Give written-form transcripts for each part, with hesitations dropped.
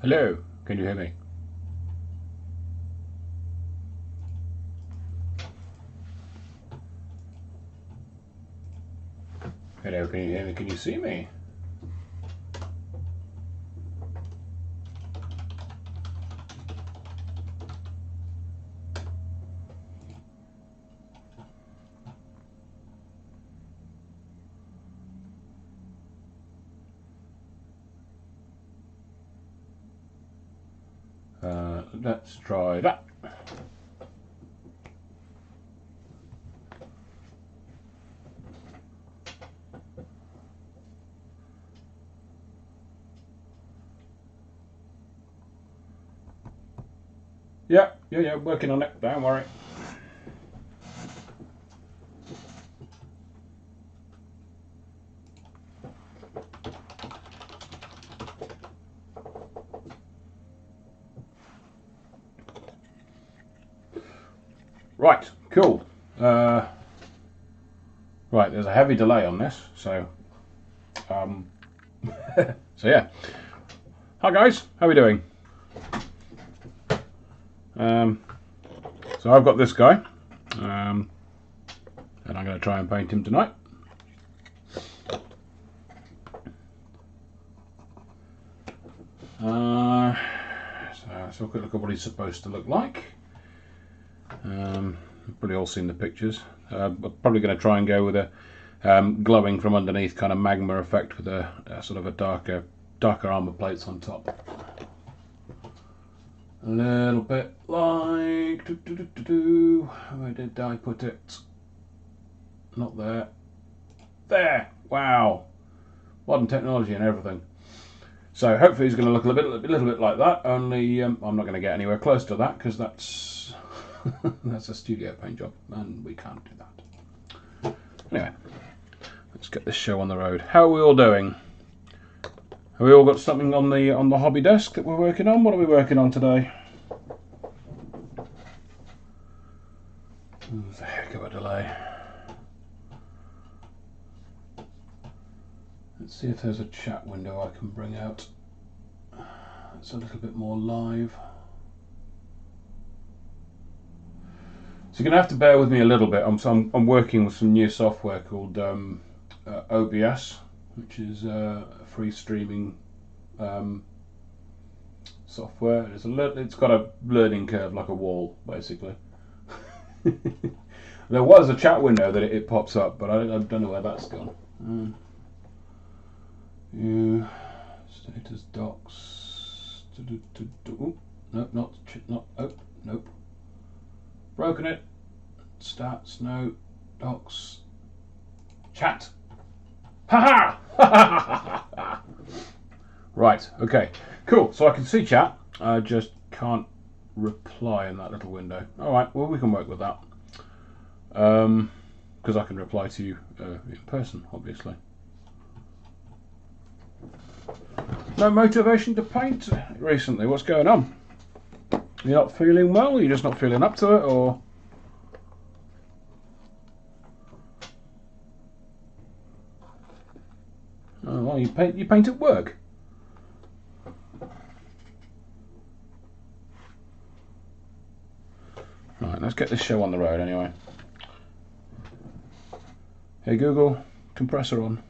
Hello, can you hear me? Hello, can you hear me? Can you see me? Let's try that. Yeah, working on it, don't worry. Right, cool. Right, there's a heavy delay on this, so so yeah. Hi guys, how are we doing? So I've got this guy, and I'm going to try and paint him tonight. So quick look at what he's supposed to look like. You've probably all seen the pictures. I'm probably going to try and go with a glowing from underneath kind of magma effect with a sort of a darker armor plates on top. A little bit like where did I put it? Not there. There. Wow. Modern technology and everything. So hopefully he's going to look a little bit like that. Only I'm not going to get anywhere close to that because that's that's a studio paint job, and we can't do that. Anyway, let's get this show on the road. How are we all doing? Have we all got something on the hobby desk that we're working on? What are we working on today? There's a heck of a delay. Let's see if there's a chat window I can bring out. It's a little bit more live. So you're going to have to bear with me a little bit. I'm working with some new software called OBS, which is a free streaming software. It's got a learning curve like a wall, basically. There was a chat window that it pops up, but I don't know where that's gone. Status docs. Nope, nope. Broken it. Stats, no. Docs. Chat. Haha! Right, okay. Cool, so I can see chat. I just can't reply in that little window. Alright, well we can work with that. Because I can reply to you in person, obviously. No motivation to paint recently. What's going on? You're not feeling well? You're just not feeling up to it, or? Oh, well, you paint at work. Right, let's get this show on the road anyway. Hey Google, compressor on.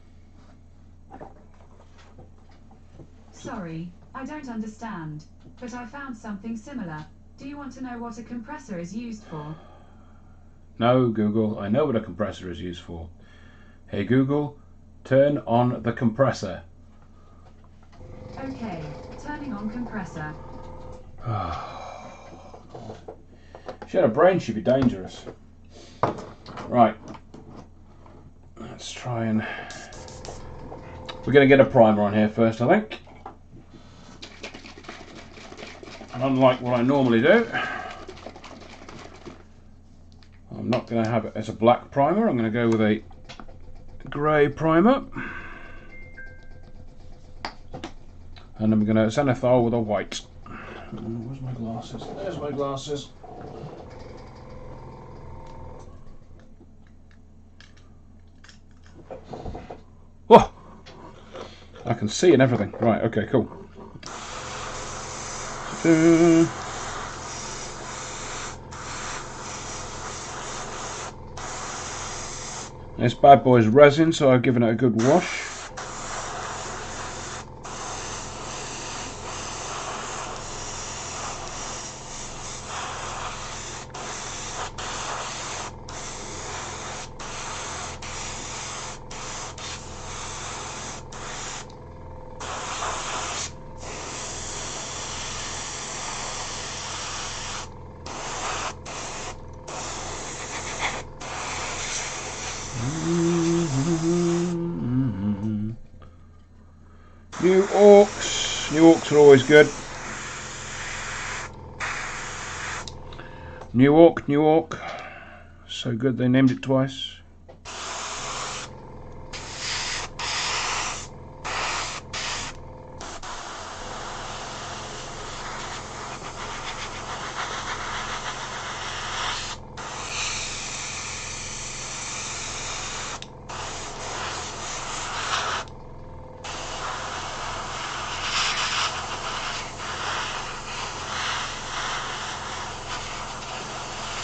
Sorry, I don't understand, but I found something similar. Do you want to know what a compressor is used for? No, Google, I know what a compressor is used for. Hey Google, turn on the compressor. Okay, turning on compressor. If she had a brain, she'd be dangerous. Right. Let's try and... We're going to get a primer on here first, I think. And unlike what I normally do, I'm not going to have it as a black primer. I'm going to go with a grey primer. And I'm going to zenithal with a white. Where's my glasses? There's my glasses. Oh! I can see and everything. Right, okay, cool. This bad boy's resin, so I've given it a good wash. New orcs. New orcs are always good. New orc. So good they named it twice.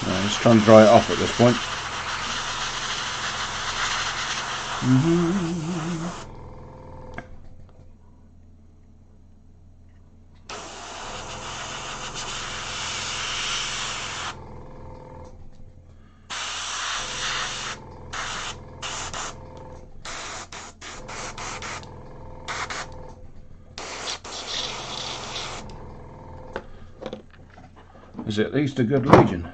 Let's try and dry it off at this point. Is at least a good legion.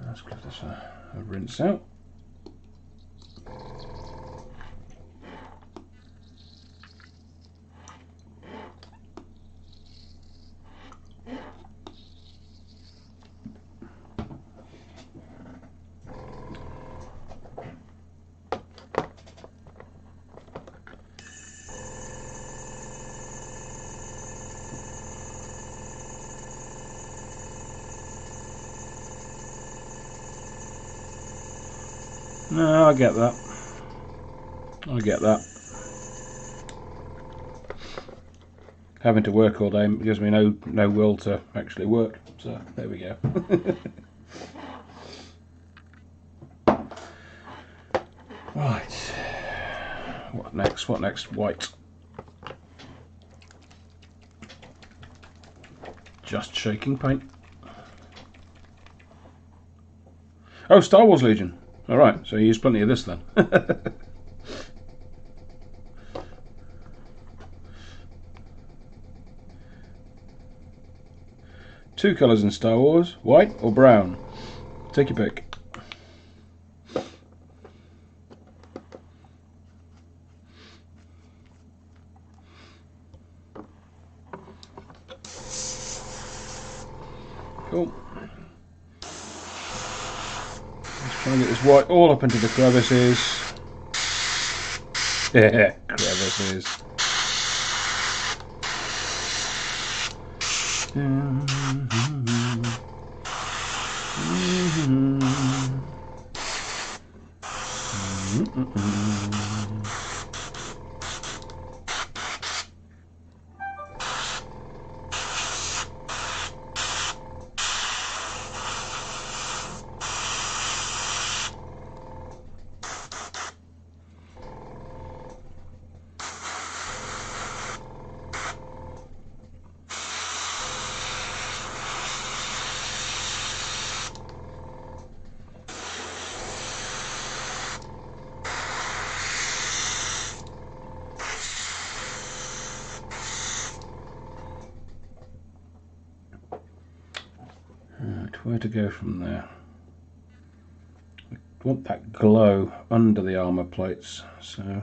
Let's give this a rinse out. No, I get that. Having to work all day gives me no will to actually work. So there we go. Right. What next? White. Just shaking paint. Oh, Star Wars Legion. Alright, so you use plenty of this then. Two colours in Star Wars, white or brown. Take your pick. Cool. Trying to get this white all up into the crevices. Yeah, crevices. Where to go from there? We want that glow under the armour plates, so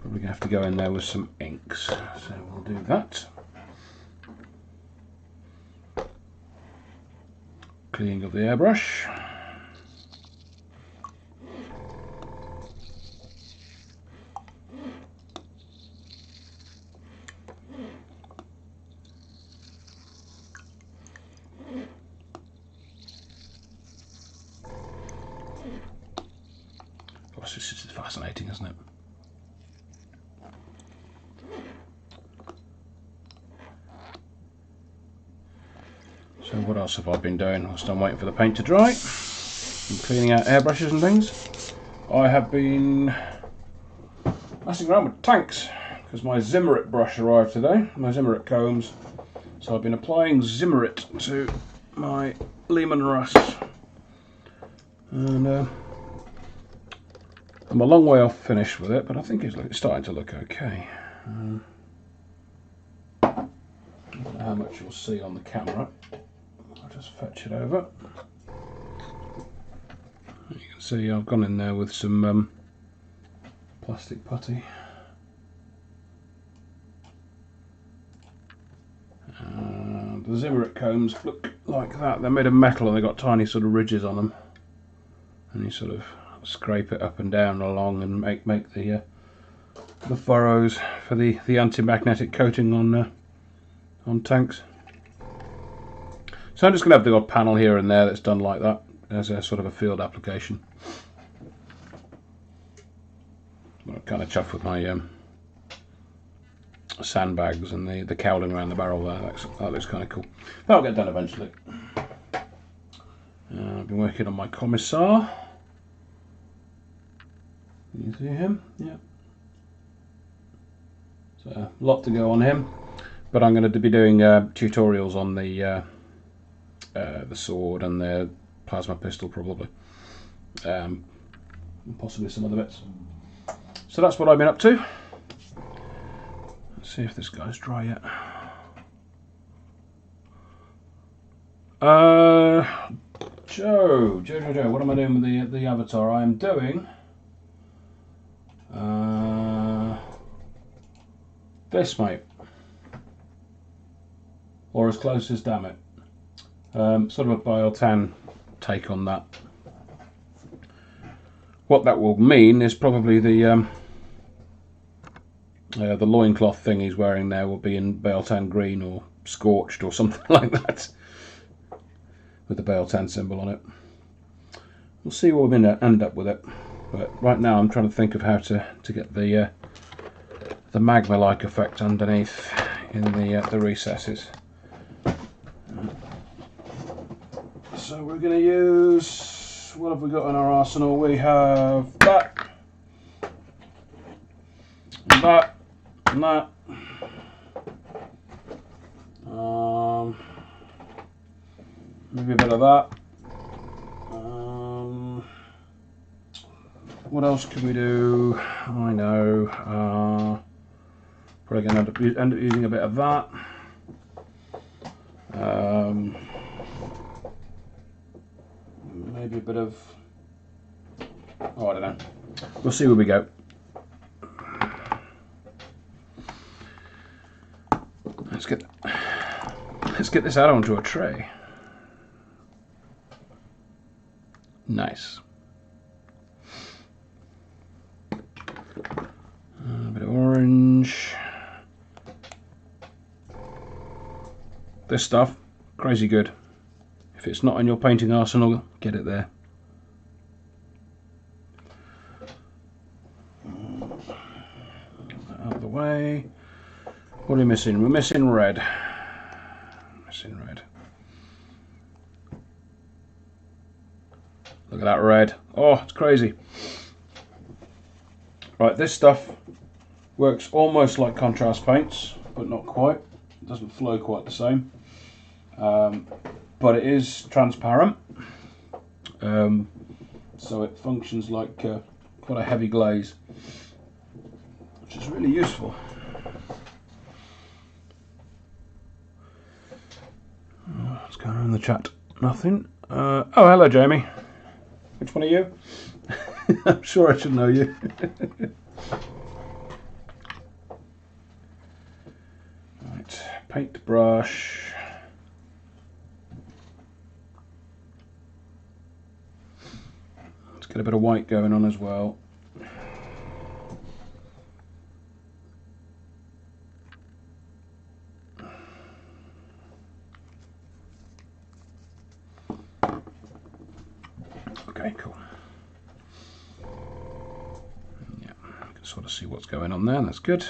probably gonna have to go in there with some inks. So we'll do that. Cleaning of the airbrush. Gosh, this is fascinating, isn't it? what else have I been doing whilst I'm waiting for the paint to dry and cleaning out airbrushes and things? I have been messing around with tanks because my Zimmerit brush arrived today, my Zimmerit combs. So I've been applying Zimmerit to my Lehman Russ. And I'm a long way off finished with it, but I think it's starting to look okay. I don't know how much you'll see on the camera. I'll just fetch it over. You can see I've gone in there with some plastic putty. The Zimmerit combs look like that. They're made of metal and they've got tiny sort of ridges on them. And you sort of scrape it up and down along and make the furrows for the anti-magnetic coating on tanks. So I'm just going to have the odd panel here and there that's done like that as a sort of a field application. I'm kind of chuffed with my sandbags and the cowling around the barrel there. That looks kind of cool. That'll get done eventually. I've been working on my Commissar. Can you see him? Yeah. So a lot to go on him, but I'm going to be doing tutorials on the sword and the plasma pistol probably, and possibly some other bits. So that's what I've been up to. Let's see if this guy's dry yet. Joe, what am I doing with the Avatar? I am doing this, mate, or as close as, damn it. Sort of a Biotan take on that. What that will mean is probably the loincloth thing he's wearing there will be in Biotan green or scorched or something like that, with the Biotan symbol on it. We'll see what we end up with it, but right now I'm trying to think of how to get the magma-like effect underneath in the recesses. So we're going to use, what have we got in our arsenal? We have that, and that, and that. Maybe a bit of that. What else can we do? I know. Probably going to end up using a bit of that. Maybe a bit of, oh, I don't know. We'll see where we go. Let's get this out onto a tray. Nice. A bit of orange. This stuff, crazy good. If it's not in your painting arsenal, get it there. Out of the way. What are we missing? We're missing red. Missing red. Look at that red. Oh, it's crazy. Right, this stuff works almost like contrast paints, but not quite. It doesn't flow quite the same. But it is transparent. So it functions like quite a heavy glaze, which is really useful. What's going on in the chat? Nothing. Oh, hello, Jamie. Which one are you? I'm sure I should know you. Right, paintbrush. Let's get a bit of white going on as well. Okay, cool. Yeah, you can sort of see what's going on there. That's good.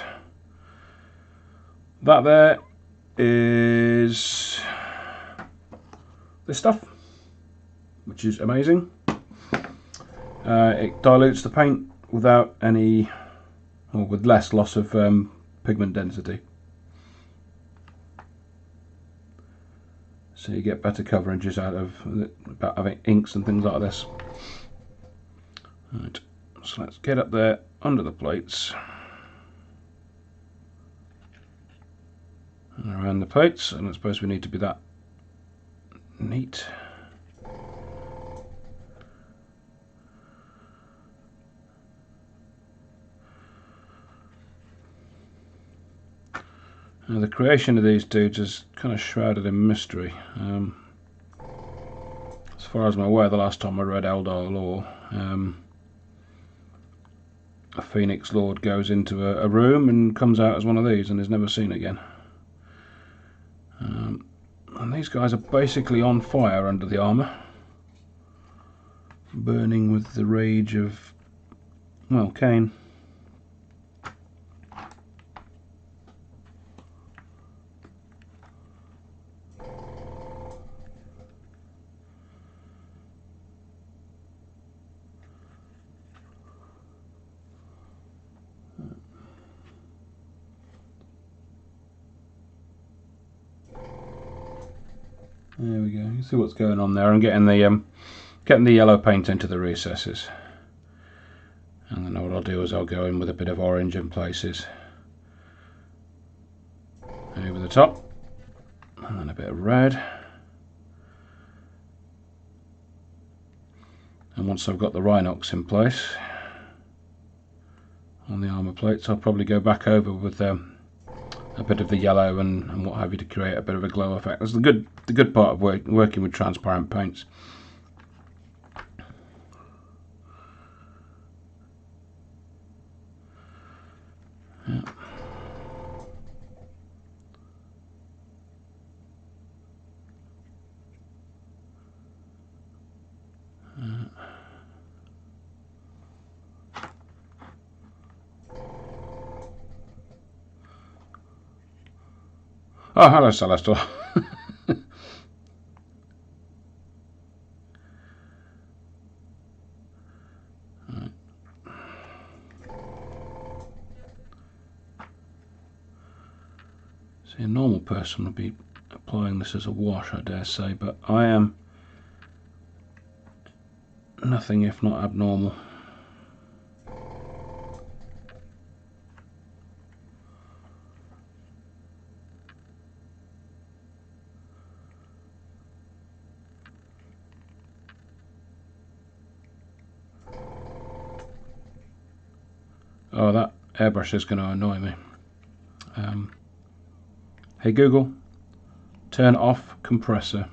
That there is this stuff, which is amazing. It dilutes the paint without any, or with less loss of pigment density. So you get better coverages out of having inks and things like this. Right, so let's get up there under the plates and around the plates, and I suppose we need to be that neat. Now the creation of these dudes is kind of shrouded in mystery. As far as I'm aware, the last time I read Eldar lore, a Phoenix Lord goes into a room and comes out as one of these and is never seen again. And these guys are basically on fire under the armour, burning with the rage of, well, Khaine. There we go. You can see what's going on there. I'm getting the yellow paint into the recesses, and then what I'll do is I'll go in with a bit of orange in places over the top, and then a bit of red. And once I've got the Rhinox in place on the armour plates, I'll probably go back over with a bit of the yellow and what have you to create a bit of a glow effect. That's the good part of working with transparent paints. Yeah. Oh, hello, Celestial. Right. See, a normal person would be applying this as a wash, I dare say, but I am nothing if not abnormal. Oh, that airbrush is going to annoy me. Hey Google, turn off compressor.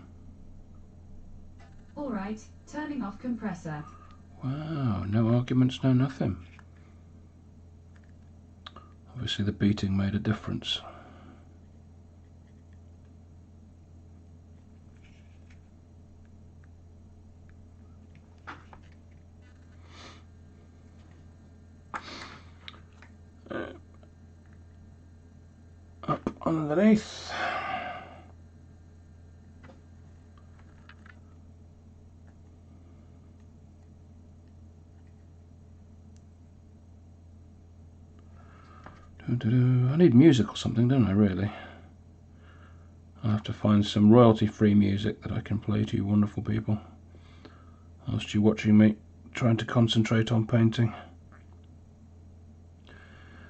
Alright, turning off compressor. Wow, no arguments, no nothing. Obviously the beating made a difference. Up underneath. I need music or something, don't I, really? I'll have to find some royalty-free music that I can play to you wonderful people, whilst you're watching me trying to concentrate on painting.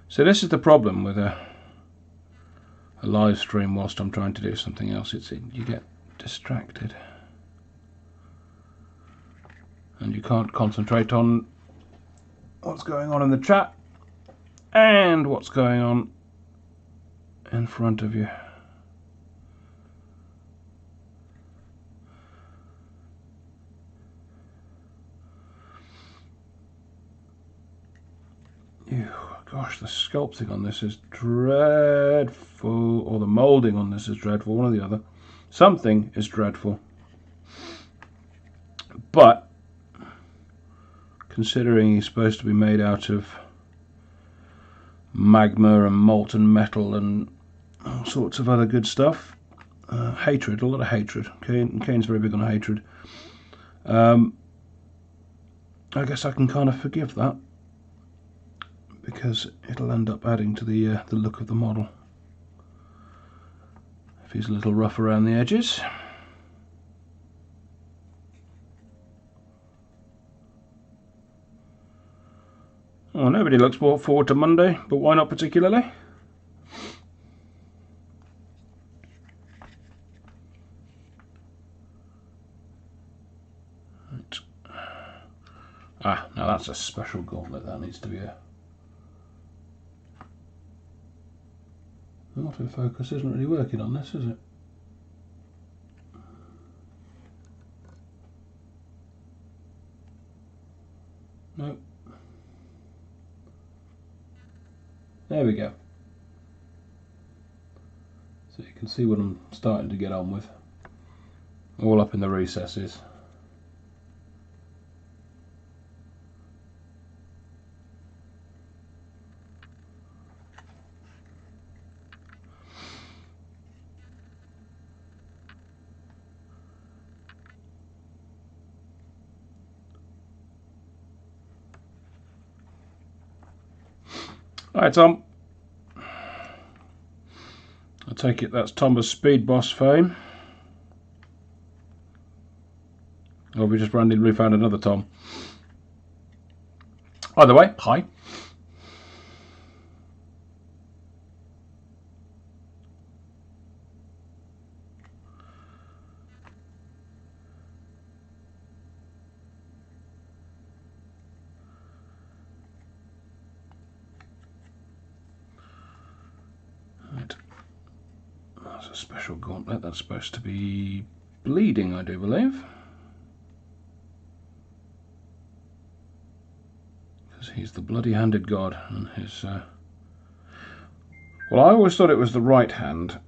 So this is the problem with a live stream whilst I'm trying to do something else. You get distracted and you can't concentrate on what's going on in the chat and what's going on in front of you. Ew, gosh, the sculpting on this is dreadful, or the moulding on this is dreadful, one or the other. Something is dreadful. But considering he's supposed to be made out of magma and molten metal and all sorts of other good stuff, hatred, a lot of hatred. Khaine's very big on hatred. I guess I can kind of forgive that, because it'll end up adding to the look of the model if he's a little rough around the edges. Oh, nobody looks more forward to Monday, but why not particularly? Right. Ah, now that's a special gauntlet. That needs to be a... The autofocus isn't really working on this, is it? No. There we go. So you can see what I'm starting to get on with. All up in the recesses. Alright, Tom. I take it that's Thomas Speed Boss fame. Or we just randomly found another Tom. Either way, hi. Right. That's a special gauntlet. That's supposed to be bleeding, I do believe. Because he's the bloody-handed god, and his... Well, I always thought it was the right hand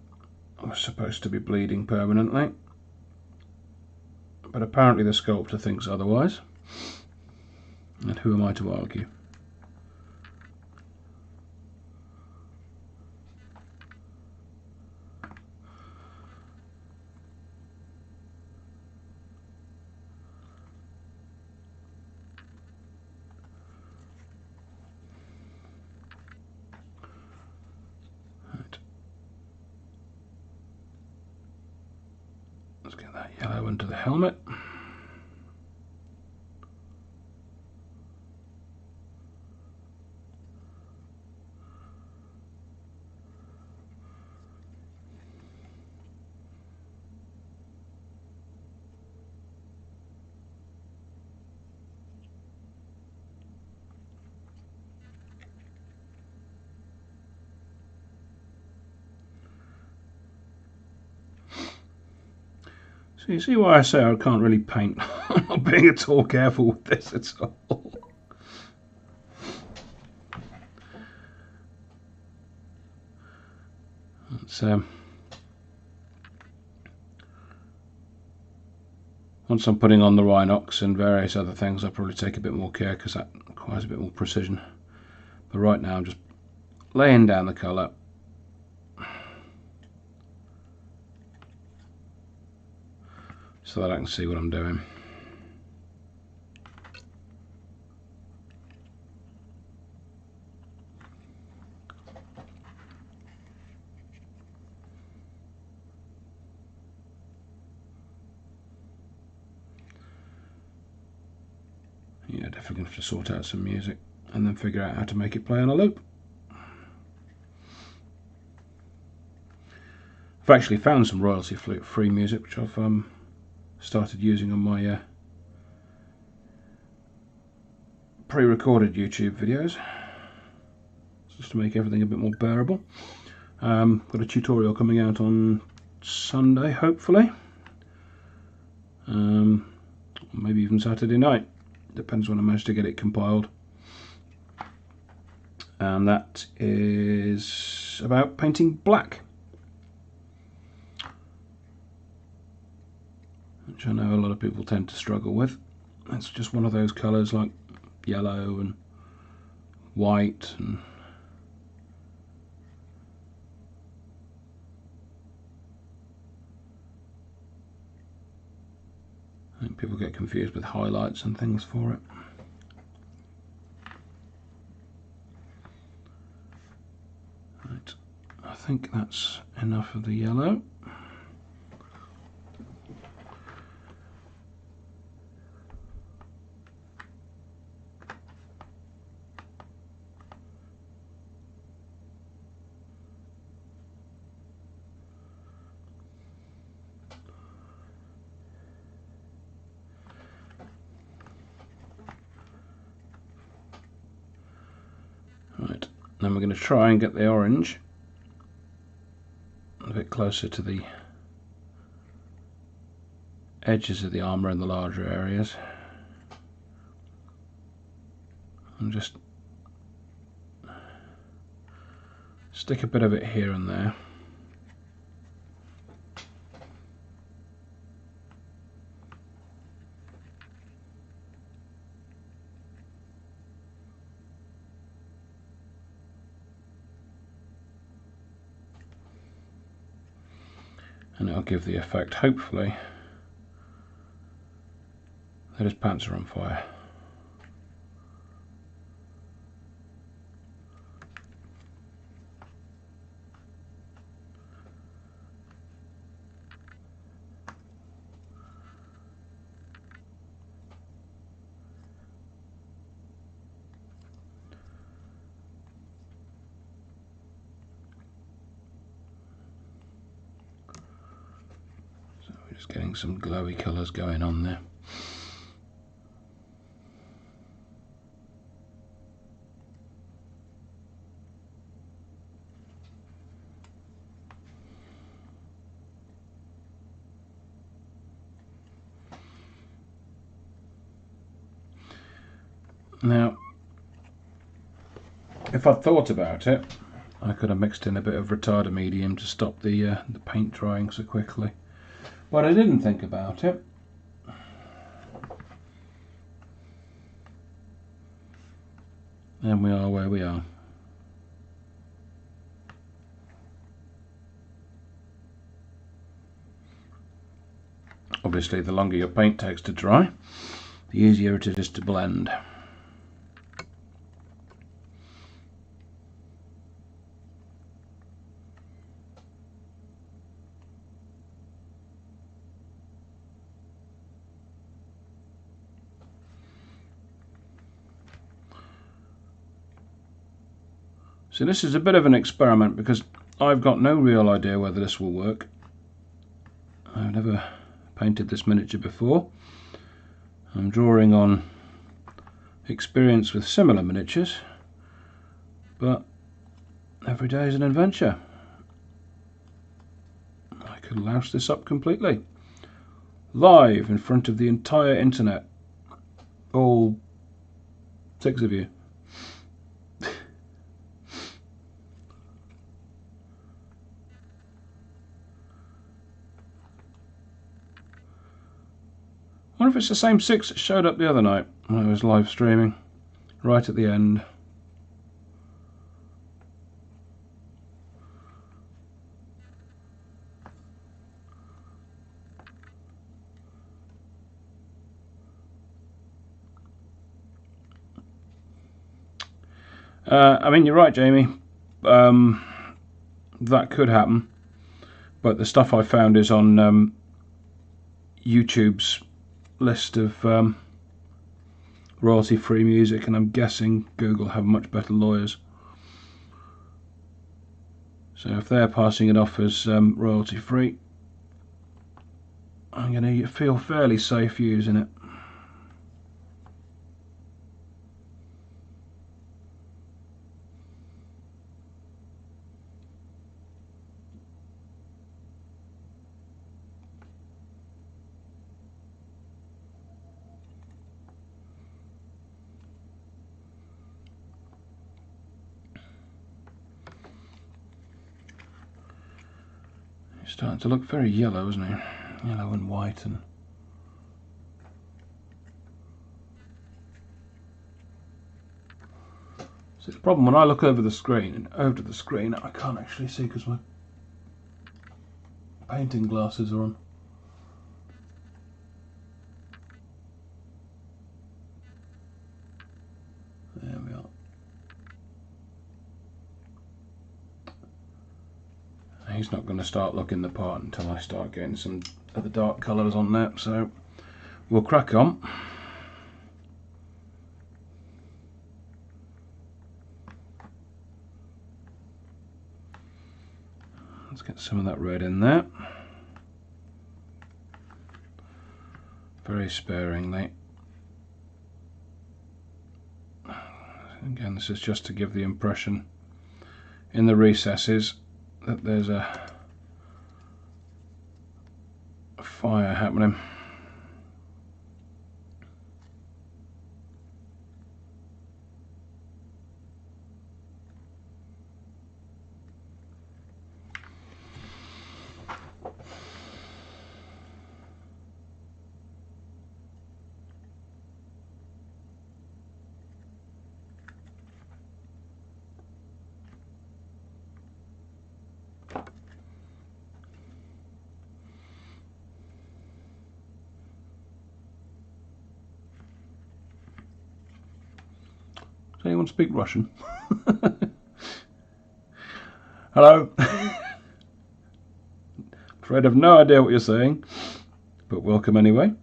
was supposed to be bleeding permanently, but apparently the sculptor thinks otherwise. And who am I to argue? Right. Let's get that yellow into the helmet. So you see why I say I can't really paint. I'm not being at all careful with this at all. It's, once I'm putting on the Rhinox and various other things, I'll probably take a bit more care because that requires a bit more precision. But right now I'm just laying down the colour. So that I can see what I'm doing. Yeah, definitely going to have to sort out some music and then figure out how to make it play on a loop. I've actually found some royalty-free music which I've started using on my pre-recorded YouTube videos, just to make everything a bit more bearable. Got a tutorial coming out on Sunday, hopefully, maybe even Saturday night, depends when I manage to get it compiled, and that is about painting black, which I know a lot of people tend to struggle with. It's just one of those colours like yellow and white and People get confused with highlights and things for it. Right, I think that's enough of the yellow. Right, then we're going to try and get the orange a bit closer to the edges of the armour in the larger areas, and just stick a bit of it here and there. And it'll give the effect, hopefully, that his pants are on fire. So we're just getting some glowy colours going on there. Now, if I'd thought about it, I could have mixed in a bit of retarder medium to stop the paint drying so quickly, but I didn't think about it. And we are where we are. Obviously, the longer your paint takes to dry, the easier it is to blend. So this is a bit of an experiment because I've got no real idea whether this will work. I've never painted this miniature before. I'm drawing on experience with similar miniatures, but every day is an adventure. I could louse this up completely. Live in front of the entire internet. All 6 of you. I wonder if it's the same 6 that showed up the other night when I was live streaming, right at the end. I mean, you're right, Jamie. That could happen, but the stuff I found is on YouTube's list of royalty-free music, and I'm guessing Google have much better lawyers. So if they're passing it off as royalty-free, I'm going to feel fairly safe using it. He's starting to look very yellow, isn't he? Yellow and white and... See, the problem when I look over the screen, I can't actually see because my painting glasses are on. He's not going to start looking the part until I start getting some of the dark colours on there, so we'll crack on. Let's get some of that red in there. Very sparingly. Again, this is just to give the impression in the recesses that there's a fire happening. Does anyone speak Russian? Hello? Afraid I've no idea what you're saying, but welcome anyway.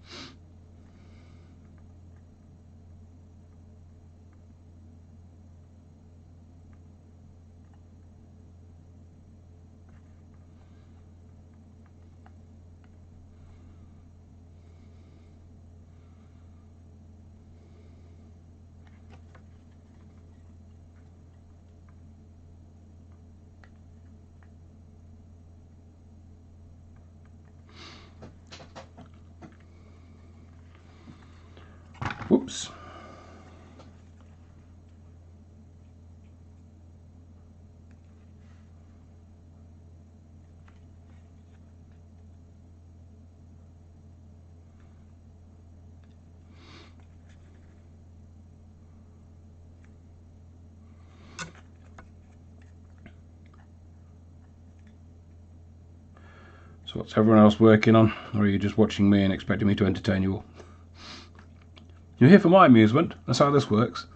Whoops. So what's everyone else working on? Or are you just watching me and expecting me to entertain you all? You're here for my amusement. That's how this works.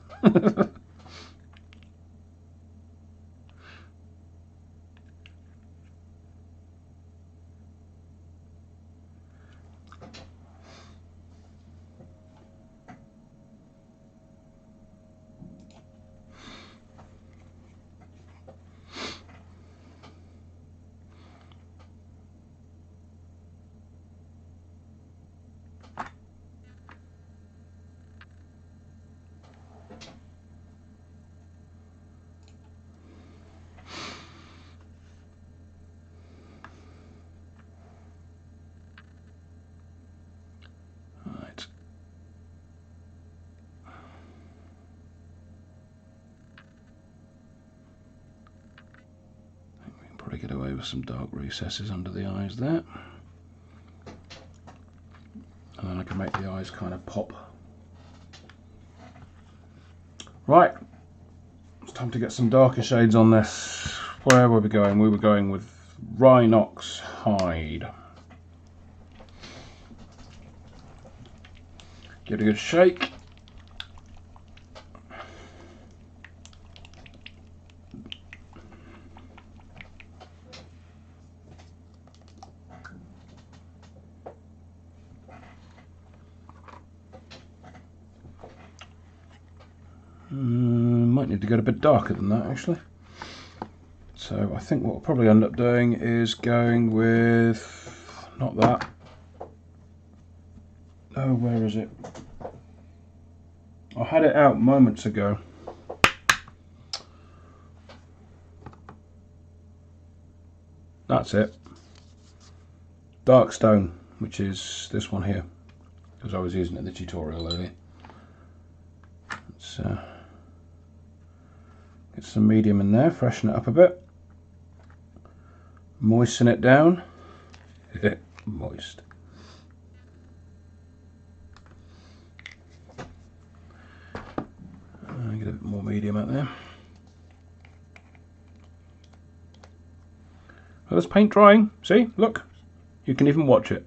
Right. I think we can probably get away with some dark recesses under the eyes there. And then I can make the eyes kind of pop. Right, it's time to get some darker shades on this. Where were we going? We were going with Rhinox Hide. Give it a good shake. Might need to get a bit darker than that actually. So I think what we'll probably end up doing is going with, not that. Oh, where is it? I had it out moments ago. That's it. Dark stone, which is this one here, because I was using it in the tutorial earlier. Let's get some medium in there, freshen it up a bit, moisten it down. Moist. Get a bit more medium out there. Well, there's paint drying. See, look, you can even watch it.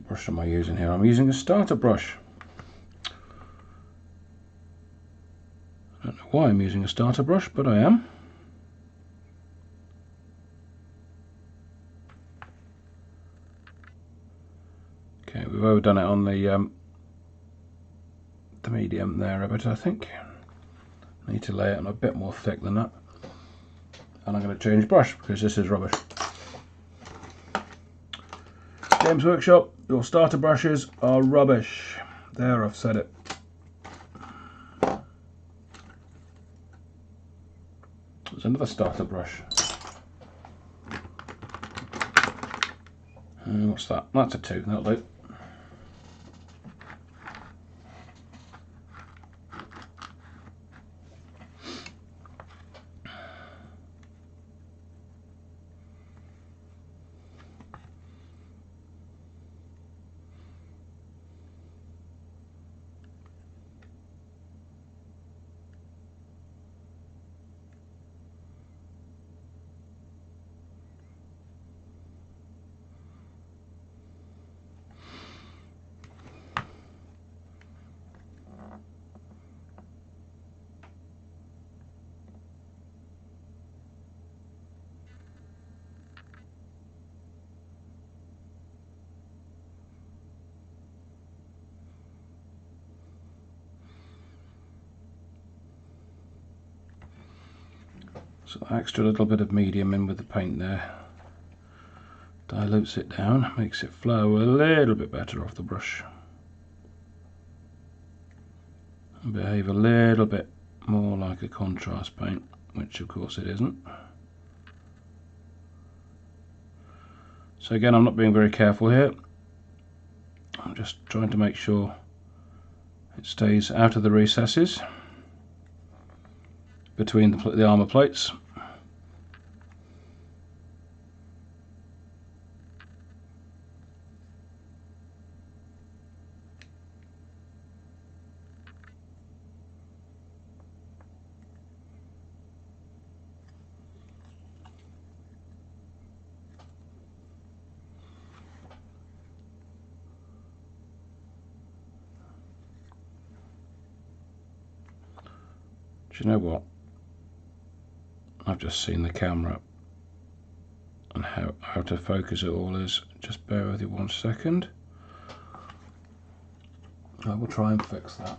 brush am I using here? I'm using a starter brush. I don't know why I'm using a starter brush, but I am. Okay, we've overdone it on the medium there a bit, I think. I need to lay it on a bit more thick than that. And I'm going to change brush because this is rubbish. Games Workshop, your starter brushes are rubbish. There, I've said it. There's another starter brush. What's that? That's a 2, that'll do. So extra little bit of medium in with the paint there. Dilutes it down, makes it flow a little bit better off the brush. And behave a little bit more like a contrast paint, which of course it isn't. So again, I'm not being very careful here. I'm just trying to make sure it stays out of the recesses between the armour plates. Do you know what? I've just seen the camera and how out of focus it all is. Just bear with you 1 second. I will try and fix that.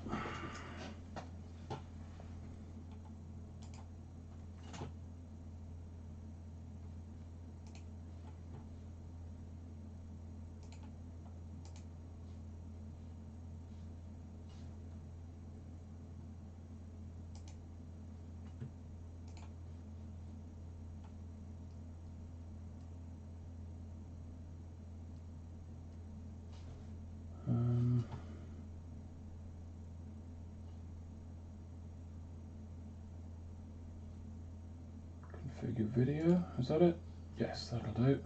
Configure video, is that it? Yes, that'll do.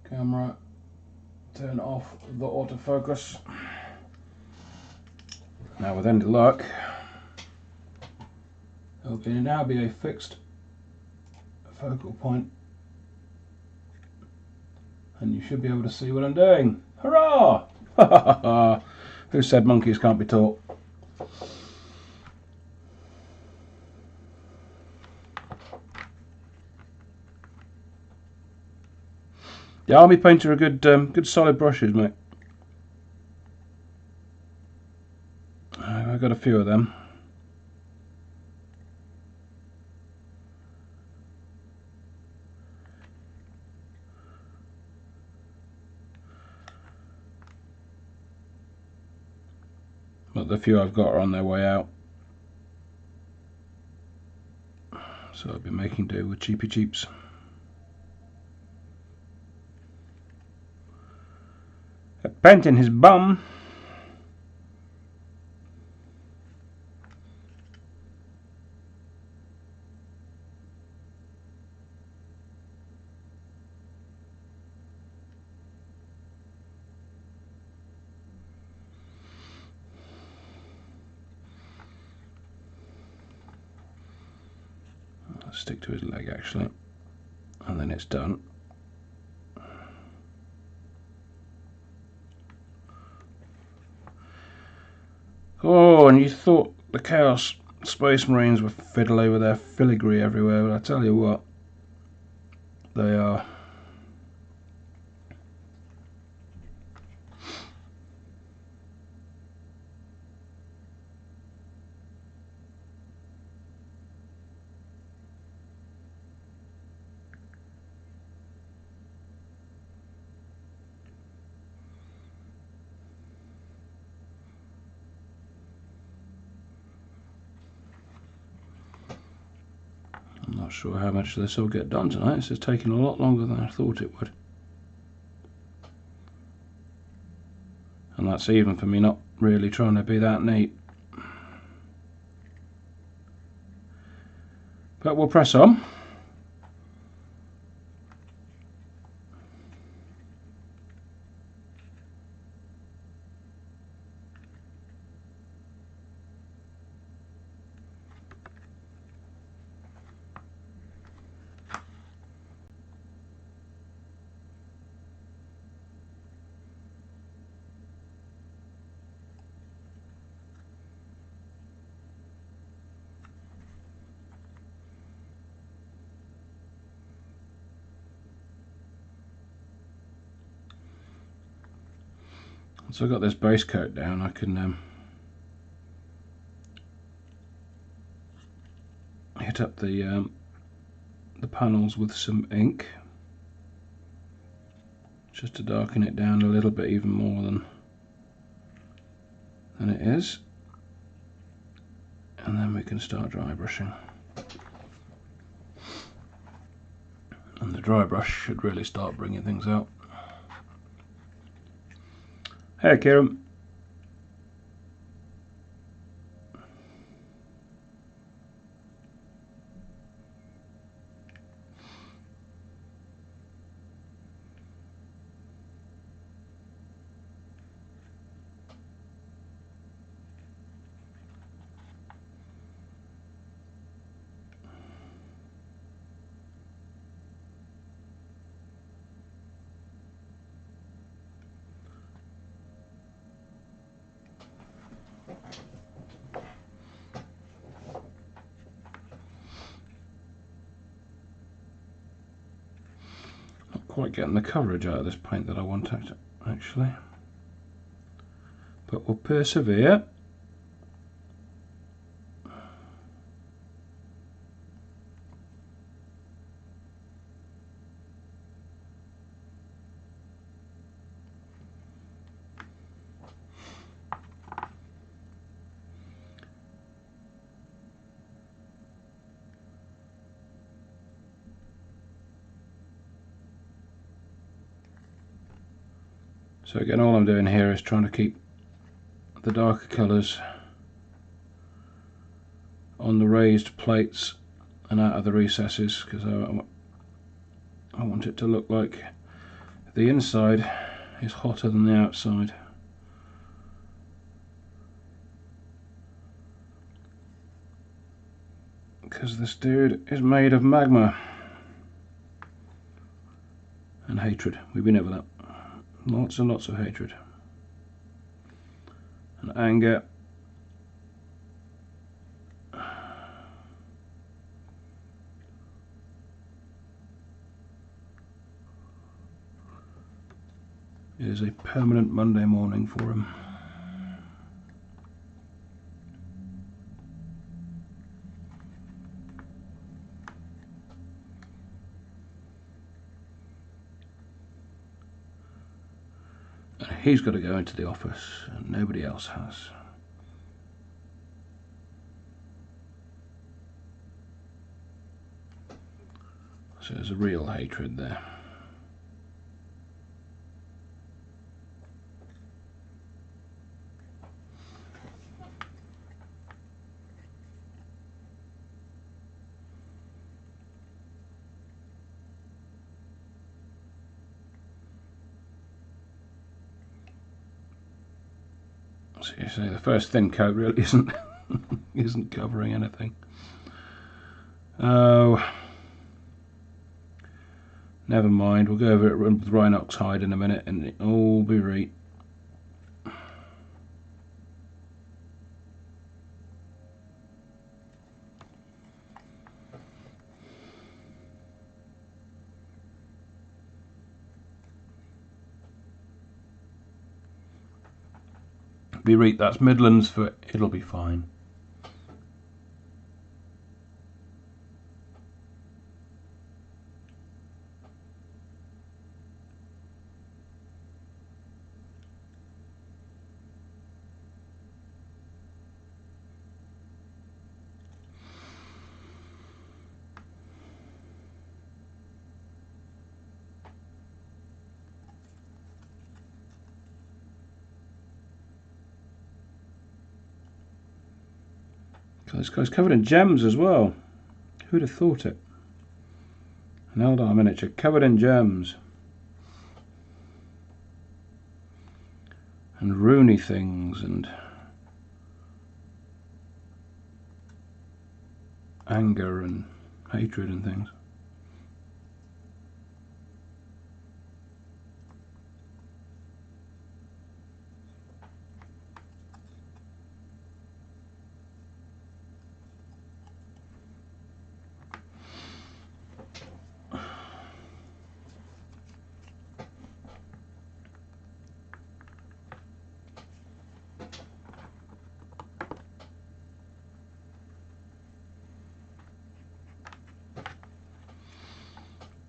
Camera, turn off the autofocus. Now with any luck, there will now be a fixed focal point, and you should be able to see what I'm doing. Hurrah! Who said monkeys can't be taught? The Army Painter are good solid brushes, mate. I've got a few of them. But the few I've got are on their way out. So I'll be making do with cheapy cheaps. A paint in his bum. I'll stick to his leg actually, and then it's done. you thought the Chaos Space Marines were fiddly with their filigree everywhere, but I tell you what, they are. I'm not sure how much this will get done tonight. This is taking a lot longer than I thought it would. And that's even for me not really trying to be that neat. But we'll press on. Once I've got this base coat down, I can hit up the panels with some ink, just to darken it down a little bit even more than it is, and then we can start dry brushing. And the dry brush should really start bringing things out. Hey Kieran. Quite getting the coverage out of this paint that I want actually, but we'll persevere. So again, all I'm doing here is trying to keep the darker colours on the raised plates and out of the recesses, because I want it to look like the inside is hotter than the outside. Because this dude is made of magma and hatred. We've been over that. Lots and lots of hatred and anger. It is a permanent Monday morning for him. He's got to go into the office and nobody else has. So there's a real hatred there. So you see, the first thin coat really isn't covering anything. Oh, never mind. We'll go over it with Rhinox hide in a minute, and it'll all be right. be right. That's Midlands for it'll be fine. This guy's covered in gems as well. Who'd have thought it? An Eldar miniature covered in gems. And runey things and anger and hatred and things.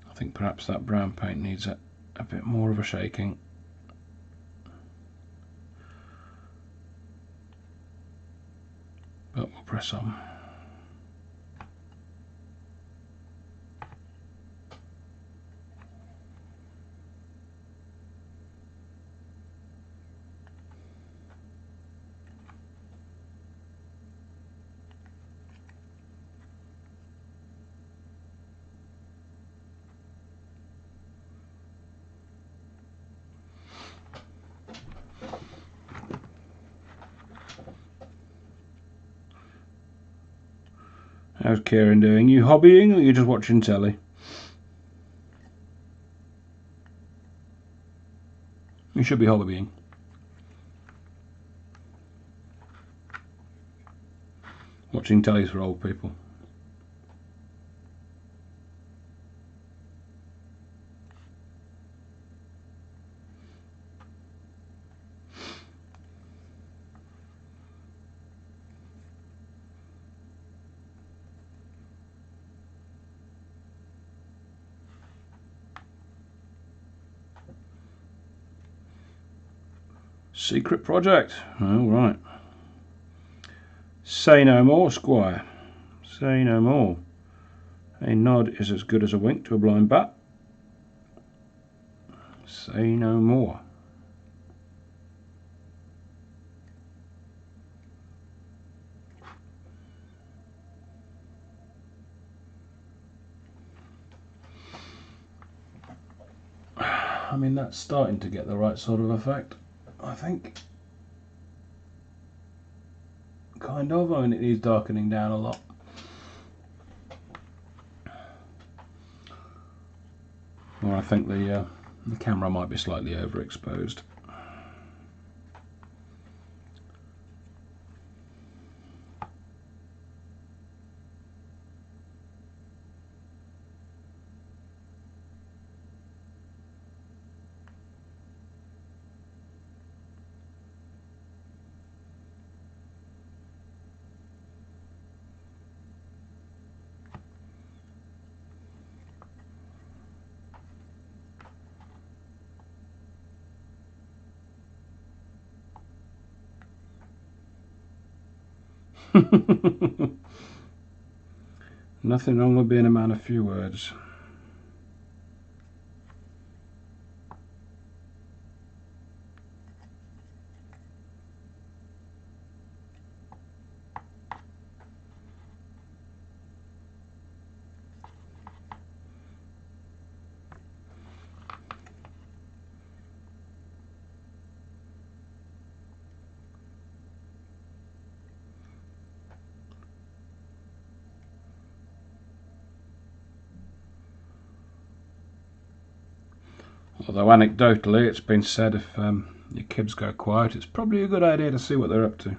I think perhaps that brown paint needs a bit more of a shaking. But we'll press on. How's Kieran doing? You hobbying or are you just watching telly? You should be hobbying. Watching telly's for old people. Secret project. All right. Say no more, Squire. Say no more. A nod is as good as a wink to a blind bat. Say no more. I mean, that's starting to get the right sort of effect, I think. Kind of. I mean, it needs darkening down a lot. Or I think the camera might be slightly overexposed. Nothing wrong with being a man of few words. Although anecdotally it's been said if your kids go quiet, it's probably a good idea to see what they're up to.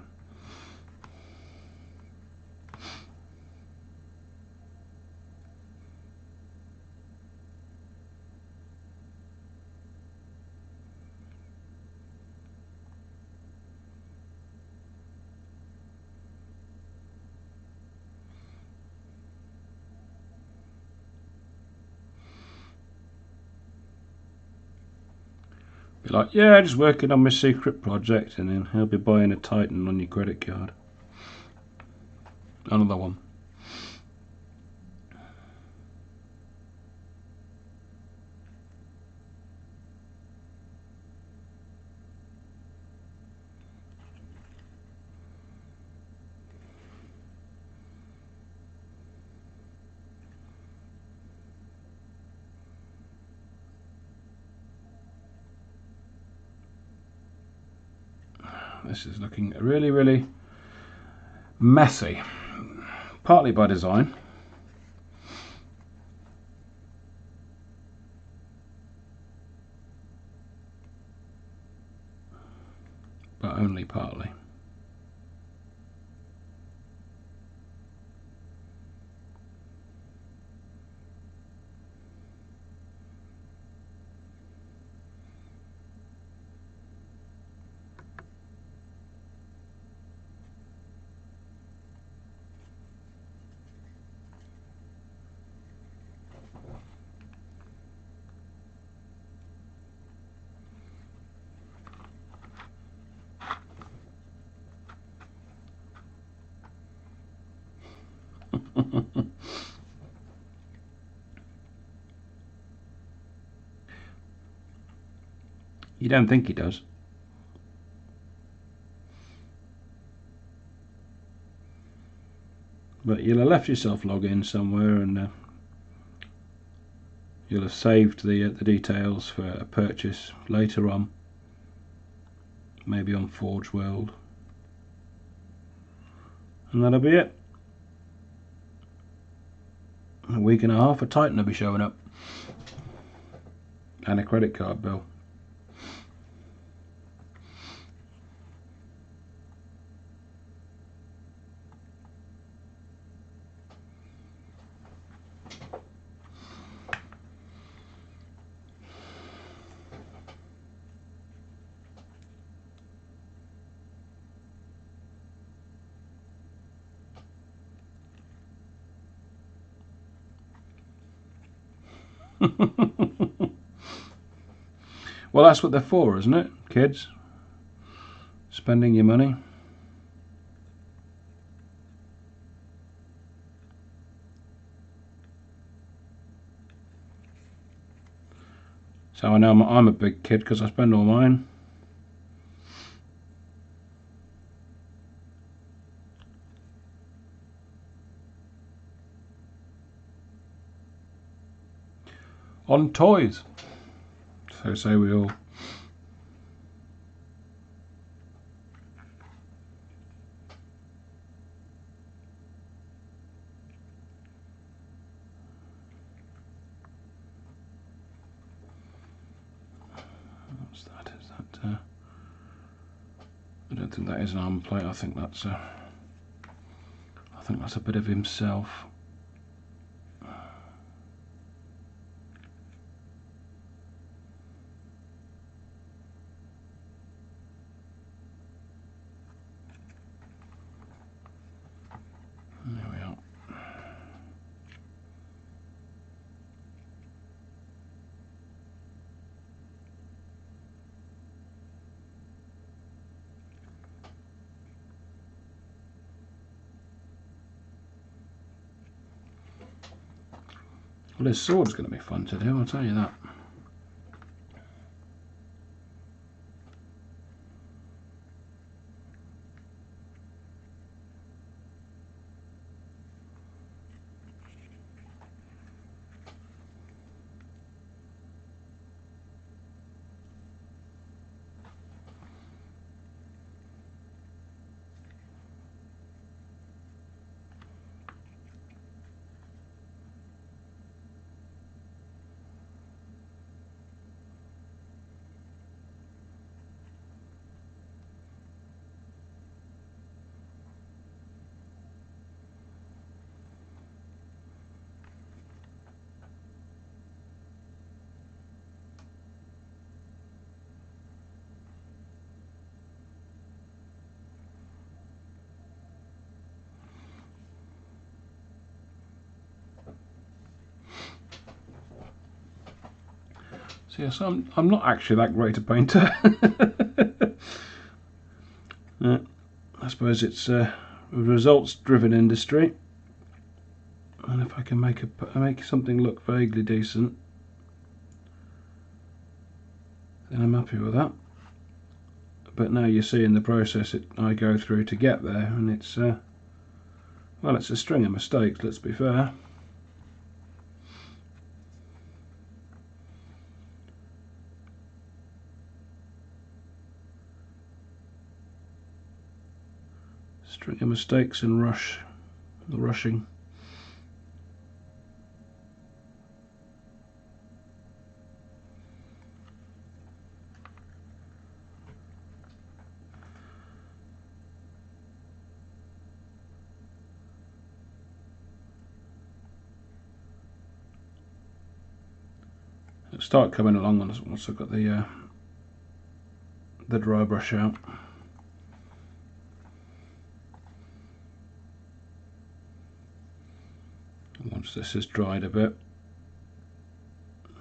Be like, yeah, just working on my secret project, and then he'll be buying a Titan on your credit card. Another one. This is looking really, really messy. Partly by design. But only partly. You don't think he does. But you'll have left yourself login somewhere, and you'll have saved the details for a purchase later on. Maybe on Forge World. And that'll be it. A week and a half, a Titan will be showing up. And a credit card bill. Well, that's what they're for, isn't it, kids? Spending your money. So I know I'm a big kid because I spend all mine. On toys. So say we all. What's that? Is that? I don't think that is an armor plate. I think that's a bit of himself. There we are. Well, his sword's going to be fun to do, I'll tell you that. Yes, I'm not actually that great a painter. I suppose it's a results-driven industry, and if I can make something look vaguely decent, then I'm happy with that. But now you see in the process I go through to get there, and it's well, it's a string of mistakes. Let's be fair. String of mistakes and the rushing. It'll start coming along once I've got the dry brush out. Once this is dried a bit,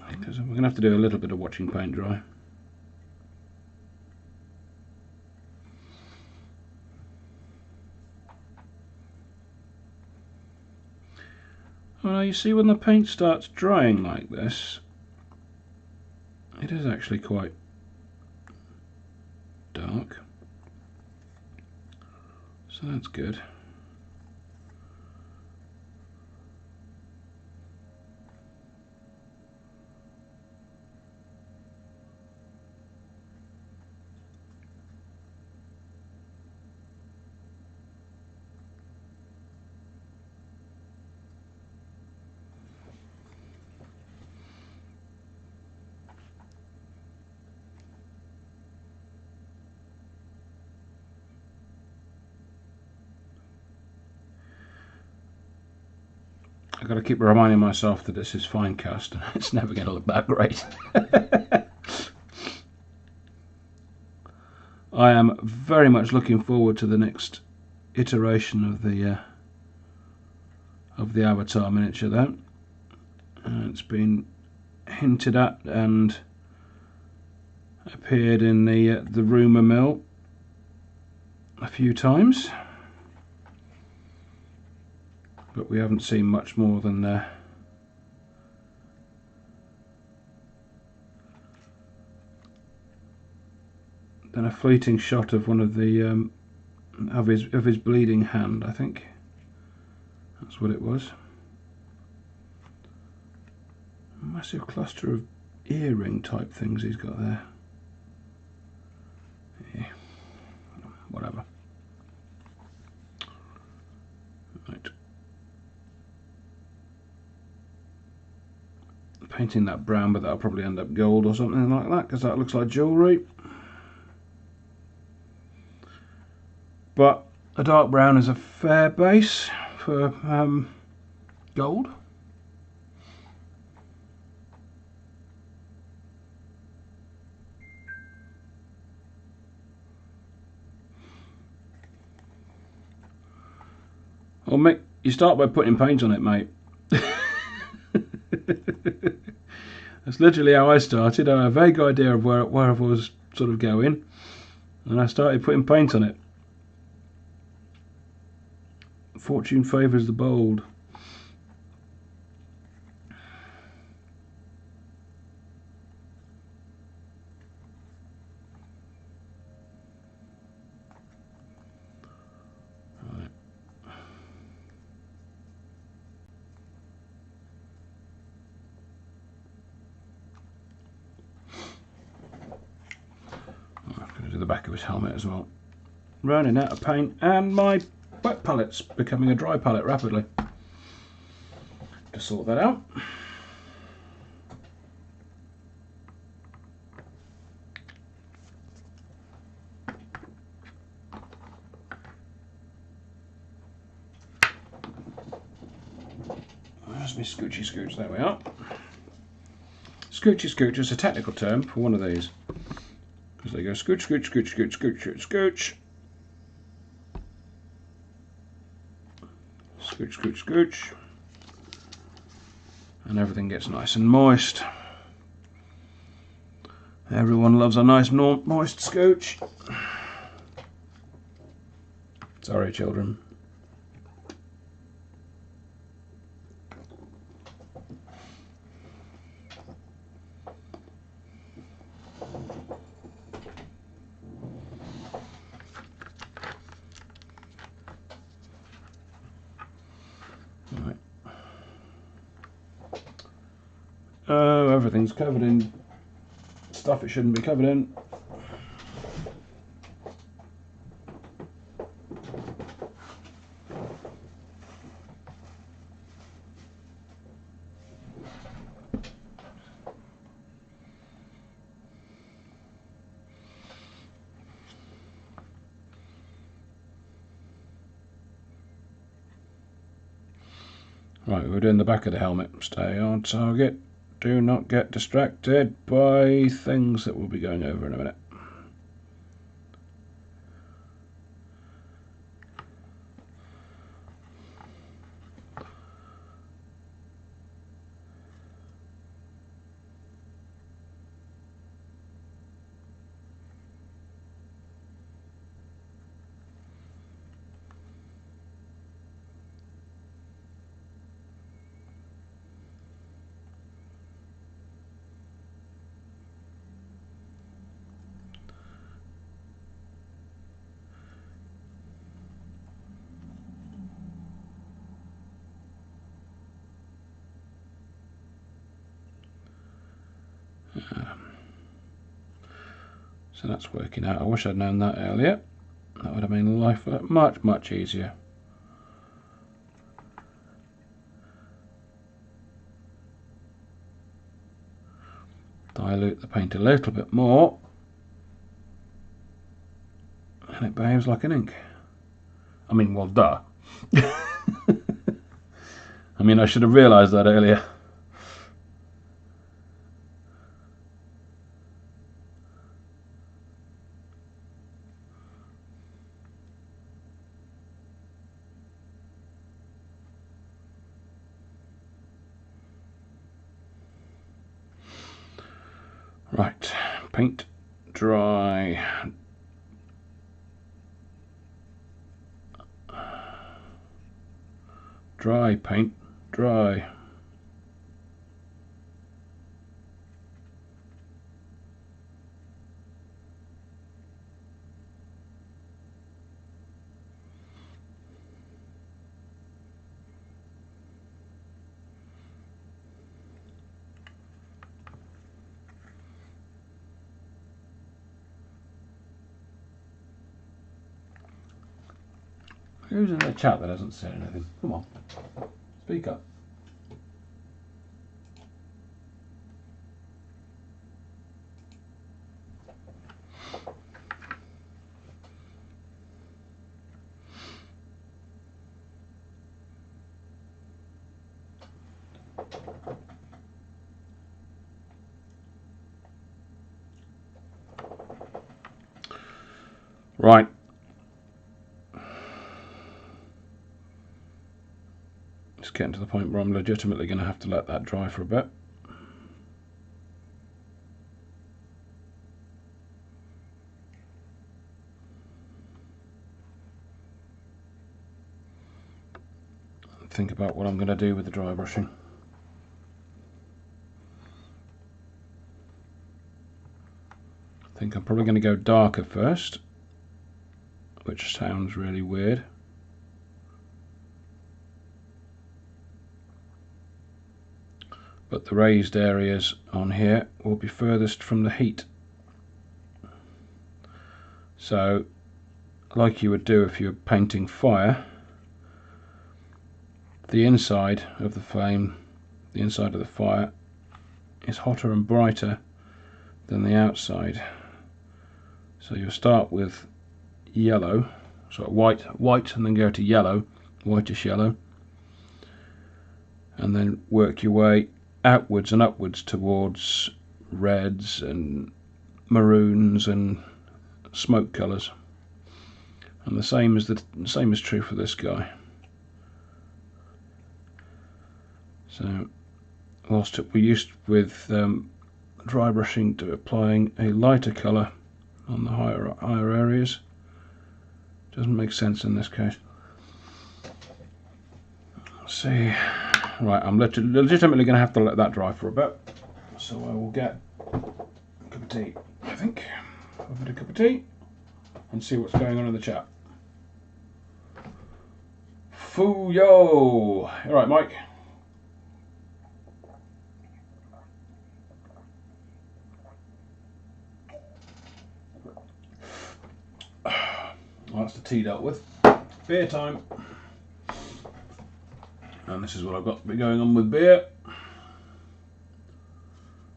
because we're going to have to do a little bit of watching paint dry. Well, you see when the paint starts drying like this, it is actually quite dark, so that's good. I've got to keep reminding myself that this is fine cast and it's never going to look that great. I am very much looking forward to the next iteration of the Avatar miniature though. It's been hinted at and appeared in the rumour mill a few times, but we haven't seen much more than a fleeting shot of one of the of his bleeding hand. I think that's what it was. A massive cluster of earring type things he's got there. Yeah. Whatever. Right. Painting that brown, but that'll probably end up gold or something like that, because that looks like jewellery. But a dark brown is a fair base for gold. Well, Mick, you start by putting paint on it, mate. That's literally how I started. I had a vague idea of where I was sort of going, and I started putting paint on it. Fortune favours the bold. The back of his helmet as well. Running out of paint, and my wet palette's becoming a dry palette rapidly. To sort that out. Where's my scoochy scooch? There we are. Scoochy scooch is a technical term for one of these. Because they go scooch, scooch, scooch, scooch, scooch, scooch, scooch. Scooch, scooch, scooch. And everything gets nice and moist. Everyone loves a nice moist scooch. Sorry, children. Right. Oh, everything's covered in stuff it shouldn't be covered in. Right, we're doing the back of the helmet. Stay on target. Do not get distracted by things that we'll be going over in a minute. So that's working out. I wish I'd known that earlier. That would have made life much easier. Dilute the paint a little bit more and it behaves like an ink. I mean, well, duh. I mean, I should have realised that earlier. Right, paint, dry. Dry paint, dry. Who's in the chat that hasn't said anything? Come on, speak up. Right. It's getting to the point where I'm legitimately going to have to let that dry for a bit. Think about what I'm going to do with the dry brushing. I think I'm probably going to go darker first, which sounds really weird. But the raised areas on here will be furthest from the heat. So, like you would do if you were painting fire, the inside of the flame, the inside of the fire, is hotter and brighter than the outside. So you'll start with yellow, sort of white, and then go to yellow, whitish yellow, and then work your way outwards and upwards towards reds and maroons and smoke colours. And the same is true for this guy. So whilst we're used with dry brushing to applying a lighter colour on the higher areas. Doesn't make sense in this case. Let's see. Right, I'm legitimately going to have to let that dry for a bit. So I will get a cup of tea, I think. I'll get a cup of tea and see what's going on in the chat. Foo-yo! Alright, Mike. Well, that's the tea dealt with. Beer time. And this is what I've got going on with beer.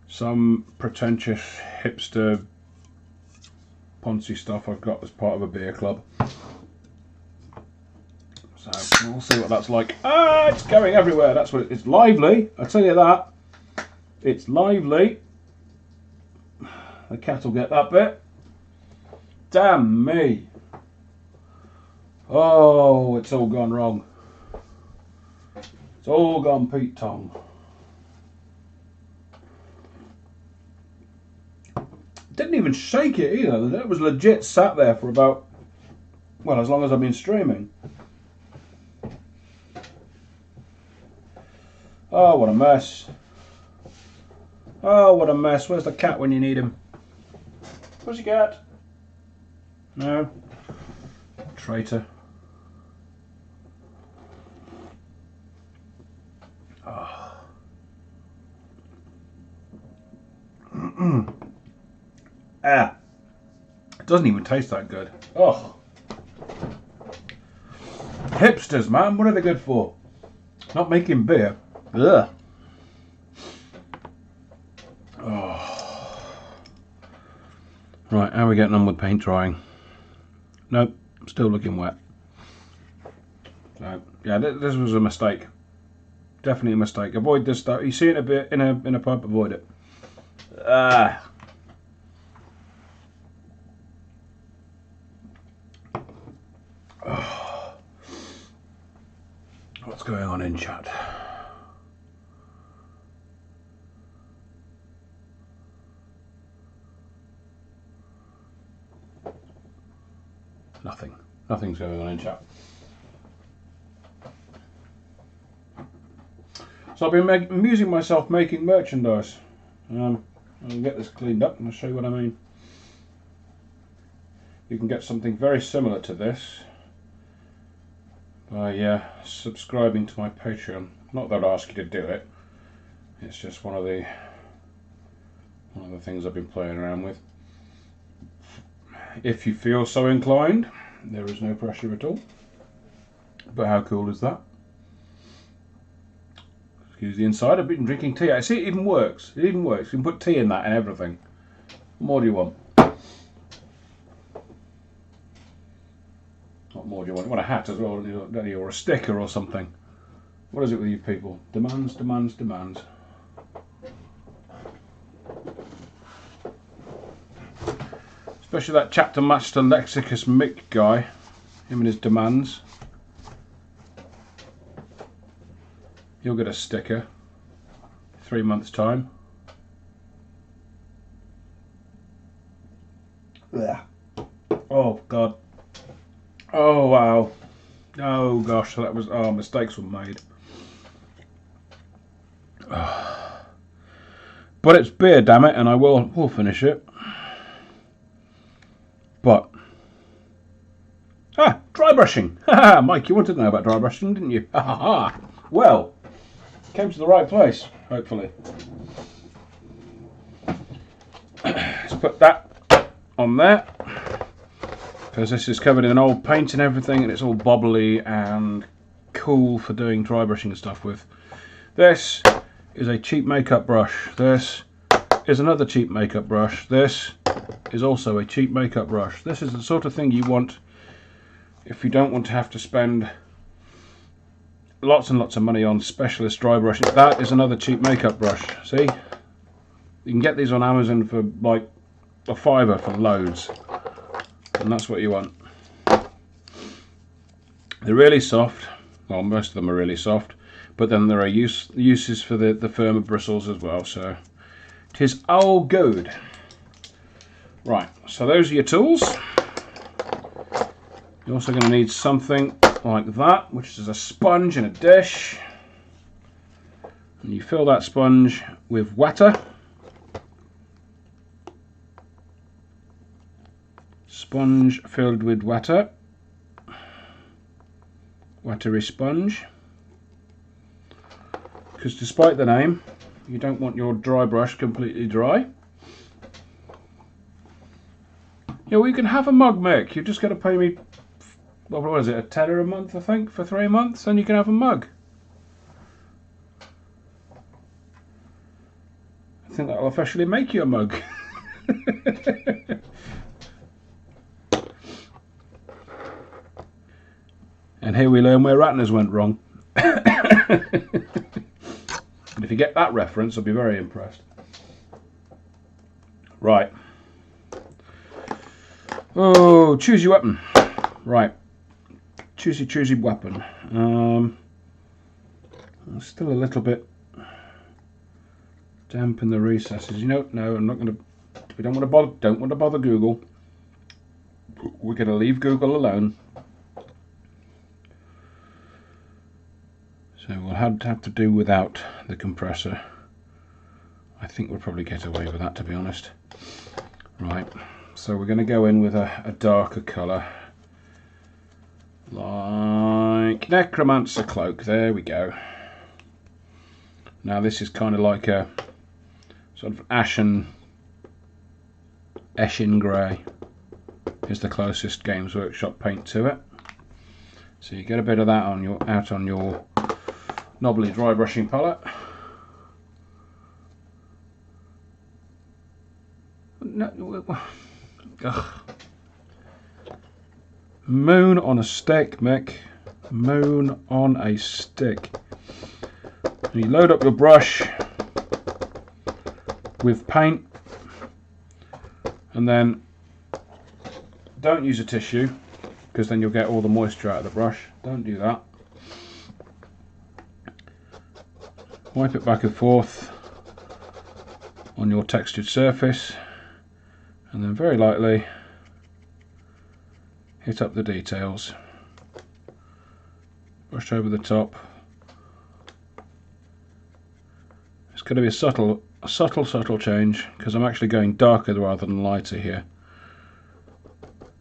Some pretentious hipster poncy stuff I've got as part of a beer club. So we'll see what that's like. Ah, it's going everywhere. That's what it's lively. I tell you that. It's lively. The cat will get that bit. Damn me. Oh, it's all gone wrong. It's all gone Pete Tong. Didn't even shake it either. It was legit sat there for about, well, as long as I've been streaming. Oh, what a mess. Oh, what a mess. Where's the cat when you need him? Where's your cat? No. Traitor. Oh. Ah. It doesn't even taste that good. Oh. Hipsters, man. What are they good for? Not making beer. Ugh. Oh. Right, how are we getting on with paint drying? Nope, still looking wet. So, yeah, this was a mistake. Definitely a mistake. Avoid this stuff. You see it a bit in a pub, avoid it. Ah. Oh. What's going on in chat? Nothing. Nothing's going on in chat. So I've been amusing myself making merchandise. I'll get this cleaned up and I'll show you what I mean. You can get something very similar to this by subscribing to my Patreon. Not that I ask you to do it. It's just one of the things I've been playing around with. If you feel so inclined, there is no pressure at all. But how cool is that? Excuse the inside, I've been drinking tea. I see it even works. It even works. You can put tea in that and everything. What more do you want? What more do you want? You want a hat as well, don't you? Or a sticker or something. What is it with you people? Demands, demands, demands. Especially that chapter master Lexicus Mick guy. Him and his demands. You'll get a sticker. 3 months time. Yeah. Oh God. Oh wow. Oh gosh, that was, mistakes were made. But it's beer, damn it, and I will finish it. But dry brushing. Mike, you wanted to know about dry brushing, didn't you? Well, came to the right place, hopefully. Let's put that on there, because this is covered in old paint and everything, and it's all bobbly and cool for doing dry brushing and stuff with. This is a cheap makeup brush. This is another cheap makeup brush. This is also a cheap makeup brush. This is the sort of thing you want if you don't want to have to spend lots and lots of money on specialist dry brushing. That is another cheap makeup brush. See? You can get these on Amazon for like a £5 for loads. And that's what you want. They're really soft. Well, most of them are really soft. But then there are uses for the firmer bristles as well. So 'Tis all good. Right, so those are your tools. You're also going to need something like that, which is a sponge in a dish. And you fill that sponge with water. Sponge filled with water. Watery sponge. Because despite the name, you don't want your dry brush completely dry. Yeah, well, you can have a mug, Mick. You've just got to pay me, what is it, a tenner a month, I think, for 3 months, and you can have a mug. I think that'll officially make you a mug. And here we learn where Ratners went wrong. And if you get that reference, I'll be very impressed. Right. Oh, choose your weapon. Right. Choose your weapon. Still a little bit damp in the recesses. You know, no, I'm not going to. We don't want to bother Google. We're going to leave Google alone. So we'll have to do without the compressor. I think we'll probably get away with that, to be honest. Right. So we're going to go in with a darker colour, like Necromancer Cloak. There we go. Now this is kind of like a sort of ashen grey is the closest Games Workshop paint to it. So you get a bit of that out on your knobbly dry brushing palette. No, ugh. Moon on a stick, Mick. Moon on a stick. And you load up your brush with paint, and then don't use a tissue, because then you'll get all the moisture out of the brush. Don't do that. Wipe it back and forth on your textured surface, and then very lightly hit up the details. Brush over the top. It's going to be a subtle change, because I'm actually going darker rather than lighter here,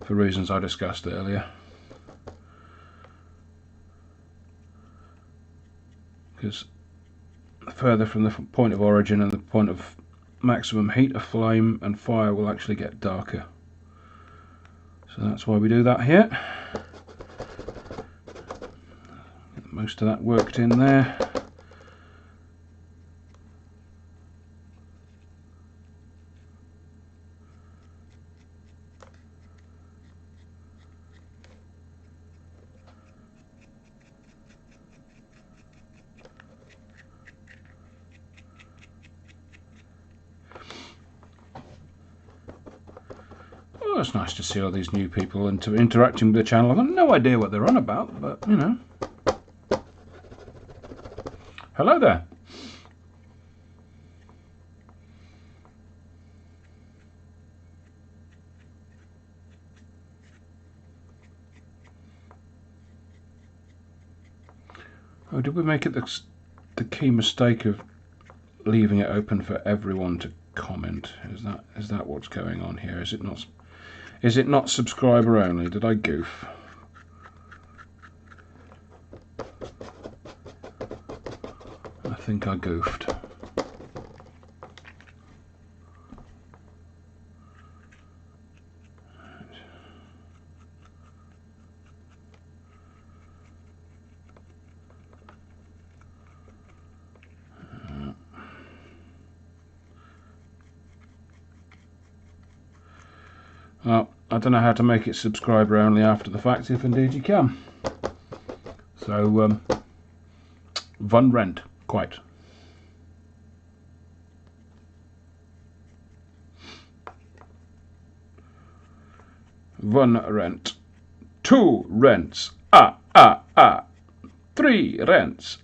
for reasons I discussed earlier. Because further from the point of origin and the point of maximum heat, a flame and fire will actually get darker. So that's why we do that here. Get most of that worked in there. Oh, it's nice to see all these new people interacting with the channel. I've got no idea what they're on about, but you know. Hello there. Oh, did we make it the key mistake of leaving it open for everyone to comment? Is that what's going on here? Is it not subscriber only? Did I goof? I think I goofed. Well, I don't know how to make it subscriber only after the fact, if indeed you can. So, Von Rent, quite. One rent. 2 rents. 3 rents.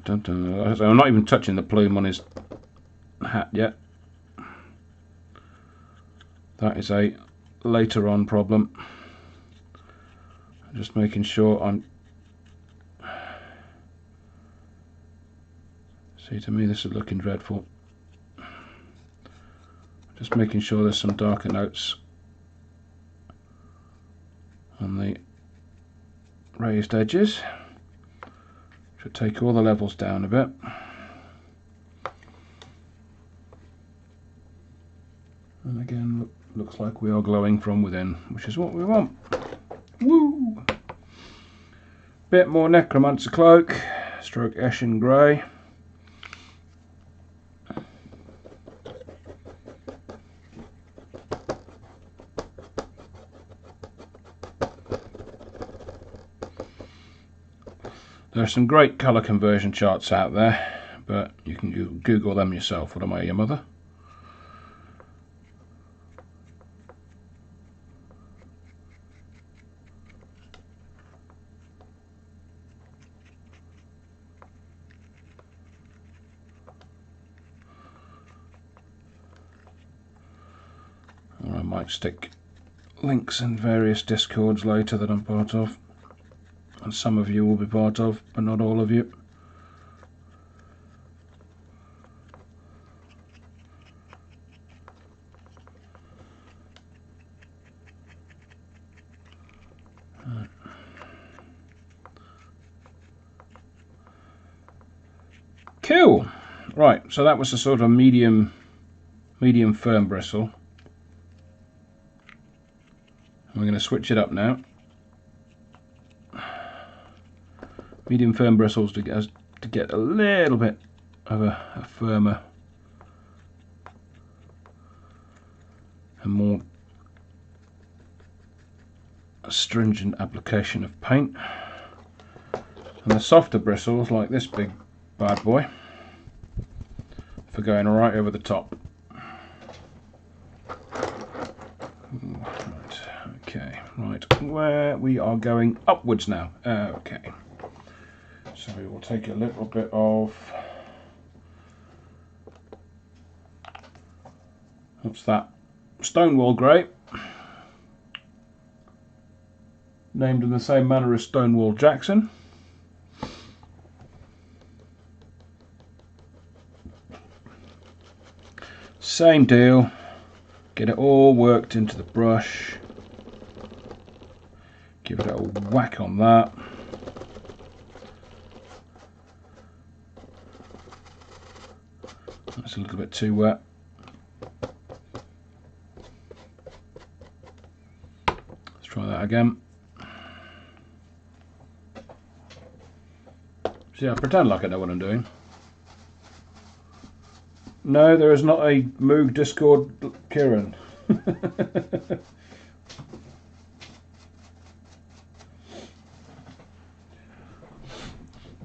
dun, dun. So I'm not even touching the plume on his hat yet. That is a later on problem. Just making sure I'm... See, to me this is looking dreadful. Just making sure there's some darker notes on the raised edges. Should take all the levels down a bit. And again, looks like we are glowing from within, which is what we want. Woo! Bit more necromancer cloak, stroke Eshin grey. There are some great colour conversion charts out there, but you can Google them yourself. What am I, your mother? Or I might stick links in various discords later that I'm part of, and some of you will be part of, but not all of you. Cool. Right, so that was a sort of medium firm bristle. We're going to switch it up now. Medium firm bristles to get a little bit of a firmer and more stringent application of paint. And the softer bristles, like this big bad boy, for going right over the top. Right, okay, right, where we are going upwards now. Okay, so we will take a little bit of, what's that, Stonewall grey, named in the same manner as Stonewall Jackson. Same deal, get it all worked into the brush, give it a whack on that. That's a little bit too wet. Let's try that again. See, I pretend like I know what I'm doing. No, there is not a Moog Discord Kieran.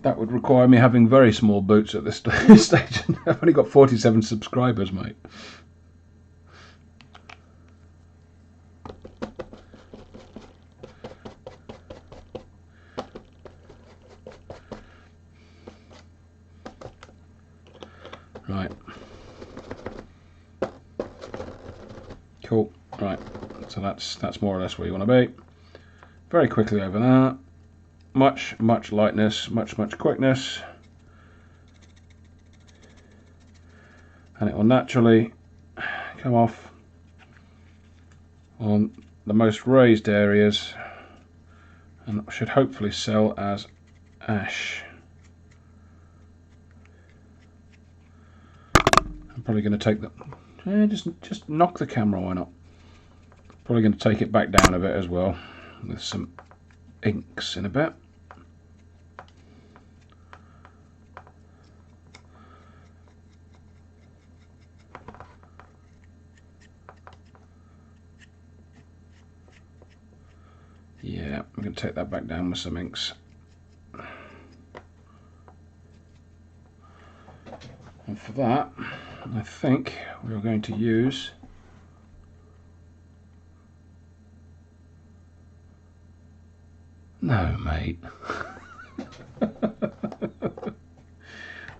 That would require me having very small boots at this stage. I've only got 47 subscribers, mate. Right. Cool. Right. So that's more or less where you want to be. Very quickly over that. Much lightness, much quickness, and it will naturally come off on the most raised areas and should hopefully sell as ash. I'm probably going to take the just knock the camera, why not? Probably going to take it back down a bit as well with some inks in a bit. Yeah, I'm going to take that back down with some inks. And for that, I think we're going to use no, mate.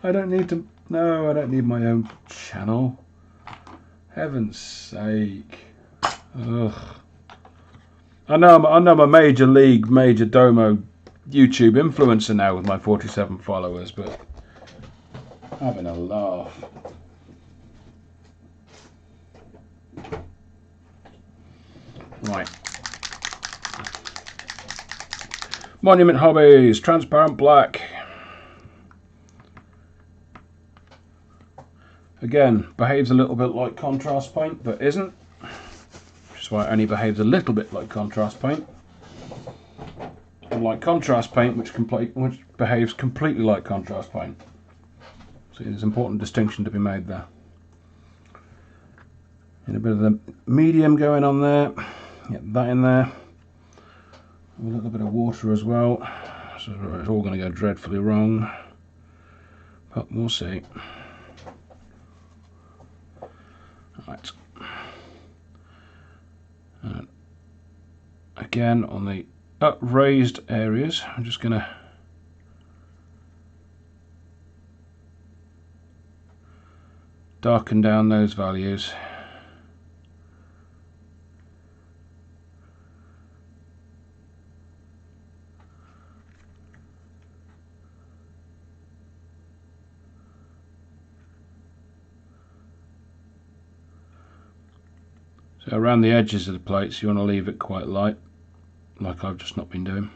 I don't need to. No, I don't need my own channel. Heaven's sake. Ugh. I know I'm a major league, major domo YouTube influencer now with my 47 followers, but having a laugh. Right. Monument Hobbies, transparent black. Again, behaves a little bit like contrast paint, but isn't. Which is why it only behaves a little bit like contrast paint. Unlike contrast paint, which behaves completely like contrast paint. So there's an important distinction to be made there. And a bit of the medium going on there. Get that in there. A little bit of water as well. So it's all going to go dreadfully wrong. But we'll see. Right. And again, on the upraised areas, I'm just going to darken down those values. So around the edges of the plates you want to leave it quite light, like I've just not been doing.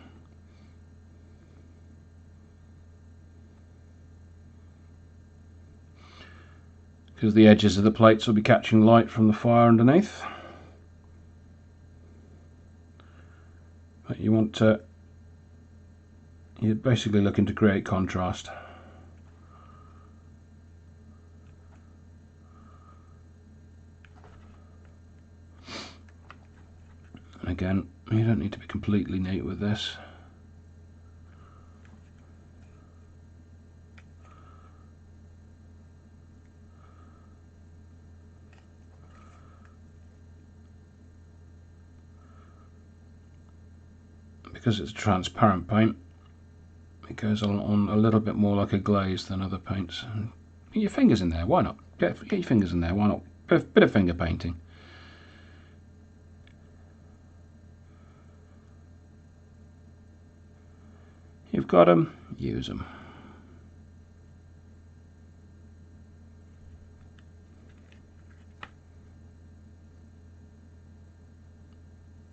Because the edges of the plates will be catching light from the fire underneath. But you want to, you're basically looking to create contrast. And again, you don't need to be completely neat with this. Because it's a transparent paint, it goes on a little bit more like a glaze than other paints. Get your fingers in there, why not? Get your fingers in there, why not? Bit of finger painting. You've got them, use them.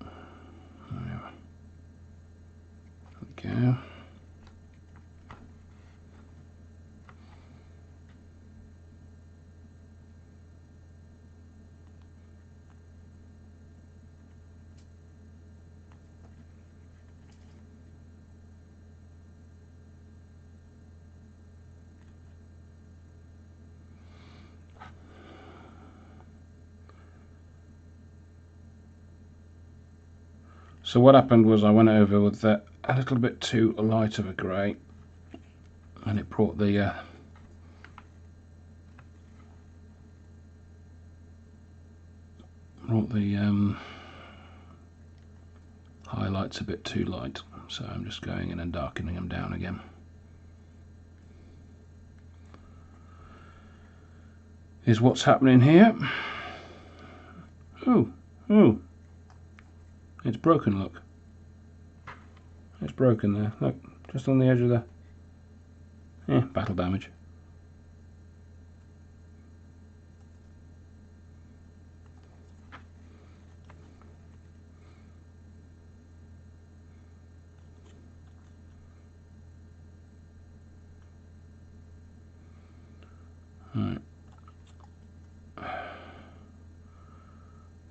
There we go. So what happened was I went over with that a little bit too light of a grey, and it brought the highlights a bit too light. So I'm just going in and darkening them down again. Is what's happening here. Oh, it's broken, look. It's broken there, look, just on the edge of the battle damage. Right.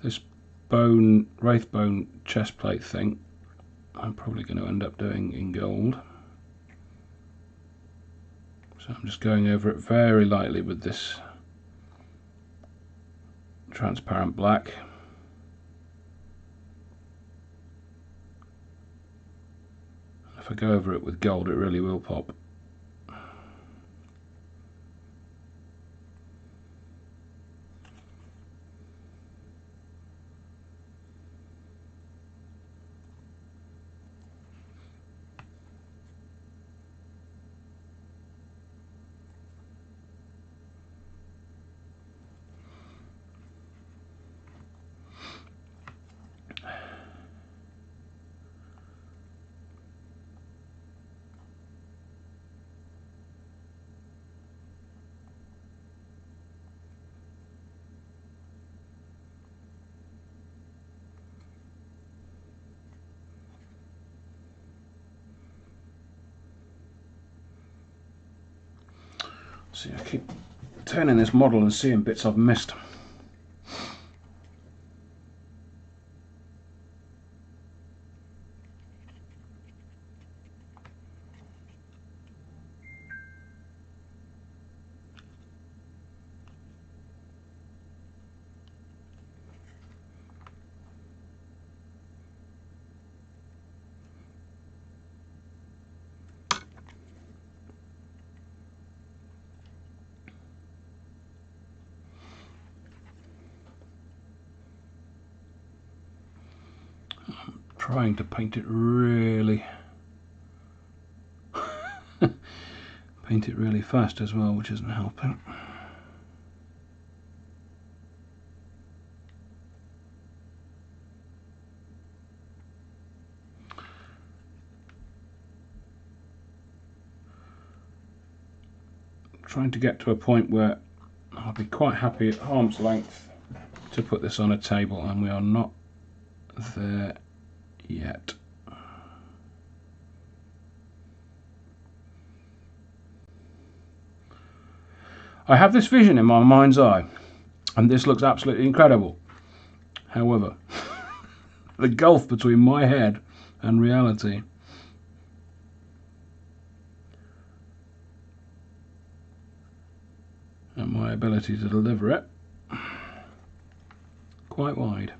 This wraith bone chest plate thing I'm probably going to end up doing in gold. So I'm just going over it very lightly with this transparent black. If I go over it with gold, it really will pop. See, I keep turning this model and seeing bits I've missed. Trying to paint it really fast as well, which isn't helping. Trying to get to a point where I'll be quite happy at arm's length to put this on a table, and we are not there yet. I have this vision in my mind's eye, and this looks absolutely incredible. However, the gulf between my head and reality and my ability to deliver it, quite wide.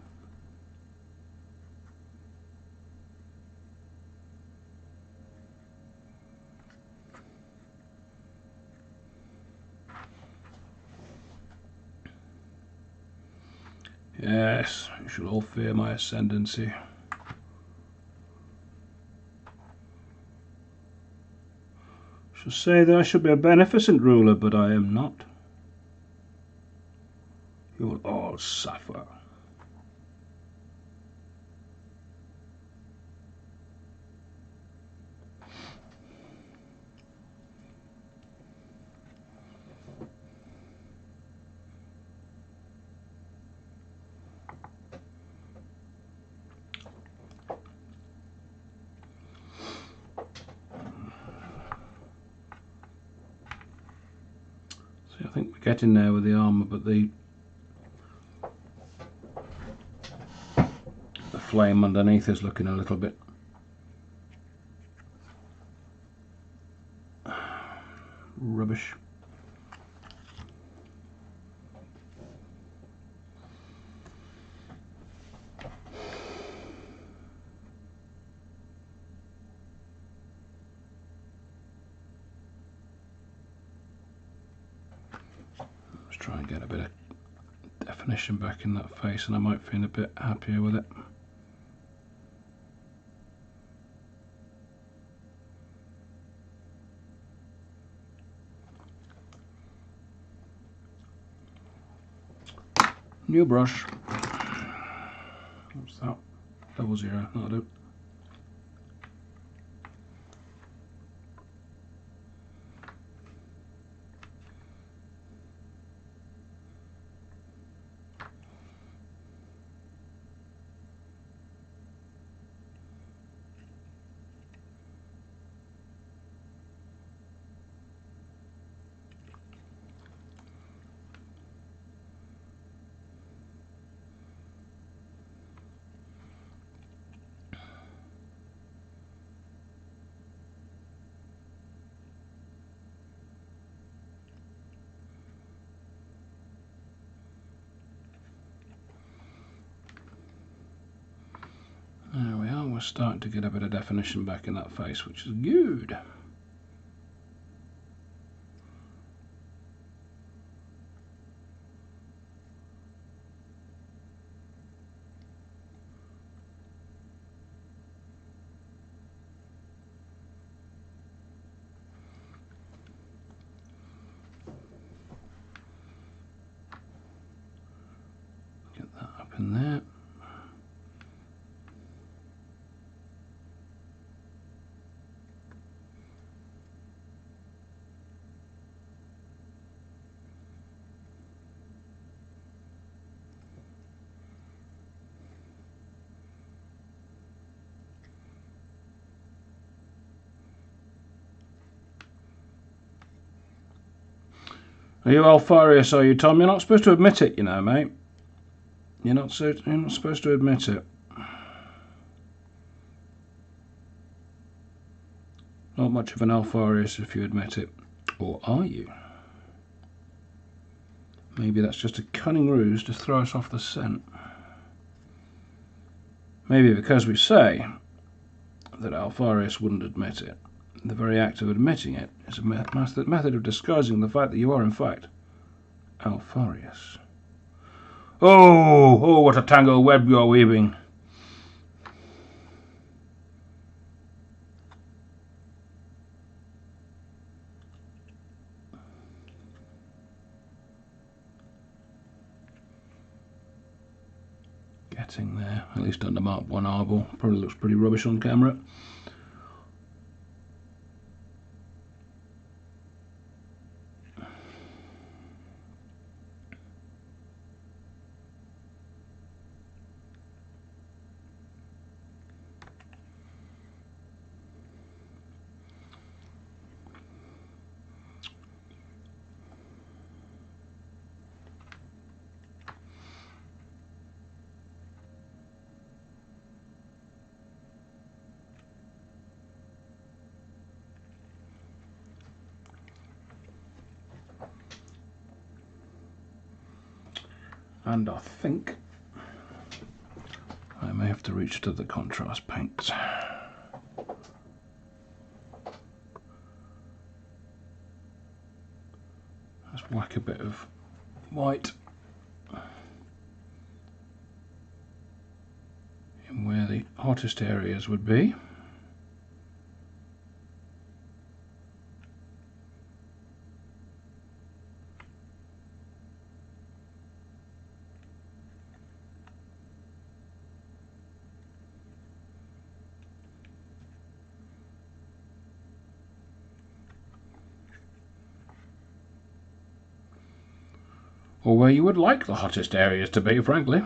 Yes, you should all fear my ascendancy. I should say that I should be a beneficent ruler, but I am not. You will all suffer. See, I think we're getting there with the armour, but the flame underneath is looking a little bit rubbish. Let's try and get a bit of definition back in that face, and I might feel a bit happier with it. New brush. What's that? 00. That'll do. There we are, we're starting to get a bit of definition back in that face, which is good. Get that up in there. Are you Alfarius, are you, Tom? You're not supposed to admit it, you know, mate. You're not supposed to admit it. Not much of an Alfarius if you admit it. Or are you? Maybe that's just a cunning ruse to throw us off the scent. Maybe because we say that Alfarius wouldn't admit it. The very act of admitting it is a method of disguising the fact that you are, in fact, Alfarius. Oh, what a tangled web you are weaving. Getting there, at least under Mark 1 Arbor. Probably looks pretty rubbish on camera. And I think I may have to reach to the contrast paints. Let's whack a bit of white in where the hottest areas would be. Or where you would like the hottest areas to be, frankly.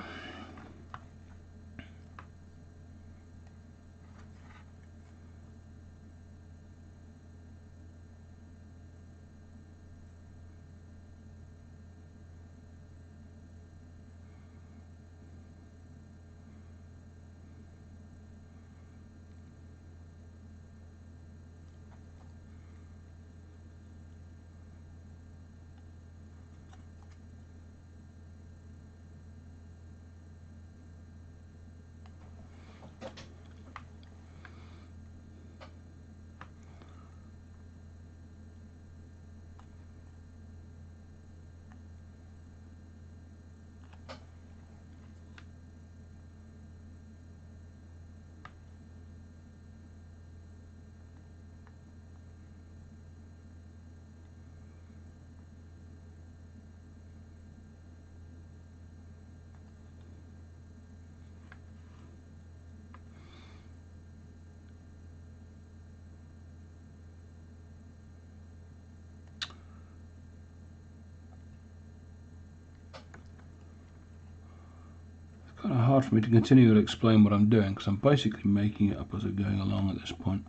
Kind of hard for me to continue to explain what I'm doing because I'm basically making it up as I'm going along at this point.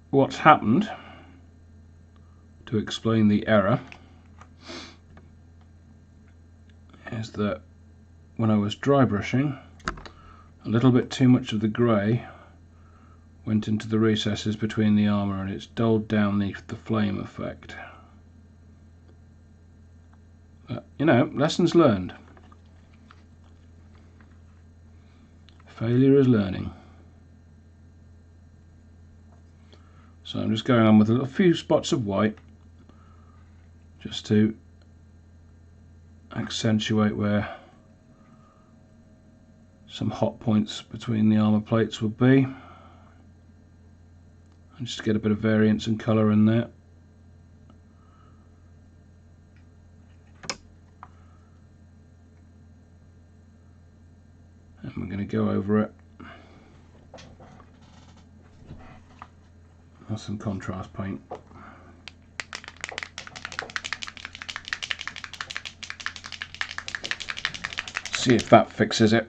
What's happened, to explain the error, is that when I was dry brushing, a little bit too much of the grey went into the recesses between the armour and it's dulled down the flame effect. You know, lessons learned. Failure is learning. So I'm just going on with a few spots of white just to accentuate where some hot points between the armour plates would be, and just to get a bit of variance and colour in there. And we're going to go over it with some contrast paint. See if that fixes it.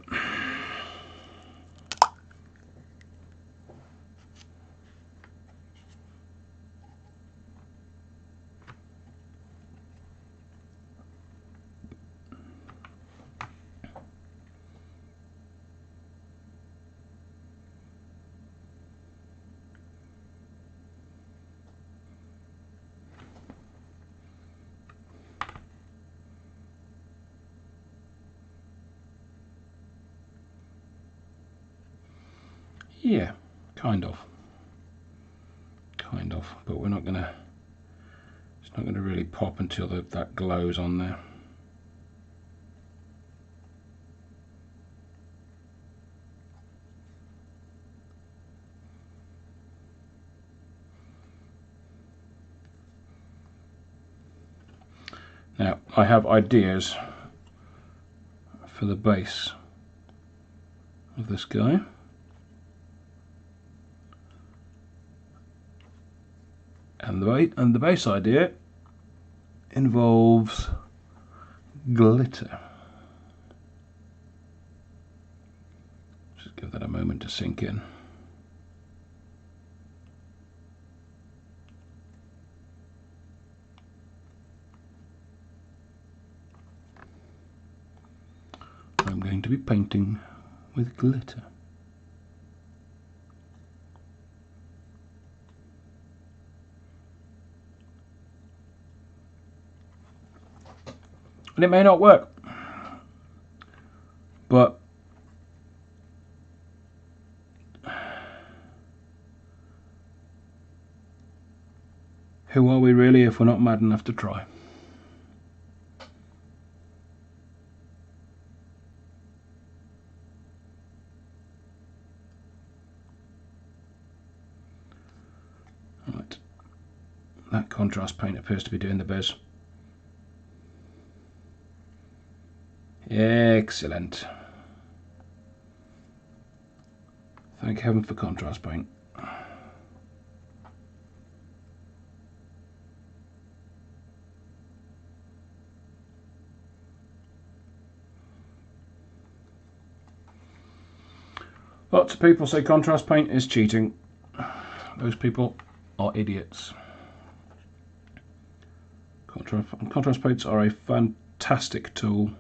Yeah, kind of, but we're not gonna. It's not gonna really pop until that glows on there. Now I have ideas for the base of this guy. And the base idea involves glitter. Just give that a moment to sink in. I'm going to be painting with glitter. And it may not work, but who are we really if we're not mad enough to try? Right, that contrast paint appears to be doing the biz. Excellent. Thank heaven for contrast paint. Lots of people say contrast paint is cheating. Those people are idiots. Contrast paints are a fantastic tool.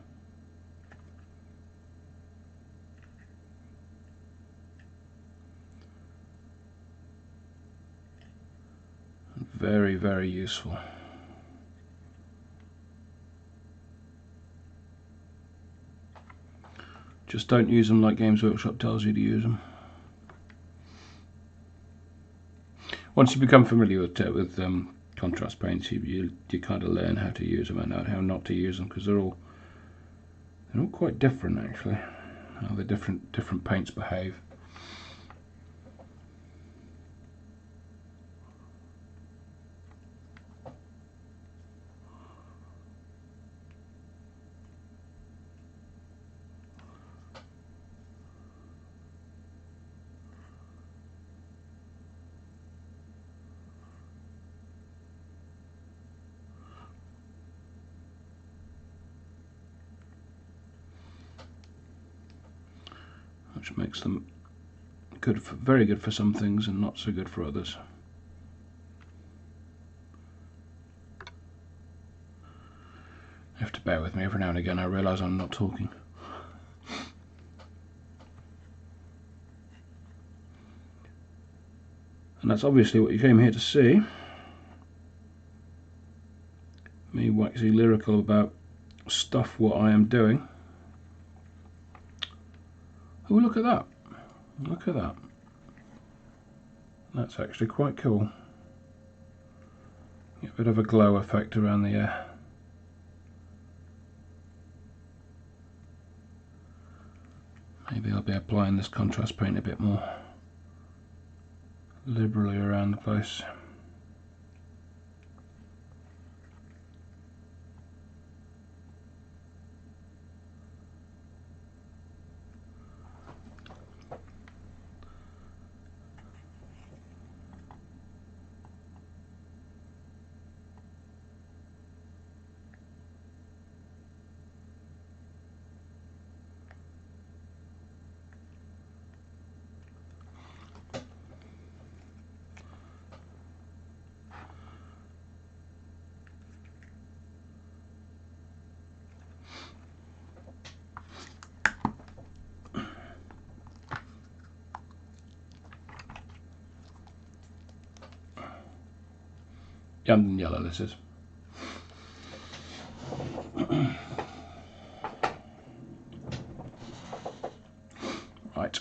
Very, very useful. Just don't use them like Games Workshop tells you to use them. Once you become familiar with contrast paints, you kind of learn how to use them and how not to use them, because they're all quite different actually. How the different paints behave. Which makes them very good for some things and not so good for others. You have to bear with me every now and again. I realise I'm not talking. And that's obviously what you came here to see. Me waxy lyrical about stuff what I am doing. Oh, look at that. Look at that. That's actually quite cool. Get a bit of a glow effect around the air. Maybe I'll be applying this contrast paint a bit more liberally around the place. And yellow this is. Right.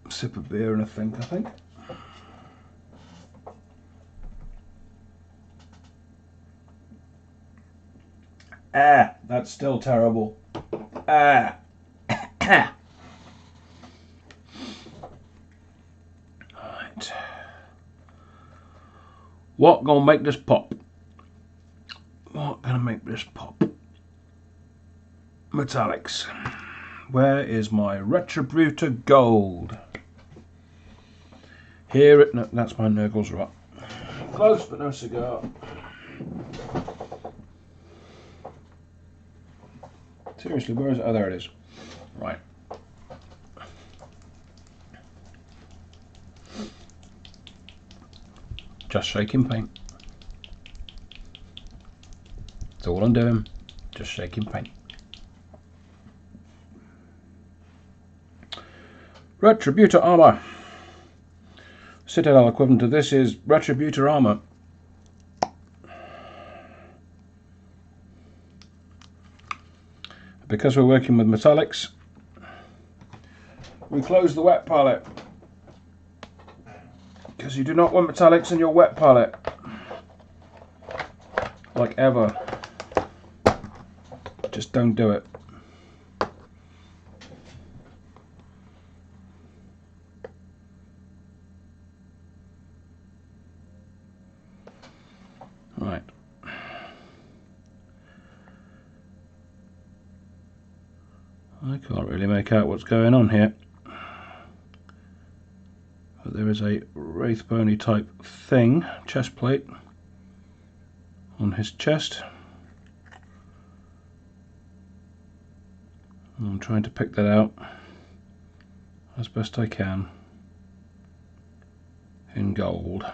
Sip of beer and a think, I think. Ah, that's still terrible. Ah. Right. What gonna make this pop? What gonna make this pop? Metallics. Where is my Retributor Gold? Here it. No, that's my Nurgle's Rot. Close but no cigar. Seriously, where is it? Oh, there it is. Right. Just shaking paint. That's all I'm doing. Just shaking paint. Retributor Armor. Citadel equivalent to this is Retributor Armor. Because we're working with metallics, we close the wet palette. Because you do not want metallics in your wet palette. Like ever. Just don't do it. Right. I can't really make out what's going on here. But there is a Wraithbony type thing, chest plate, on his chest. I'm trying to pick that out as best I can in gold.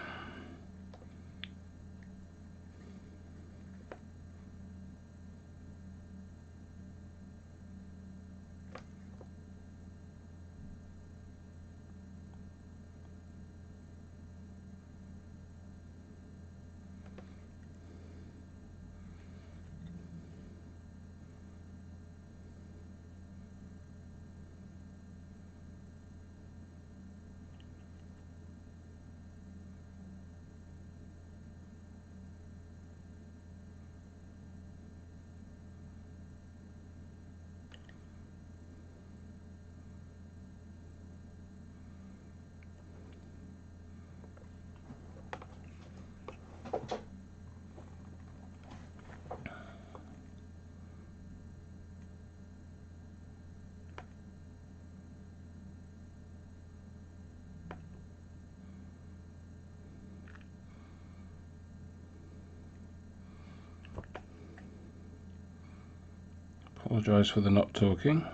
Apologise for the not talking.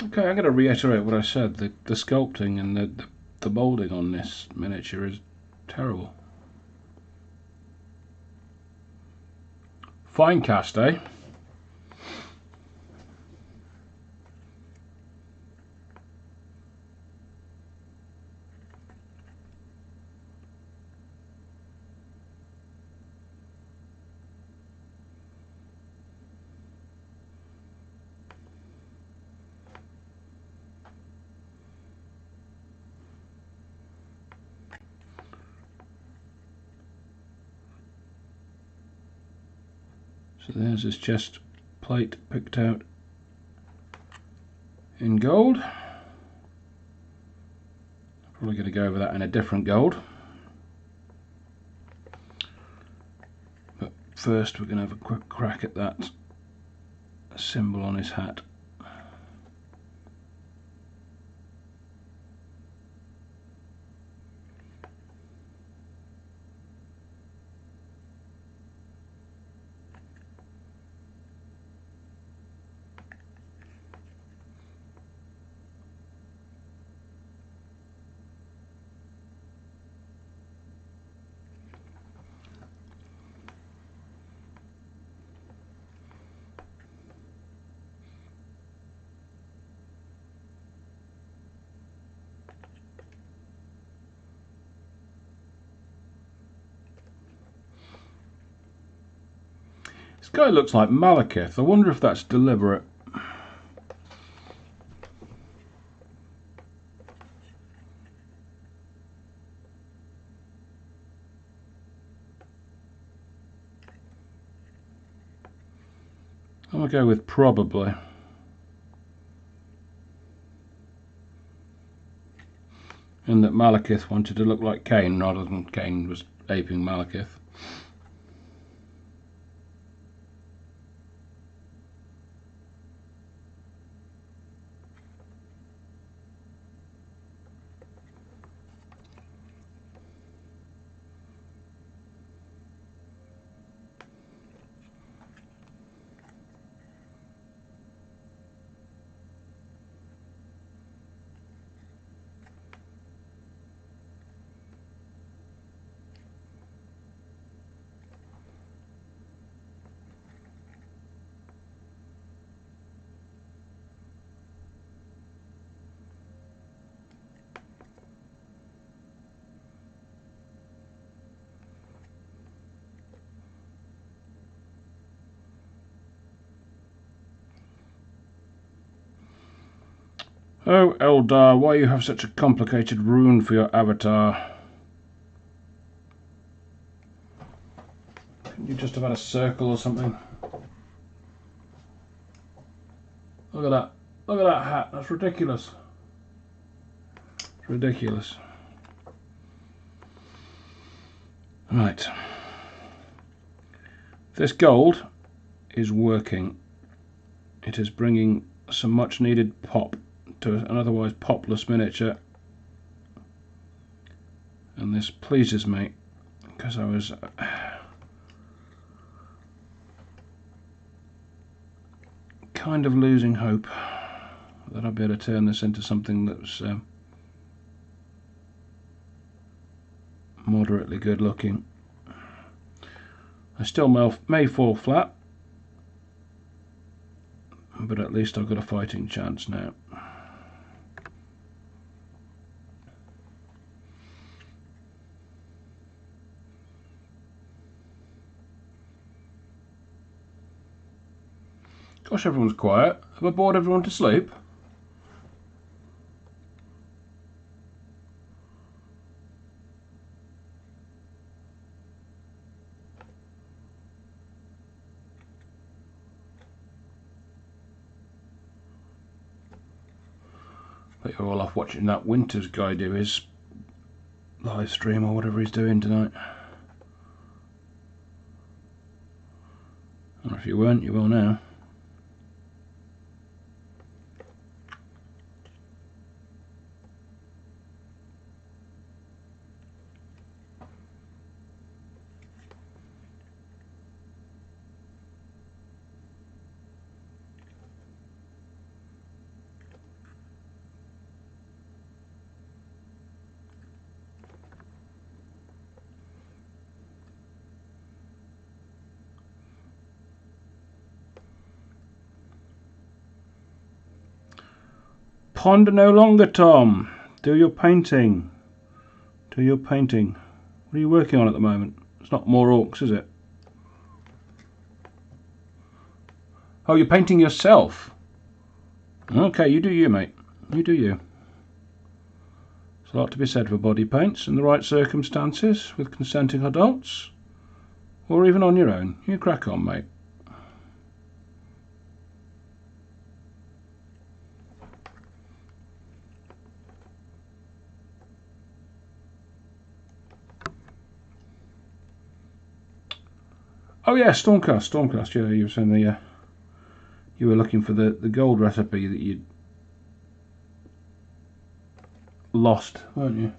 Okay, I'm going to reiterate what I said. The sculpting and the moulding on this miniature is terrible. Fine cast, eh? So there's his chest plate picked out in gold. Probably going to go over that in a different gold. But first we're going to have a quick crack at that symbol on his hat. This guy looks like Malekith. I wonder if that's deliberate. I'm going to go with probably. In that Malekith wanted to look like Khaine rather than Khaine was aping Malekith. Oh, Eldar, why you have such a complicated rune for your avatar? Couldn't you just have had a circle or something? Look at that. Look at that hat. That's ridiculous. It's ridiculous. Right. This gold is working. It is bringing some much needed pop to an otherwise popless miniature, and this pleases me because I was kind of losing hope that I'd be able to turn this into something that's moderately good looking. I still may fall flat, but at least I've got a fighting chance now. Gosh, everyone's quiet. Have I bored everyone to sleep? But you're all off watching that Winters guy do his live stream or whatever he's doing tonight. Or if you weren't, you will now. Ponder no longer, Tom. Do your painting. Do your painting. What are you working on at the moment? It's not more orcs, is it? Oh, you're painting yourself. Okay, you do you, mate. You do you. There's a lot to be said for body paints in the right circumstances with consenting adults, or even on your own. You crack on, mate. Oh yeah, Stormcast. Yeah, you were saying you were looking for the gold recipe that you'd lost, weren't you?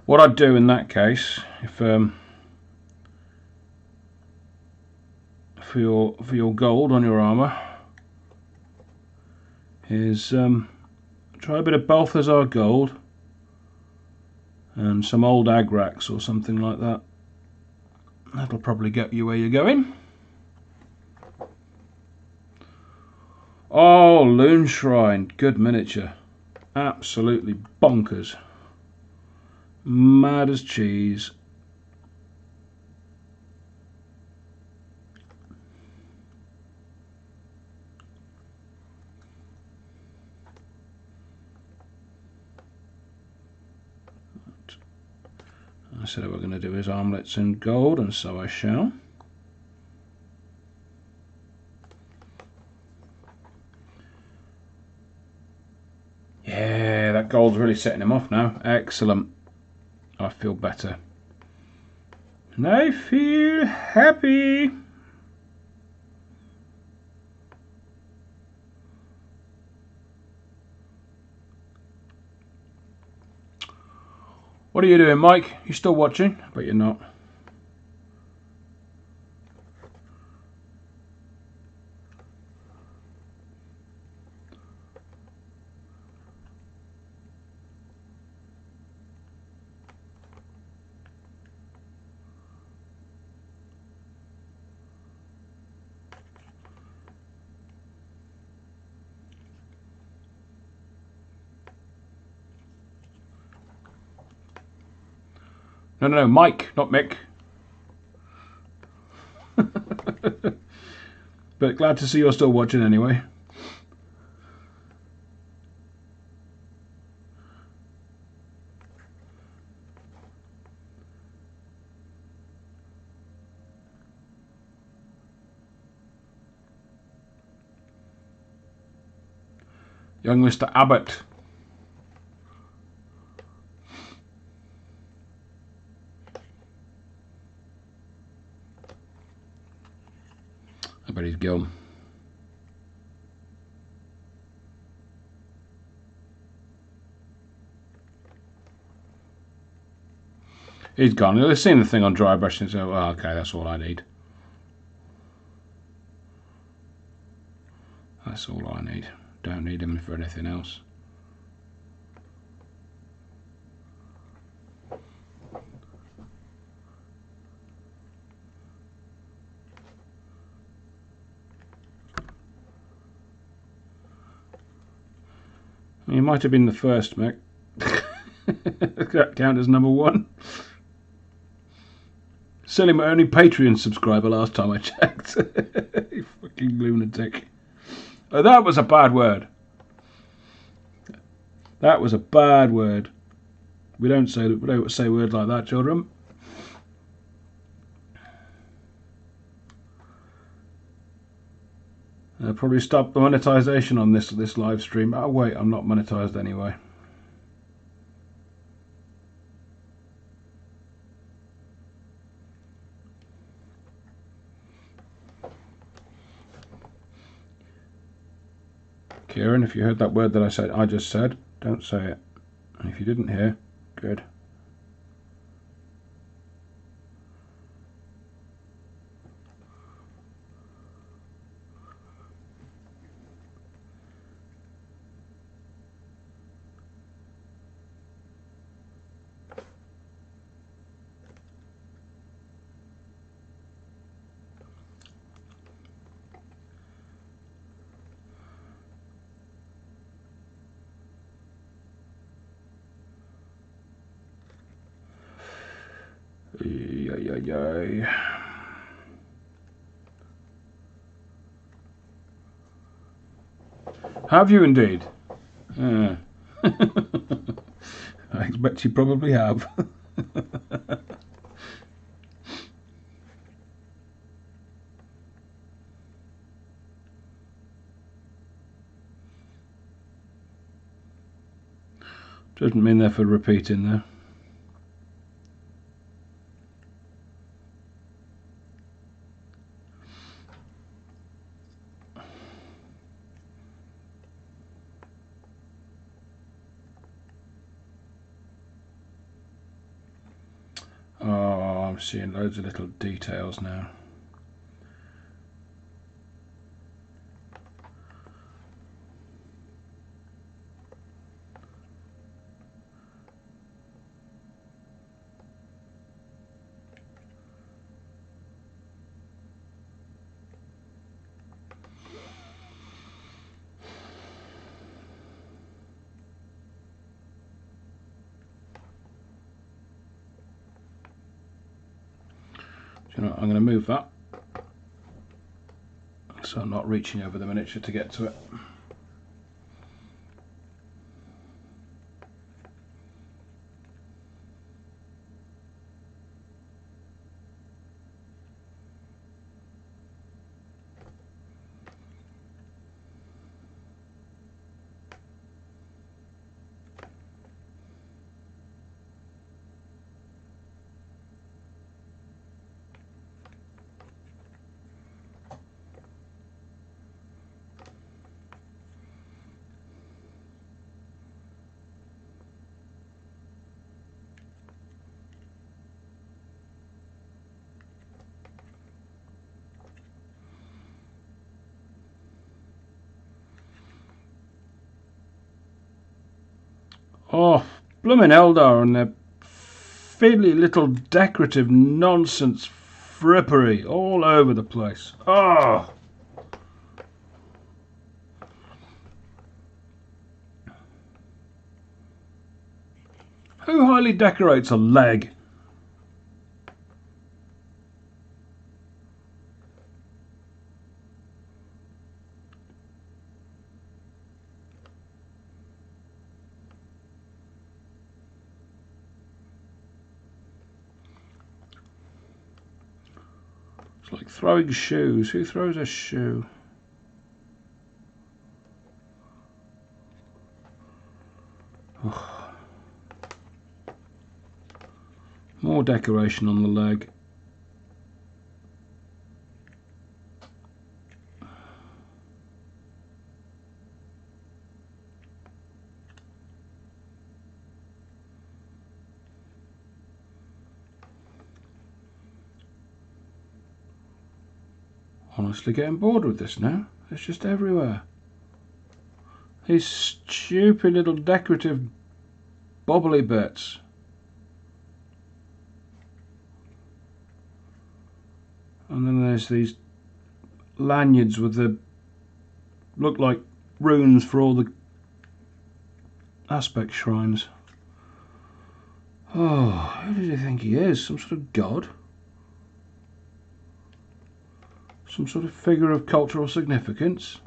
What I'd do in that case, if for your gold on your armour, is try a bit of Balthazar gold and some old Agrax or something like that. That'll probably get you where you're going. Oh, Loon Shrine, good miniature. Absolutely bonkers. Mad as cheese. I said we're going to do his armlets in gold, and so I shall. Yeah, that gold's really setting him off now. Excellent. I feel better. And I feel happy. What are you doing, Mike? You still watching? But you're not. No, Mike, not Mick. But glad to see you're still watching anyway. Young Mr. Abbott. I bet he's gone. He's gone. They've seen the thing on dry brush and said, well, okay, that's all I need. That's all I need. Don't need him for anything else. He might have been the first, Mick. That count as number one. Silly, my only Patreon subscriber last time I checked. You fucking lunatic. Oh, that was a bad word. That was a bad word. We don't say words like that, children. I'll probably stop the monetization on this live stream. Oh wait, I'm not monetized anyway. Kieran, if you heard that word that I just said, don't say it. And if you didn't hear, good. Yay. Have you indeed? I expect you probably have. Doesn't mean they're for repeating though. Oh, I'm seeing loads of little details now. You know, I'm going to move that so I'm not reaching over the miniature to get to it. Oh, bloomin' Eldar and their fiddly little decorative nonsense frippery all over the place. Oh! Who highly decorates a leg? It's like throwing shoes. Who throws a shoe? More decoration on the leg. Honestly getting bored with this now. It's just everywhere. These stupid little decorative bobbly bits. And then there's these lanyards with the look like runes for all the aspect shrines. Oh, who does he think he is? Some sort of god? Some sort of figure of cultural significance?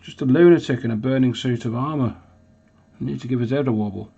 Just a lunatic in a burning suit of armour. Need to give his head a wobble.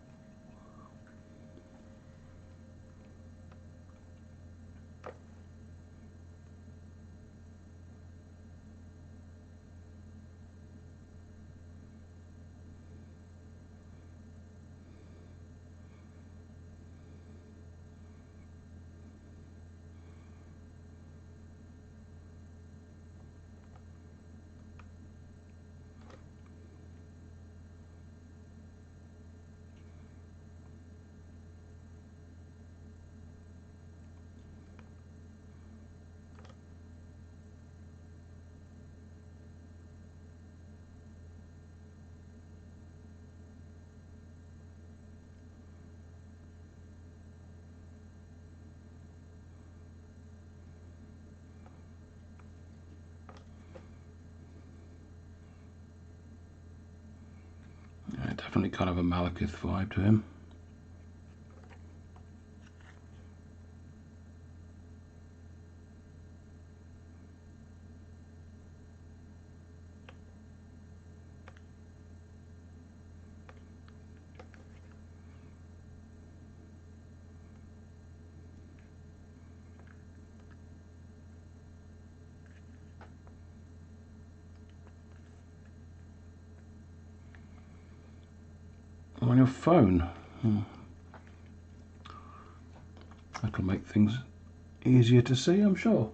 Yeah, definitely kind of a Malekith vibe to him. On your phone. That'll make things easier to see, I'm sure.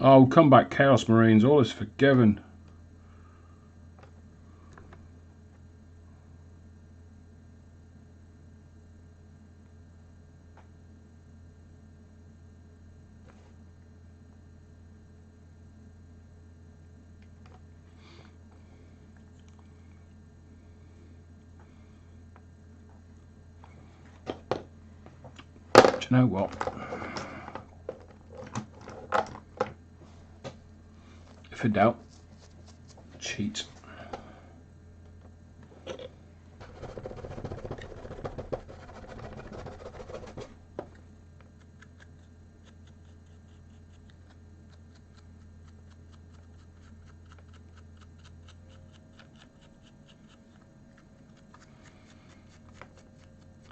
Oh, come back, Chaos Marines. All is forgiven. Do you know what? If in doubt, cheat.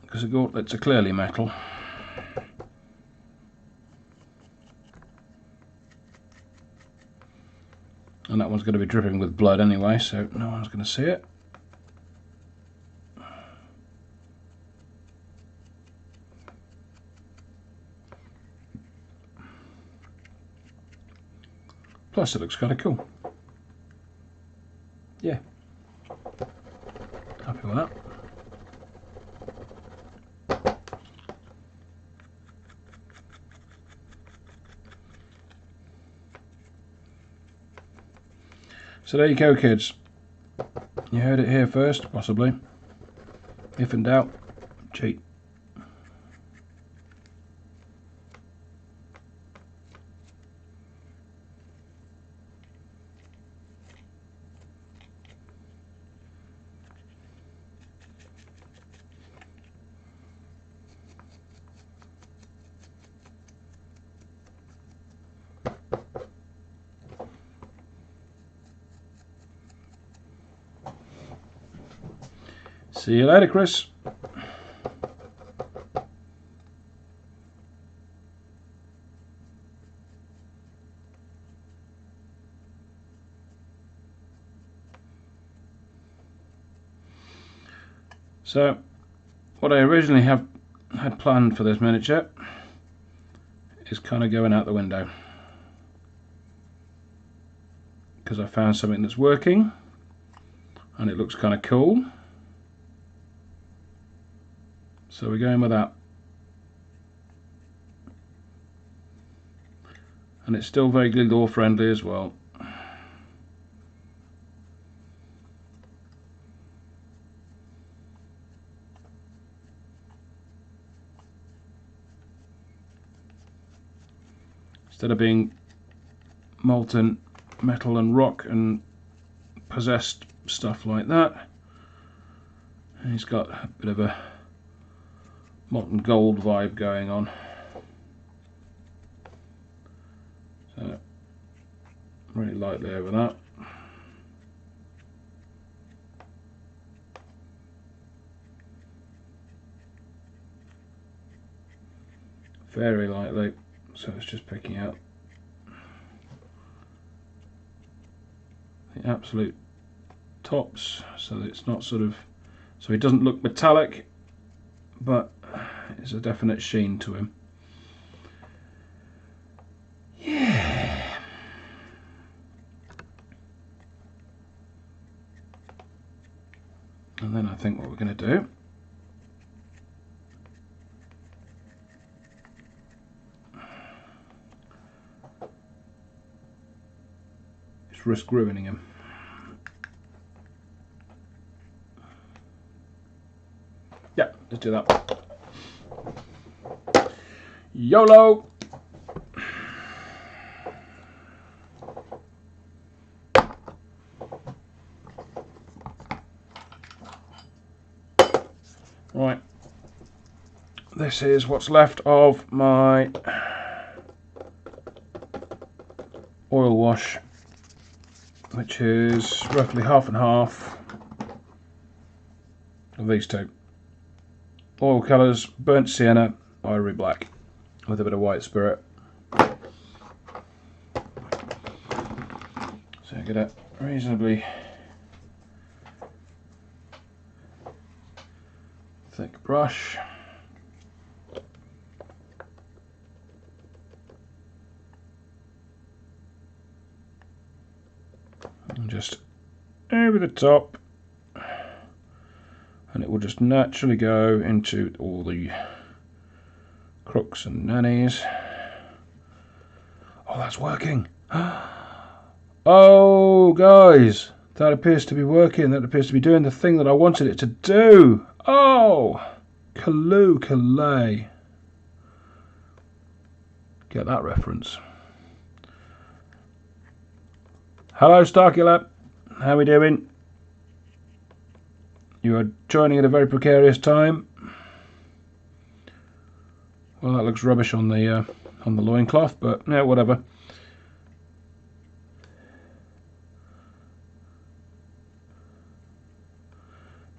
Because it's a clearly metal. And that one's going to be dripping with blood anyway, so no one's going to see it. Plus it looks kind of cool. Yeah. Happy with that. So there you go, kids. You heard it here first, possibly. If in doubt, cheat. See you later, Chris. So, what I originally had planned for this miniature is kind of going out the window, because I found something that's working and it looks kind of cool. So we're going with that. And it's still very door friendly as well. Instead of being molten metal and rock and possessed stuff like that, he's got a bit of a molten gold vibe going on. So really lightly over that. Very lightly, so it's just picking out the absolute tops, so that it's not sort of, so it doesn't look metallic, but it's a definite sheen to him. Yeah. And then I think what we're going to do is risk ruining him. Yeah, let's do that. YOLO! Right, this is what's left of my oil wash, which is roughly half and half of these two. Oil colours, burnt sienna, ivory black, with a bit of white spirit. So get a reasonably thick brush. And just over the top, and it will just naturally go into all the crooks and nannies. Oh, that's working. Oh, guys, that appears to be working. That appears to be doing the thing that I wanted it to do. Oh, Kaloo Kalay. Get that reference. Hello, Starkula. How we doing? You are joining at a very precarious time. Well, that looks rubbish on the loincloth, but yeah, whatever.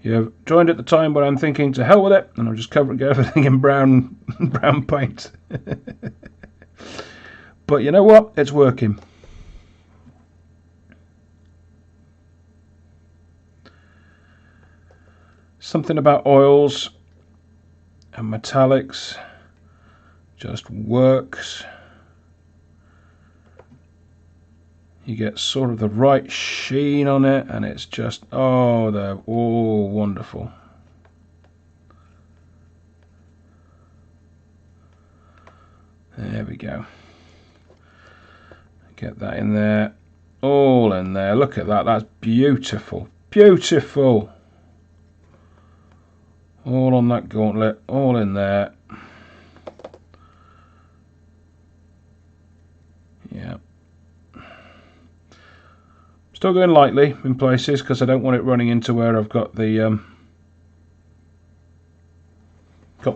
You have joined at the time when I'm thinking to hell with it, and I'll just cover everything in brown paint. But you know what? It's working. Something about oils and metallics just works. You get sort of the right sheen on it, and it's just, oh, they're all wonderful. There we go. Get that in there, all in there. Look at that, that's beautiful, beautiful. All on that gauntlet, all in there. Yeah. Still going lightly in places because I don't want it running into where I've got the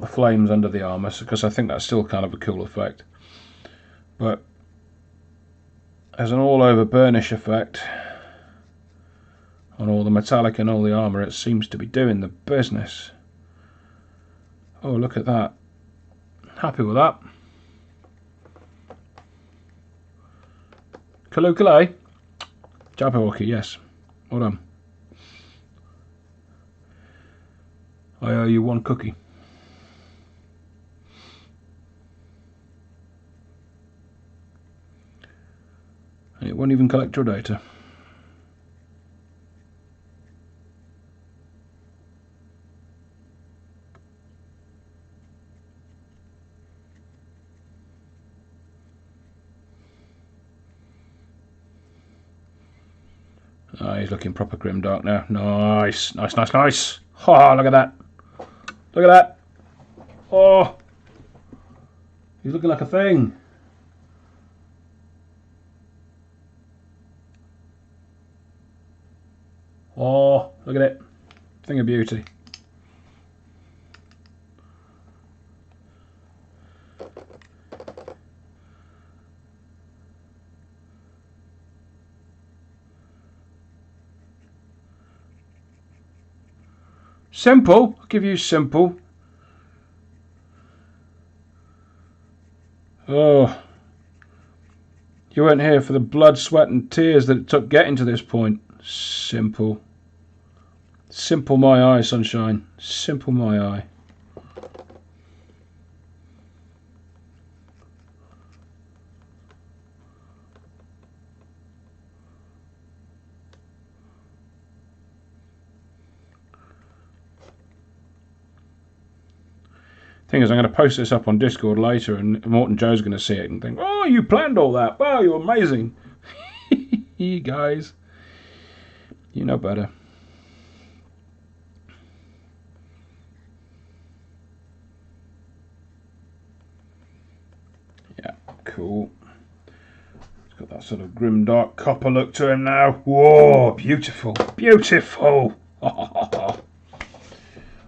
flames under the armour, because I think that's still kind of a cool effect. But as an all-over burnish effect on all the metallic and all the armour, it seems to be doing the business. Oh, look at that. Happy with that. Kalukale. Jabberwocky, yes. Well done. I owe you one cookie. And it won't even collect your data. Oh, he's looking proper grimdark now. Nice, nice, nice, nice. Oh, look at that. Look at that. Oh, he's looking like a thing. Oh, look at it. Thing of beauty. Simple. I'll give you simple. Oh, you weren't here for the blood, sweat and tears that it took getting to this point. Simple. Simple my eye, sunshine. Simple my eye. Thing is, I'm going to post this up on Discord later, and Morton Joe's going to see it and think, oh, you planned all that. Wow, you're amazing. You guys, you know better. Yeah, cool. It's got that sort of grim dark copper look to him now. Whoa, beautiful, beautiful.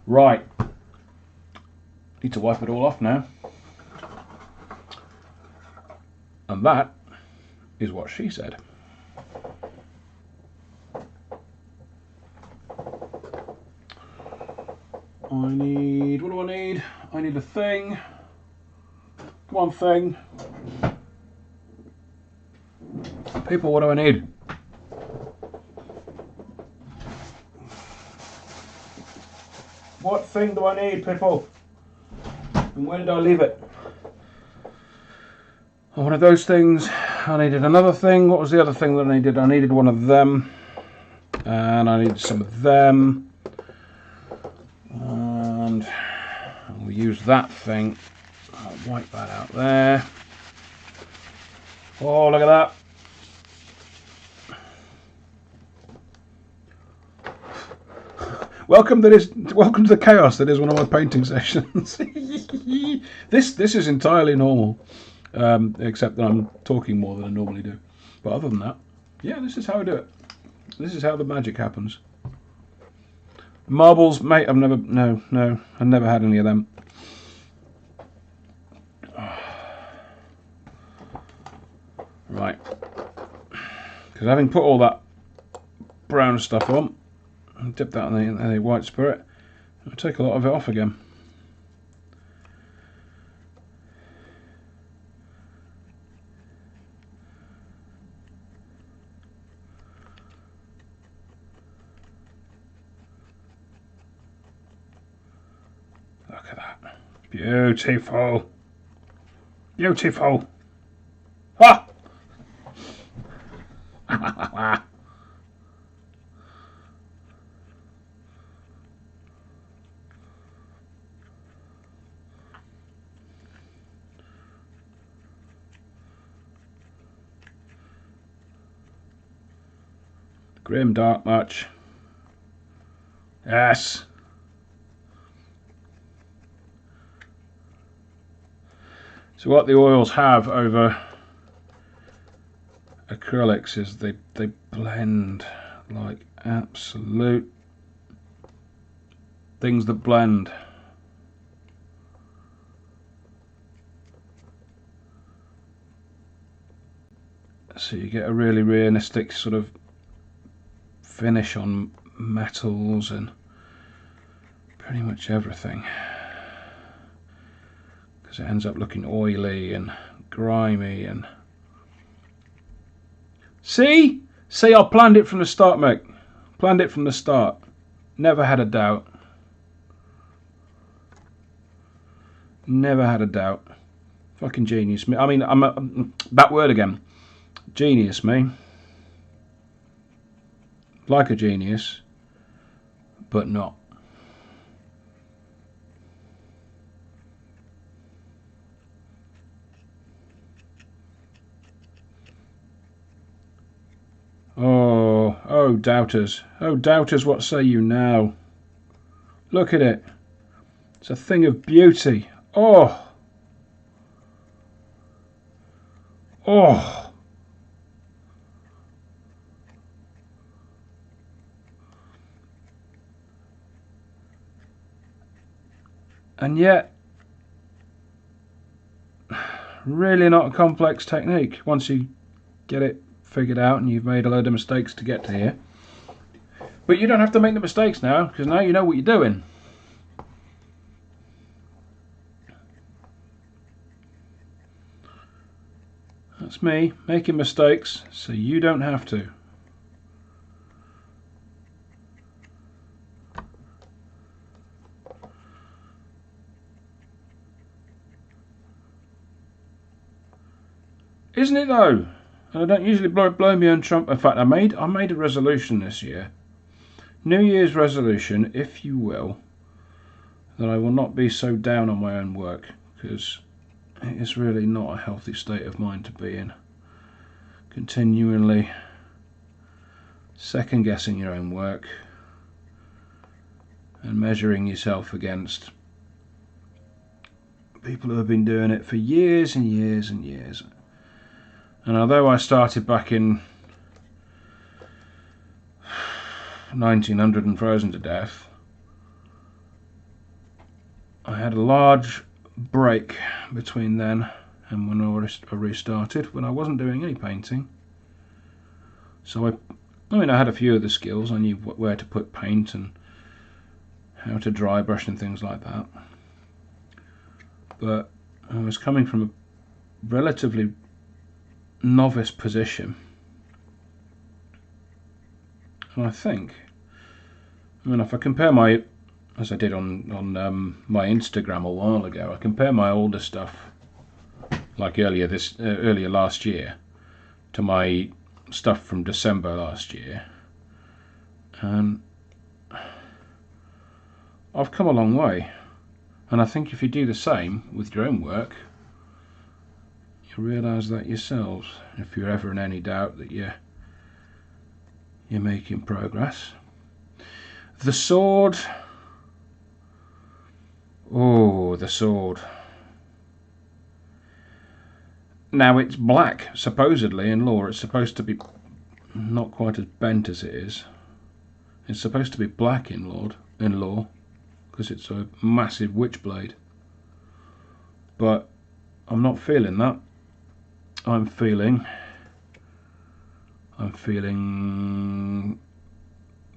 Right. Need to wipe it all off now. And that is what she said. I need, what do I need? I need a thing. Come on, thing. People, what do I need? What thing do I need, people? And where did I leave it? Oh, one of those things. I needed another thing. What was the other thing that I needed? I needed one of them. And I needed some of them. And we'll use that thing. I'll wipe that out there. Oh, look at that. Welcome to the chaos that is one of my painting sessions. This is entirely normal. except that I'm talking more than I normally do. But other than that, yeah, this is how I do it. This is how the magic happens. Marbles, mate, I've never had any of them. Right, because having put all that brown stuff on, and dip that in the white spirit, I'll take a lot of it off again. Look at that. Beautiful. Beautiful. Ah! Grim dark match. Yes. So what the oils have over acrylics is they blend like absolute things that blend. So you get a really realistic sort of finish on metals and pretty much everything, because it ends up looking oily and grimy. And see I planned it from the start, mate. Planned it from the start. Never had a doubt. Never had a doubt. Fucking genius me. I mean, that word again. Genius me. Like a genius, but not. Oh, doubters. Oh, doubters, what say you now? Look at it. It's a thing of beauty. Oh. And yet, really not a complex technique once you get it figured out and you've made a load of mistakes to get to here. But you don't have to make the mistakes now, because now you know what you're doing. That's me making mistakes, so you don't have to. Isn't it though? And I don't usually blow me own trumpet. In fact, I made a resolution this year. New Year's resolution, if you will, that I will not be so down on my own work, because it is really not a healthy state of mind to be in. Continually second guessing your own work and measuring yourself against people who have been doing it for years and years and years. And although I started back in 1900 and frozen to death, I had a large break between then and when I restarted, when I wasn't doing any painting. So I mean, I had a few of the skills. I knew where to put paint and how to dry brush and things like that. But I was coming from a relatively novice position. And I mean, if I compare my, as I did on my Instagram a while ago, I compare my older stuff, like earlier last year, to my stuff from December last year, and I've come a long way. And I think if you do the same with your own work, you'll realise that yourselves, if you're ever in any doubt that you're making progress. The sword. Oh, the sword. now it's black, supposedly in law. It's supposed to be not quite as bent as it is. It's supposed to be black in law, because it's a massive witch blade. But I'm not feeling that. I'm feeling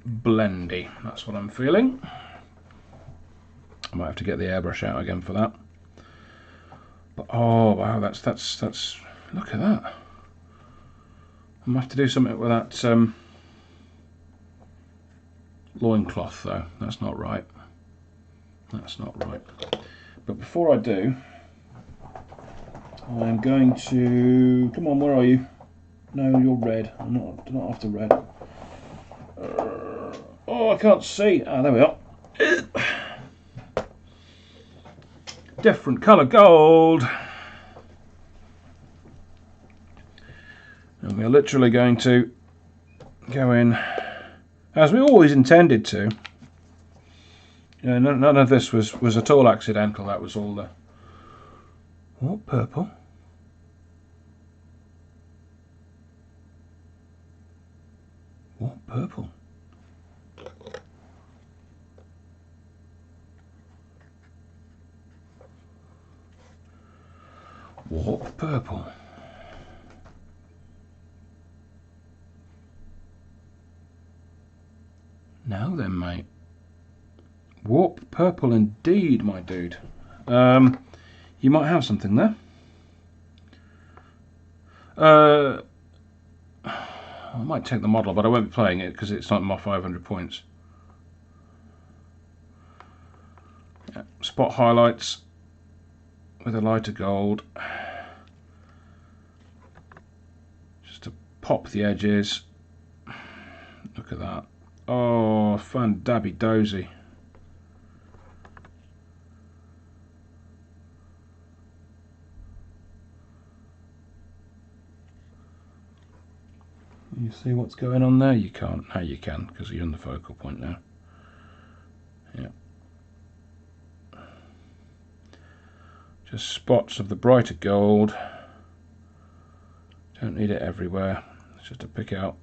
blendy. That's what I'm feeling. I might have to get the airbrush out again for that. But oh wow, that's look at that. I might have to do something with that loincloth though. That's not right. That's not right. But before I do, I'm going to... Come on, where are you? No, you're red. I'm not after red. Oh, I can't see. Ah, there we are. Different colour gold. And we're literally going to go in as we always intended to. You know, none of this was at all accidental. That was all the... What purple? What purple? What purple? Now then, mate. Warp purple indeed, my dude. You might have something there. I might take the model, but I won't be playing it because it's not my 500 points. Yeah. Spot highlights with a lighter gold. Just to pop the edges. Look at that. Oh, fun dabby dozy. You see what's going on there? You can't. Now you can, because you're in the focal point now. Yeah. Just spots of the brighter gold. Don't need it everywhere. It's just to pick out.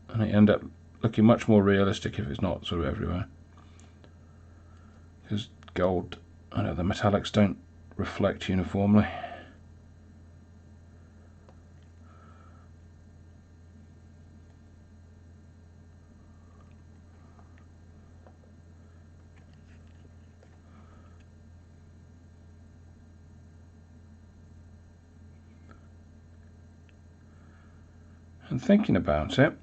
And it end up looking much more realistic if it's not sort of everywhere. Because gold, I know the metallics don't reflect uniformly. And thinking about it,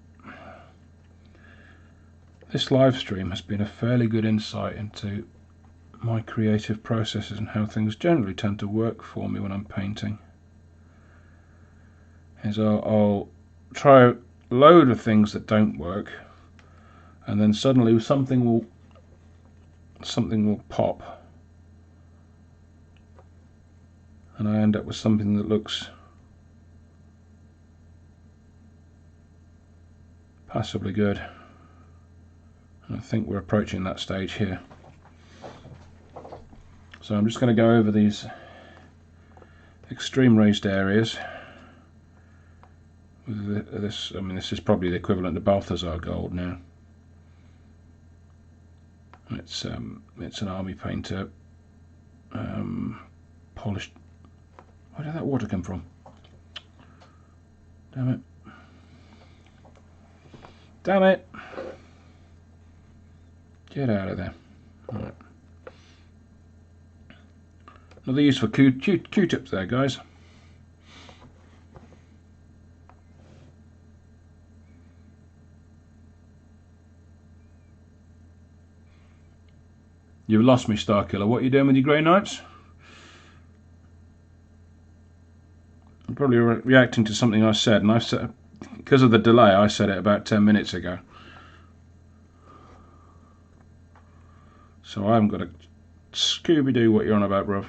this live stream has been a fairly good insight into my creative processes and how things generally tend to work for me when I'm painting. Is I'll try a load of things that don't work, and then suddenly something will pop, and I end up with something that looks passably good. And I think we're approaching that stage here. So I'm just going to go over these extreme raised areas with this. I mean, this is probably the equivalent to Balthazar gold now. It's an army painter polished. Where did that water come from? Damn it! Damn it! Get out of there! All right. Another use for Q-tips there, guys. You've lost me, Starkiller. What are you doing with your Grey Knights? I'm probably reacting to something I said, and I said, because of the delay, I said it about 10 minutes ago. So I haven't got to Scooby-Doo what you're on about, bruv.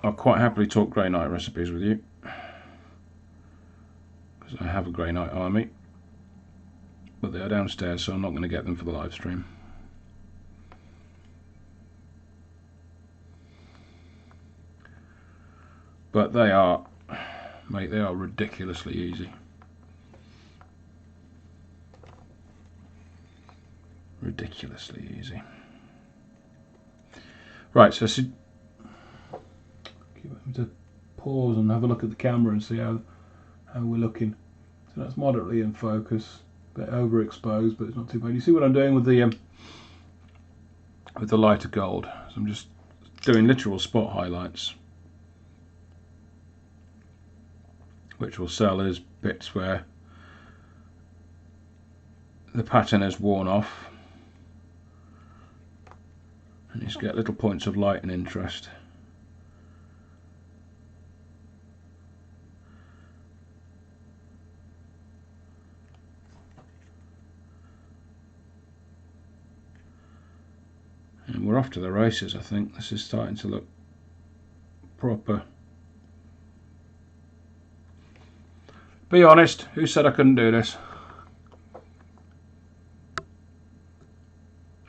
I'll quite happily talk Grey Knight recipes with you, because I have a Grey Knight army, but they are downstairs, so I'm not going to get them for the live stream. But they are, mate, they are ridiculously easy. Ridiculously easy. Right, so keep having to pause and have a look at the camera and see how we're looking. So that's moderately in focus, a bit overexposed, but it's not too bad. You see what I'm doing with the lighter gold? So I'm just doing literal spot highlights, which will sell as bits where the pattern has worn off, and you just get little points of light and interest. And we're off to the races, I think. This is starting to look proper. Be honest, who said I couldn't do this?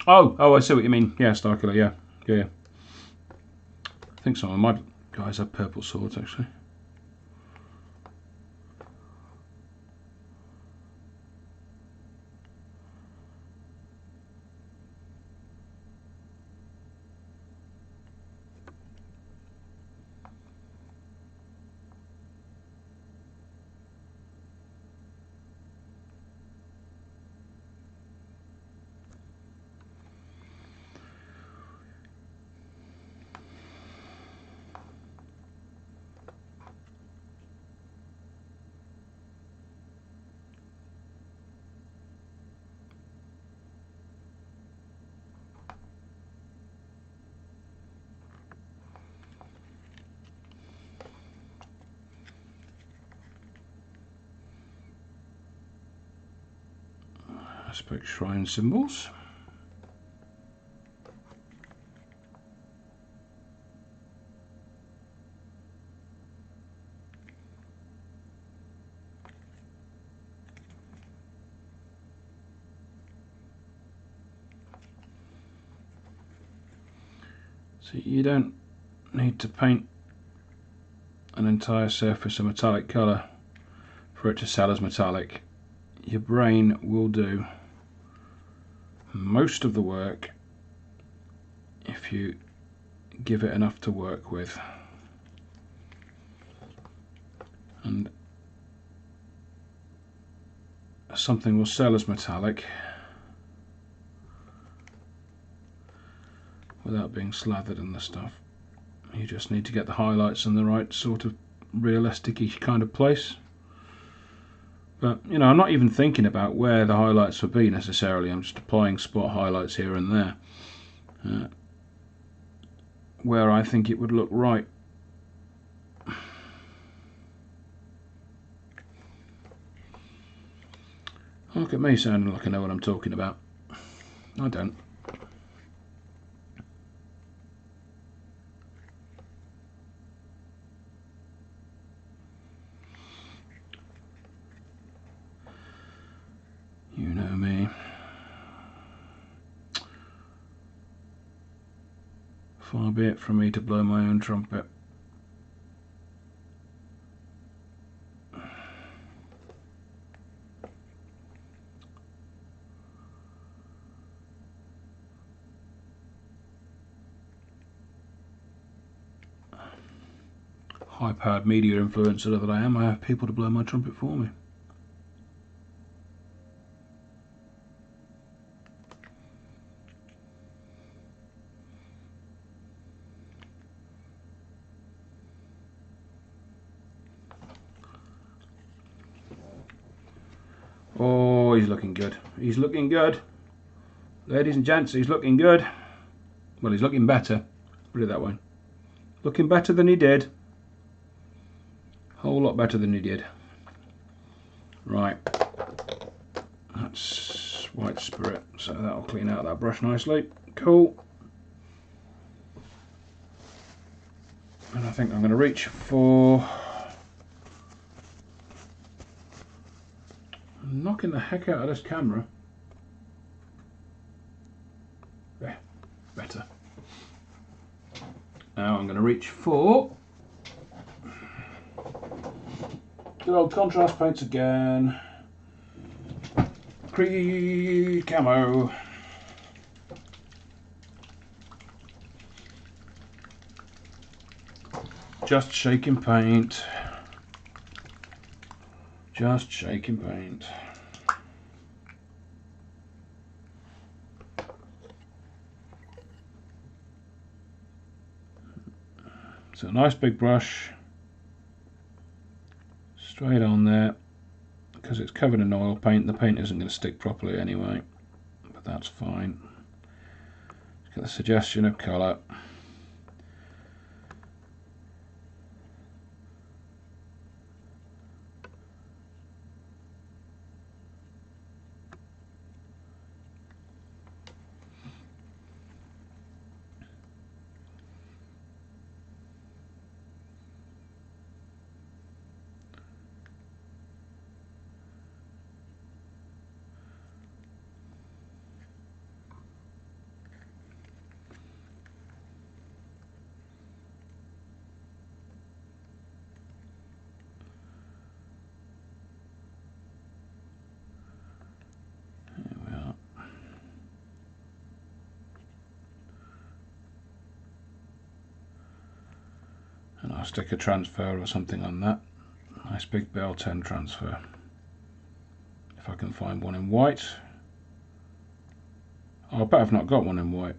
Oh, I see what you mean. Yeah, Starkiller, yeah. I think some of my guys have purple swords, actually. Aspect shrine symbols. So you don't need to paint an entire surface a metallic colour for it to sell as metallic. Your brain will do most of the work if you give it enough to work with. And something will sell as metallic without being slathered in the stuff. You just need to get the highlights in the right sort of realistic-y kind of place. But, you know, I'm not even thinking about where the highlights would be necessarily. I'm just applying spot highlights here and there where I think it would look right. Look at me sounding like I know what I'm talking about. I don't. You know me. Far be it from me to blow my own trumpet. High-powered media influencer that I am, I have people to blow my trumpet for me. Oh, he's looking good. He's looking good. Ladies and gents, he's looking good. Well, he's looking better. Put it that way. Looking better than he did. Whole lot better than he did. Right. That's white spirit, so that'll clean out that brush nicely. Cool. And I think I'm going to reach for... I'm knocking the heck out of this camera. There, better. Now I'm going to reach for good old contrast paints again. Creed camo. Just shaking paint. Just shaking paint. So a nice big brush. Straight on there. Because it's covered in oil paint, the paint isn't going to stick properly anyway. But that's fine. Get the suggestion of colour. And I'll stick a transfer or something on that. Nice big Bell 10 transfer. If I can find one in white. Oh, I bet I've not got one in white.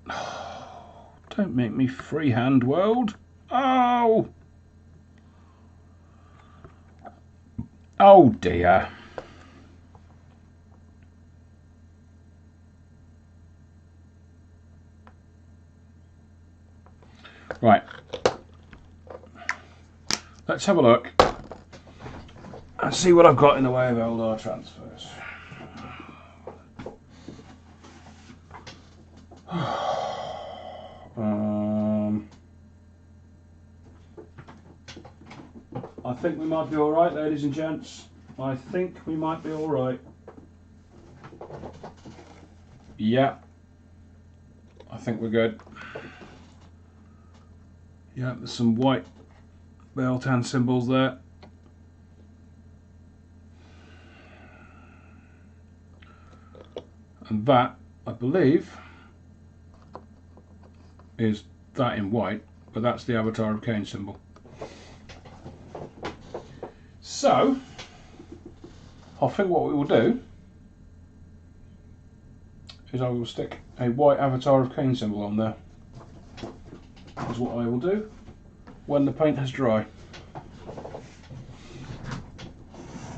Oh, don't make me freehand, world. Oh! Oh dear. Right. Let's have a look and see what I've got in the way of Eldar transfers. I think we might be alright, ladies and gents. I think we might be alright. Yeah. I think we're good. Yeah, there's some white Beltan symbols there. And that, I believe, is that in white, but that's the Avatar of Khaine symbol. So, I think what we will do is I will stick a white Avatar of Khaine symbol on there. Is what I will do when the paint has dried.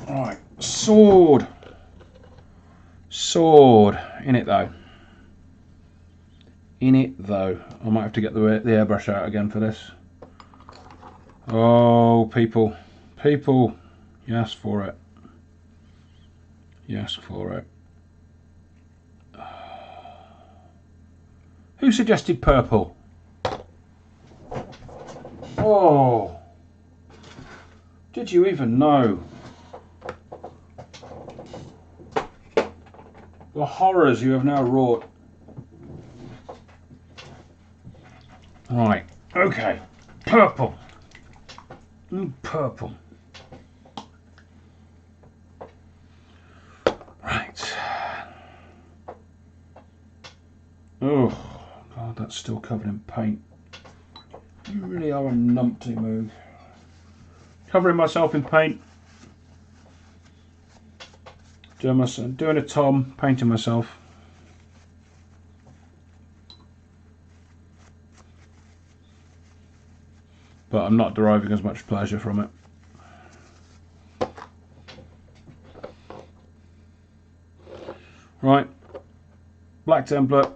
Right, sword. Sword. In it though. In it though. I might have to get the airbrush out again for this. Oh, people. People. Yes for it. Yes for it. Who suggested purple? Oh. Did you even know? The horrors you have now wrought. Right, okay. Purple. Purple. Right. Oh, God, that's still covered in paint. You really are a numpty move. Covering myself in paint. Doing a Tom, painting myself. But I'm not deriving as much pleasure from it. Right, black template.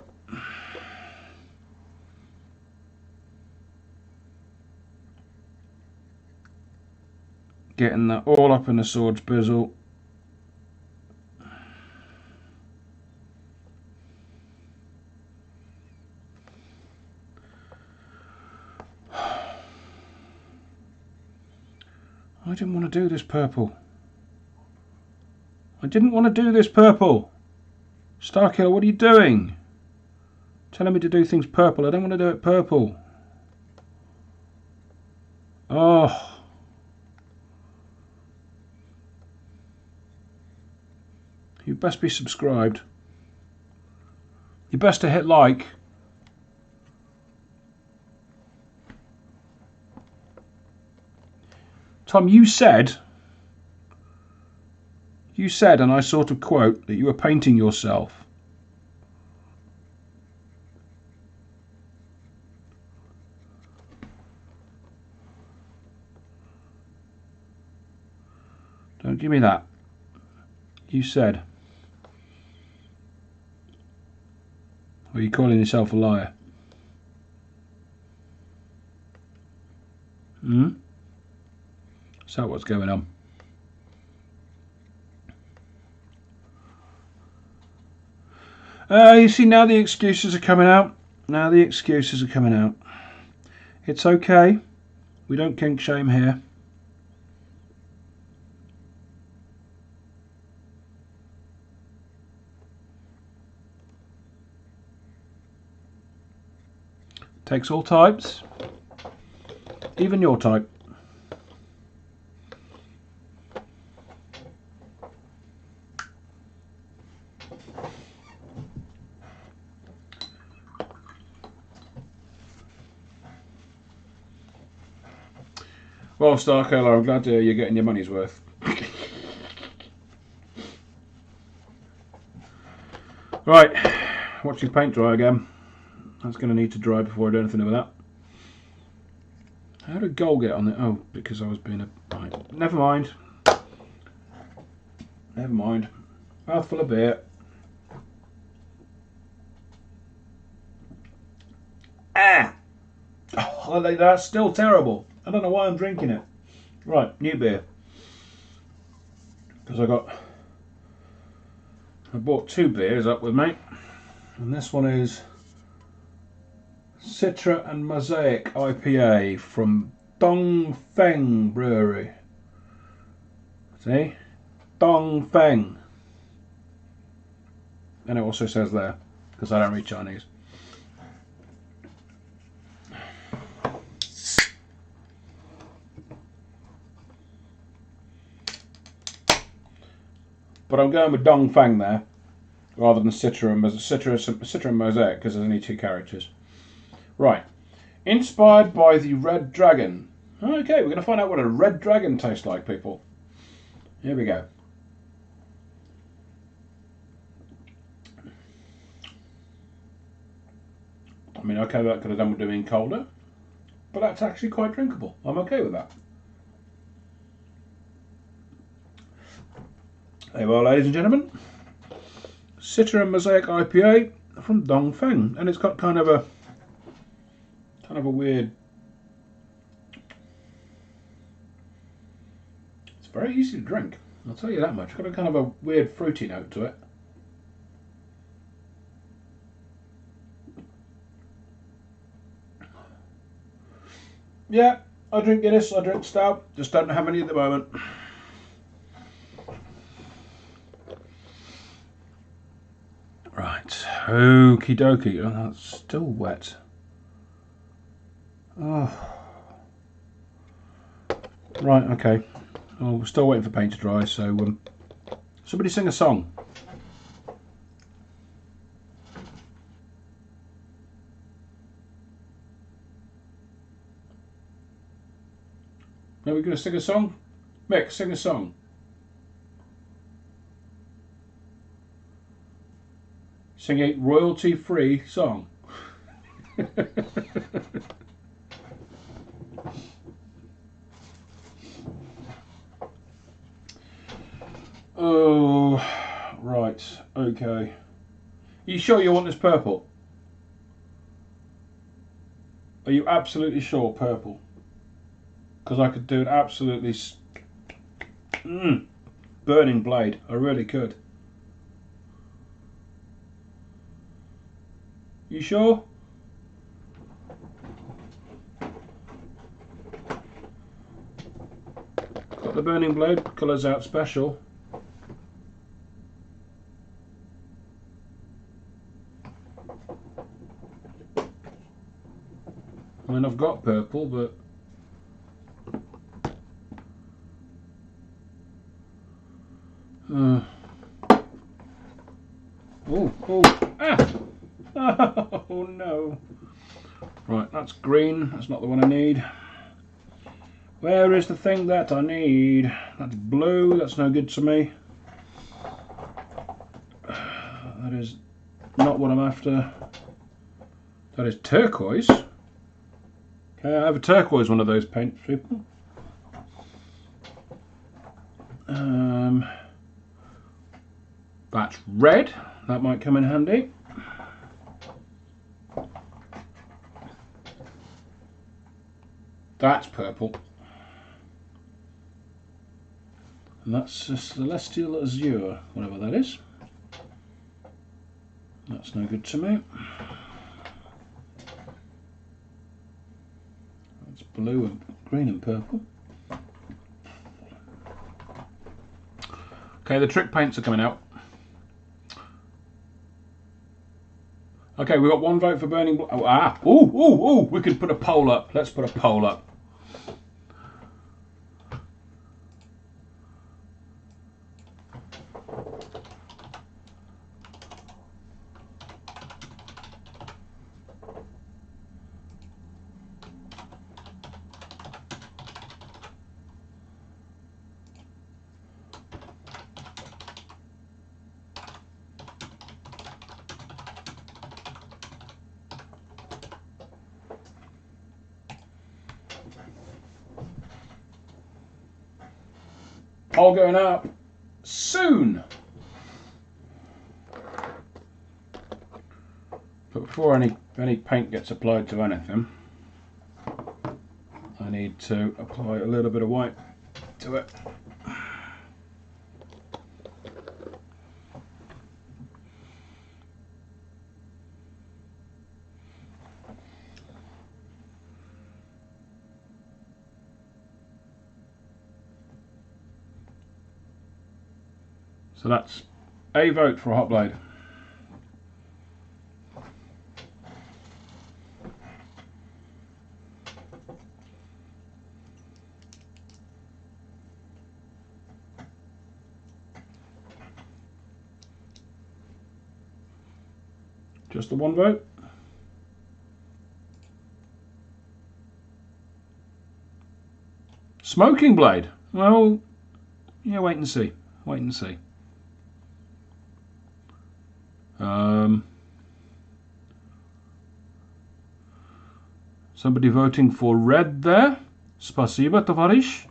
Getting that all up in the sword's bezel. didn't want to do this purple. I didn't want to do this purple. Starkiller, what are you doing? Telling me to do things purple. I don't want to do it purple. Oh. You best be subscribed. You best to hit like. Tom, you said, and I sort of quote, that you were painting yourself. Don't give me that. You said. Or are you calling yourself a liar? Hmm? Is that what's going on? You see, now the excuses are coming out. Now the excuses are coming out. It's okay. We don't kink shame here. Takes all types. Even your type. Well, Starkiller, I'm glad you're getting your money's worth. Right, watching paint dry again. That's going to need to dry before I do anything with that. How did gold get on it? Oh, because I was being a... Right. Never mind. Never mind. Mouthful of beer. Ah! Oh, that's still terrible. I don't know why I'm drinking it. Right, new beer. Because I bought 2 beers up with me. And this one is Citra and Mosaic Ipa from Dongfeng Brewery. See? Dongfeng. And it also says there, because I don't read Chinese. But I'm going with Dongfeng there, rather than Citra and Mosaic, because there's only 2 characters. Right. Inspired by the Red Dragon. Okay, we're going to find out what a Red Dragon tastes like, people. Here we go. I mean, okay, that could have done with doing colder, but that's actually quite drinkable. I'm okay with that. There you are, ladies and gentlemen. Citra and Mosaic IPA from Dongfeng, and it's got kind of a weird. It's very easy to drink. I'll tell you that much. It's got a kind of a weird fruity note to it. Yeah, I drink Guinness, I drink stout, just don't know how many at the moment. Right, okie dokie. Oh, that's still wet. Oh. Right, okay. Oh, we're still waiting for paint to dry, so somebody sing a song. Are we going to sing a song? Mick, sing a song. Sing a royalty-free song. Oh, right, okay. You sure you want this purple? Are you absolutely sure purple? Because I could do an absolutely burning blade. I really could. You sure? burning blade colours out special. I mean, I've got purple, but oh no. Right, that's green. That's not the one I need. Where is the thing that I need? That's blue. That's no good to me. That is not what I'm after. That is turquoise. Okay, I have a turquoise one of those paints, people. That's red. That might come in handy. That's purple. And that's a celestial azure, whatever that is. That's no good to me. That's blue and green and purple. Okay, the trick paints are coming out. Okay, we've got one vote for burning blue. Oh, we could put a poll up. Let's put a poll up. All going up soon. But before any paint gets applied to anything, I need to apply a little bit of white to it. So that's a vote for a hot blade. Just the one vote. Smoking blade. Well, yeah, wait and see. Wait and see. Somebody voting for red there. Spasiba, tovarish.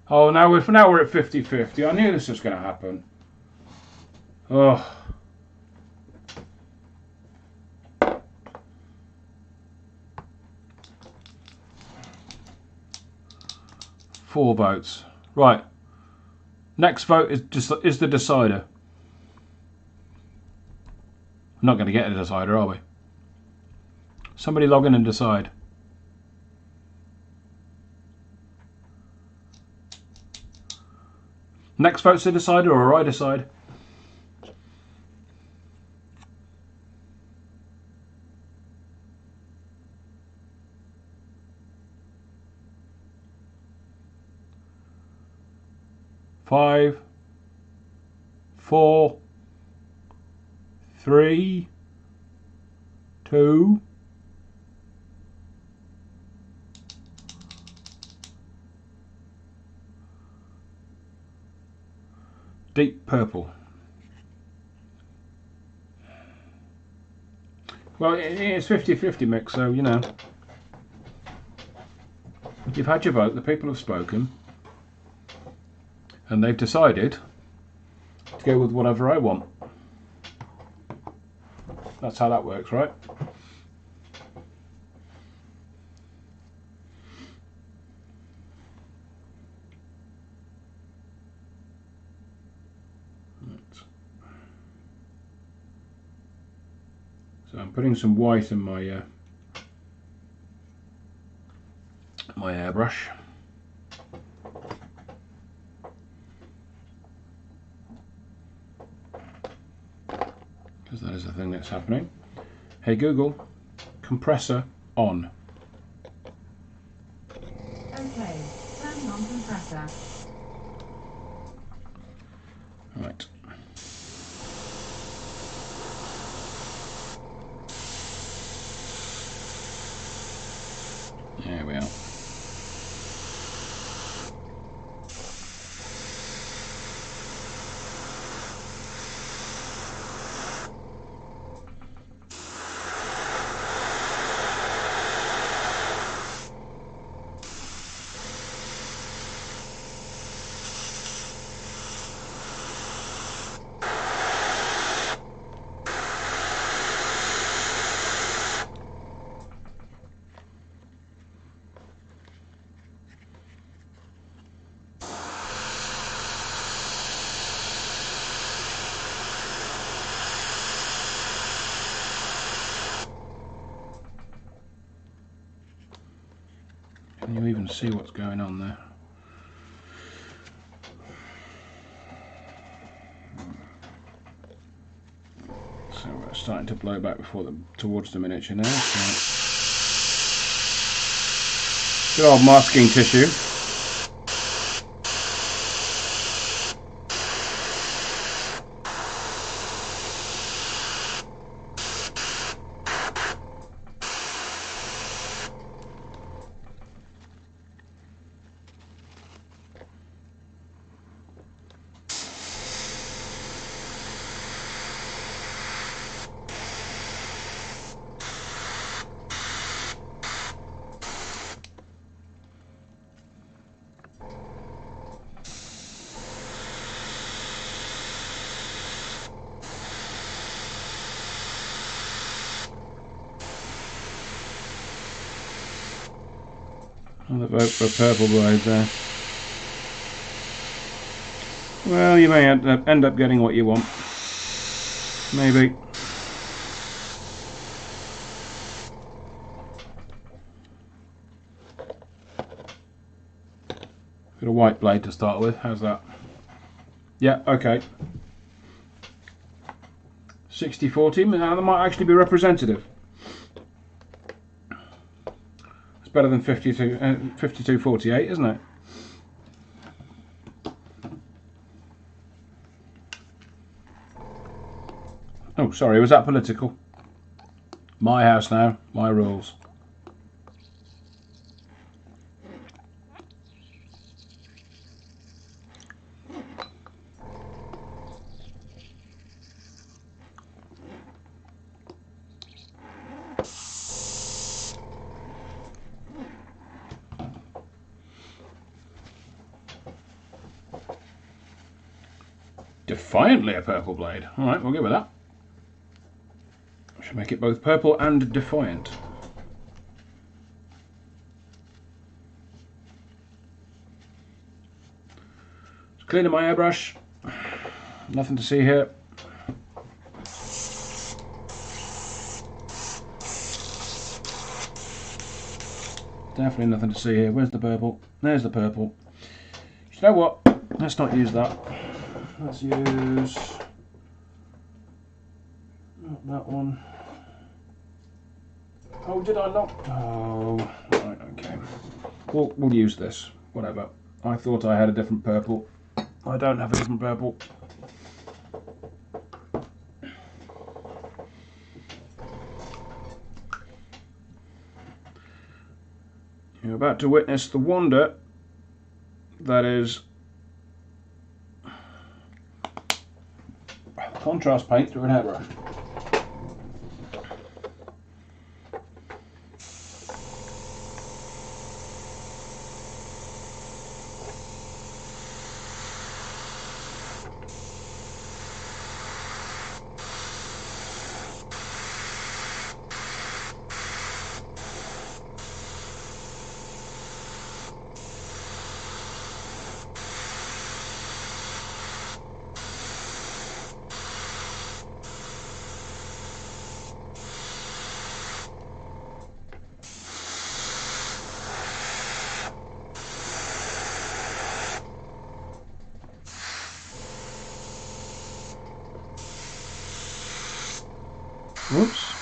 Oh, now we're at 50-50. I knew this was going to happen. Oh. Four votes. Right. Next vote is the decider. I'm not going to get a decider, are we? Somebody log in and decide. Next vote's the decider, or I decide. Five, 4, 3, 2. Deep purple. Well, it's 50-50 mix, so you know. You've had your vote, the people have spoken, and they've decided to go with whatever I want. That's how that works, right? So I'm putting some white in my airbrush. Because that is the thing that's happening. Hey Google, compressor on. Okay, turning on compressor. Right. There we are. Can you even see what's going on there? So we're starting to blow back towards the miniature now. So good old masking tissue. Another vote for purple blade there. Well, you may end up getting what you want. Maybe. Got a white blade to start with. How's that? Yeah, okay. 60-40. Now that might actually be representative. It's better than 52-48, isn't it? Oh, sorry, was that political? My house now, my rules. Defiantly a purple blade. Alright, we'll go with that. Should make it both purple and defiant. Just cleaning my airbrush. Nothing to see here. Definitely nothing to see here. Where's the purple? There's the purple. You know what? Let's not use that. Let's use not that one. Oh, did I not? Oh, right, okay. We'll use this. Whatever. I thought I had a different purple. I don't have a different purple. You're about to witness the wonder that is contrast paint through an airbrush. Whoops.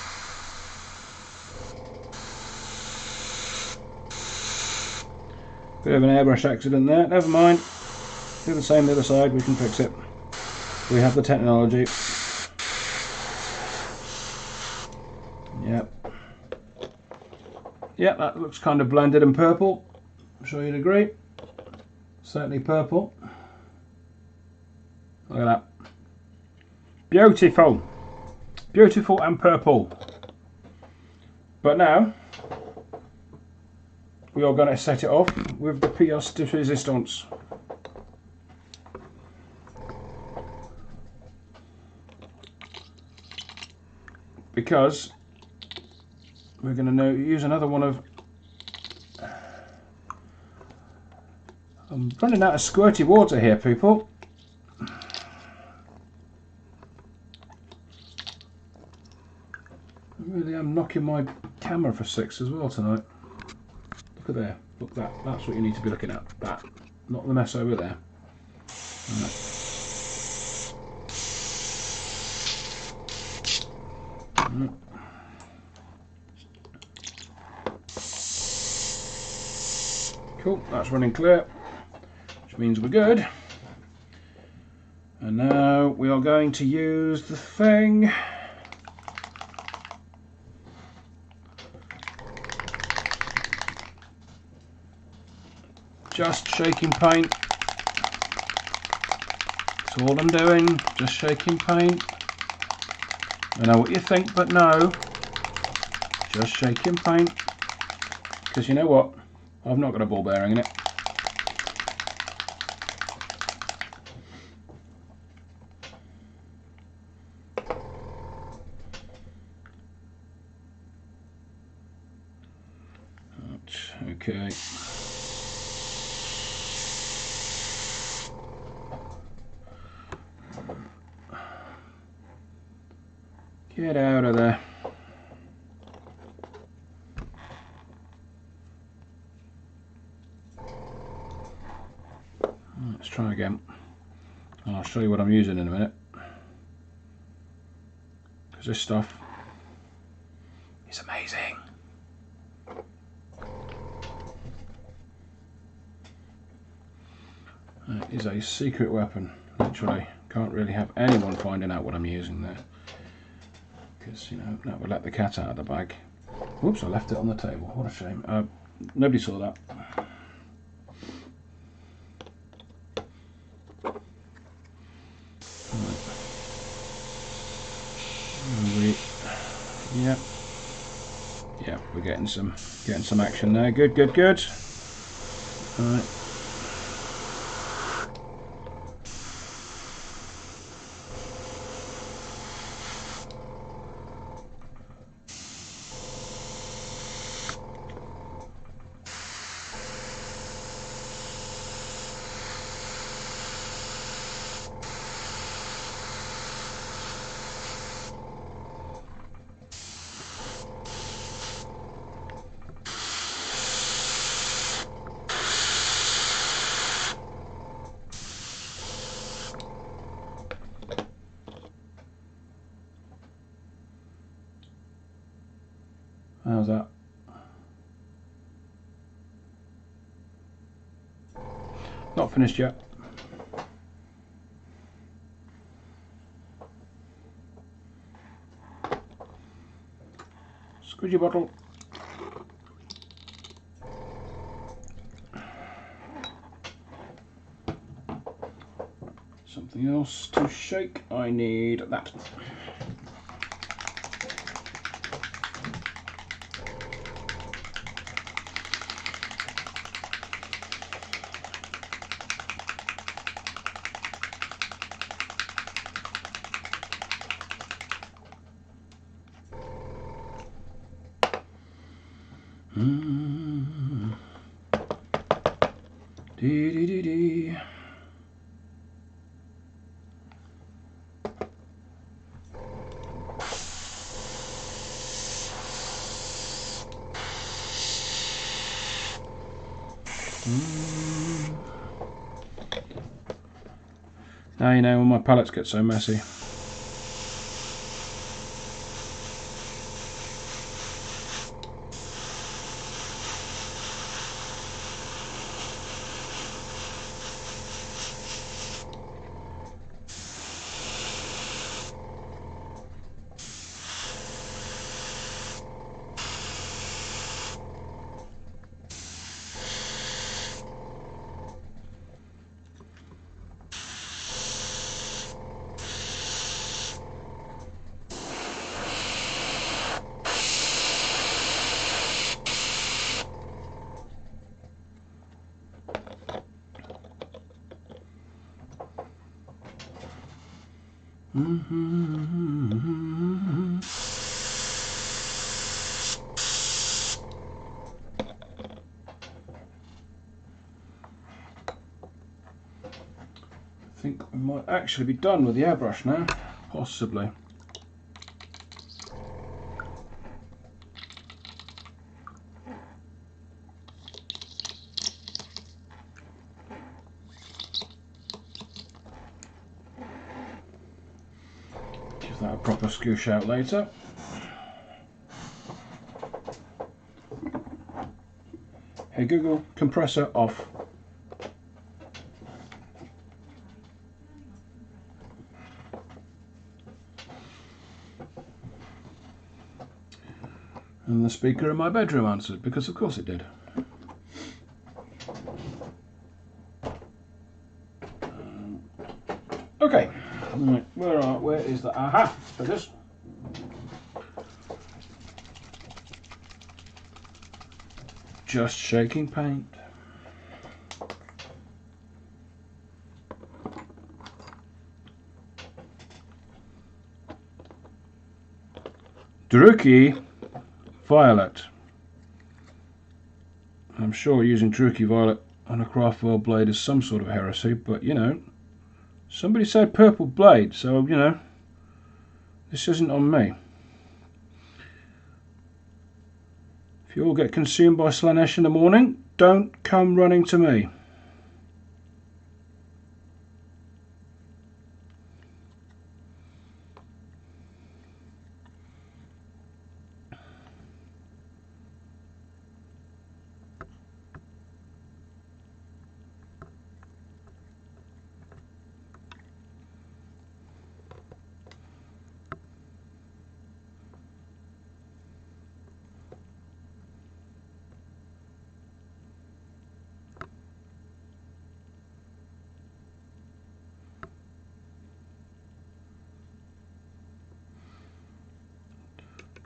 Bit of an airbrush accident there. Never mind. Do the same the other side. We can fix it. We have the technology. Yep. Yep, that looks kind of blended and purple. I'm sure you'd agree. Certainly purple. Look at that. Beautiful. Beautiful and purple. But now we are going to set it off with the pièce de résistance. Because we're going to use another one of... I'm running out of squirty water here, people. I really am knocking my camera for six as well tonight. Look at there. Look, that's what you need to be looking at. That, not the mess over there. Right. Right. Cool, that's running clear, which means we're good. And now we are going to use the thing. Just shaking paint. That's all I'm doing, just shaking paint. I know what you think, but no. Just shaking paint. Because you know what? I've not got a ball bearing in it. Okay. Get out of there. Let's try again. And I'll show you what I'm using in a minute. Because this stuff is amazing. It is a secret weapon. Literally, can't really have anyone finding out what I'm using there. Because, you know, that would let the cat out of the bag. Whoops, I left it on the table. What a shame. Nobody saw that. Yep. Yeah, we're getting some action there. Good, good, good. All right. How's that? Not finished yet. Squidgy bottle. Something else to shake. I need that. Dee dee dee dee. Now you know when my palettes get so messy. I think we might actually be done with the airbrush now, possibly. Give that a proper scoosh out later. Hey Google, compressor off. And the speaker in my bedroom answered, because of course it did. Okay, right, where is the aha? Focus. Just shaking paint. Druki Violet. I'm sure using Druki Violet on a craft world blade is some sort of heresy, but you know, somebody said purple blade, so you know, this isn't on me. If you all get consumed by Slanesh in the morning, don't come running to me.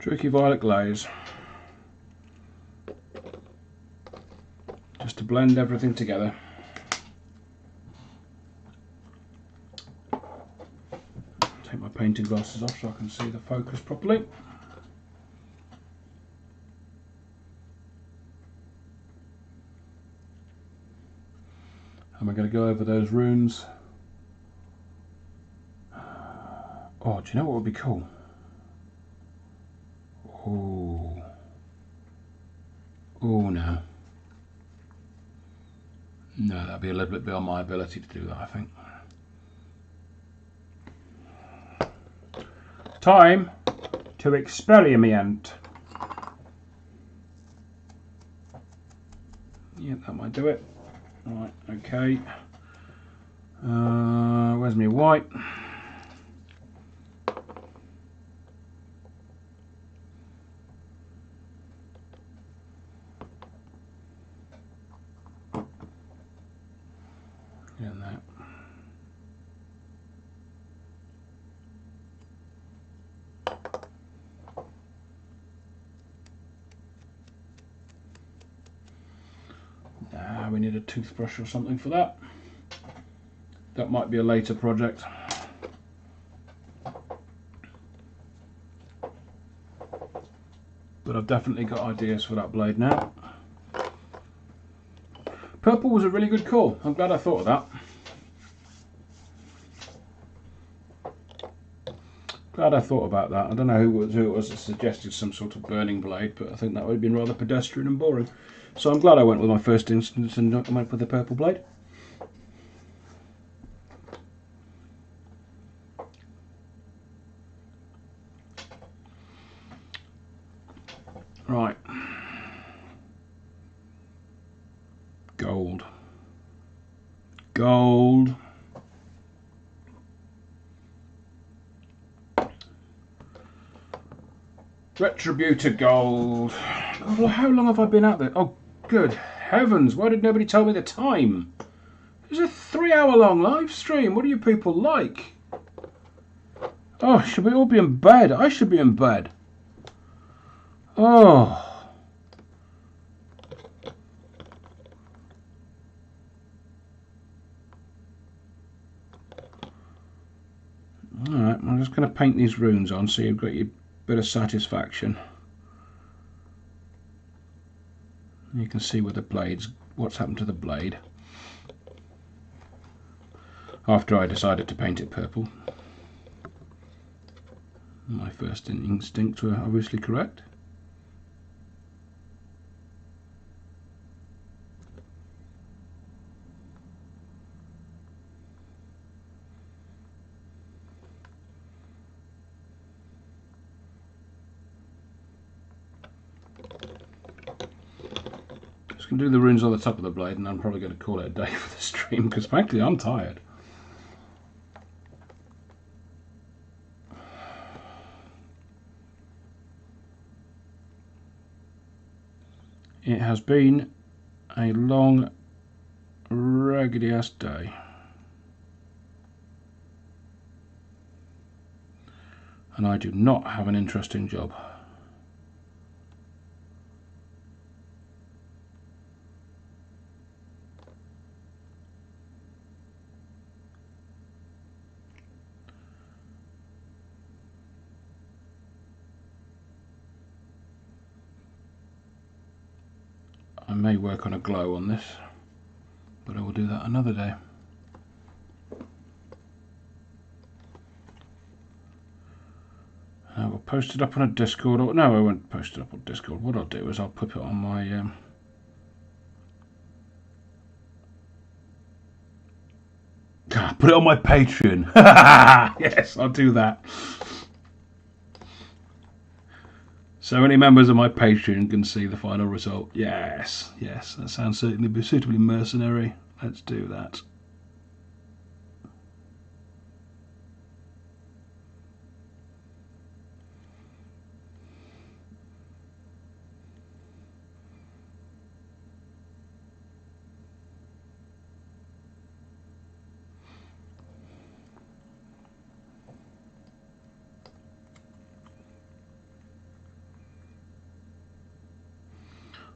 Druki Violet glaze. Just to blend everything together. Take my painting glasses off so I can see the focus properly. And we're going to go over those runes. Oh, do you know what would be cool? Oh. Oh no. No, that'd be a little bit beyond my ability to do that, I think. Time to experiment. Yeah, that might do it. Right, okay. Where's my white? And that. We need a toothbrush or something for that. That might be a later project. But I've definitely got ideas for that blade now. Purple was a really good call. I'm glad I thought of that. Glad I thought about that. I don't know who it was that suggested some sort of burning blade, but I think that would have been rather pedestrian and boring. So I'm glad I went with my first instance and went with the purple blade. Right. Gold. Gold. Retributor gold. God, well, how long have I been out there? Oh, good heavens. Why did nobody tell me the time? It's a 3-hour long live stream. What do you people like? Oh, should we all be in bed? I should be in bed. Oh. Alright, just going to paint these runes on so you've got your bit of satisfaction. You can see with the blades what's happened to the blade after I decided to paint it purple. My first instincts were obviously correct. Just going to do the runes on the top of the blade, and I'm probably going to call it a day for the stream because frankly I'm tired. It has been a long, raggedy ass day. And I do not have an interesting job. I may work on a glow on this, but I will do that another day. I will post it up on a Discord, or no, I won't post it up on Discord. What I'll do is I'll put it on my put it on my Patreon. Yes, I'll do that. So any members of my Patreon can see the final result. Yes, yes, that sounds suitably mercenary. Let's do that.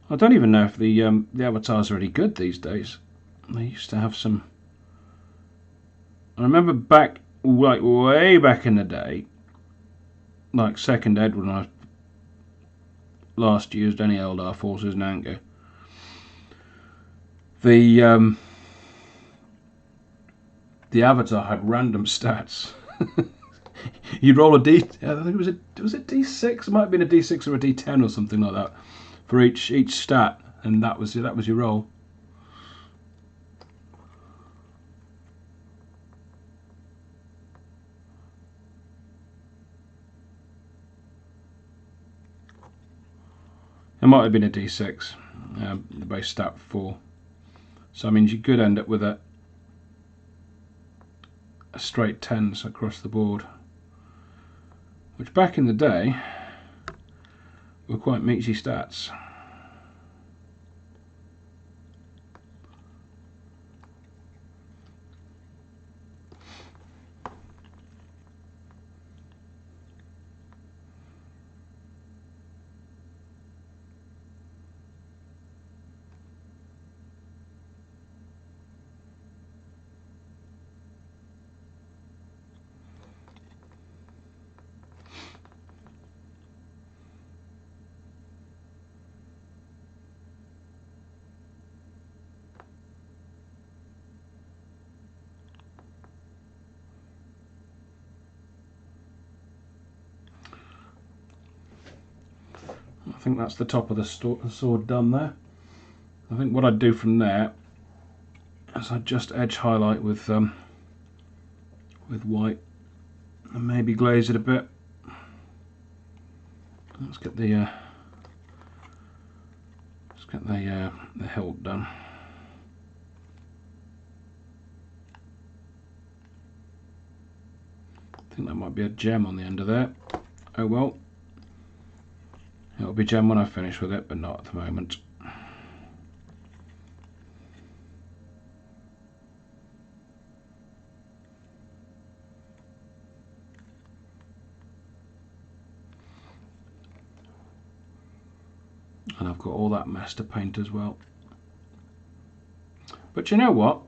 I don't even know if the avatars are any good these days. They used to have some. I remember back, like way back in the day, like Second Ed when I last used any Eldar forces in Anchor. The avatar had random stats. You'd roll a D. I think it was a D6. It might have been a D6 or a D10 or something like that for each stat, and that was your roll. It might have been a D6, the base stat 4. So that means you could end up with a straight 10s across the board, which back in the day were quite meaty stats. I think that's the top of the sword done there. I think what I'd do from there is I'd just edge highlight with white and maybe glaze it a bit. Let's get the hilt done. I think that might be a gem on the end of there. Oh well. It'll be gem when I finish with it, but not at the moment. And I've got all that mess to paint as well. But you know what?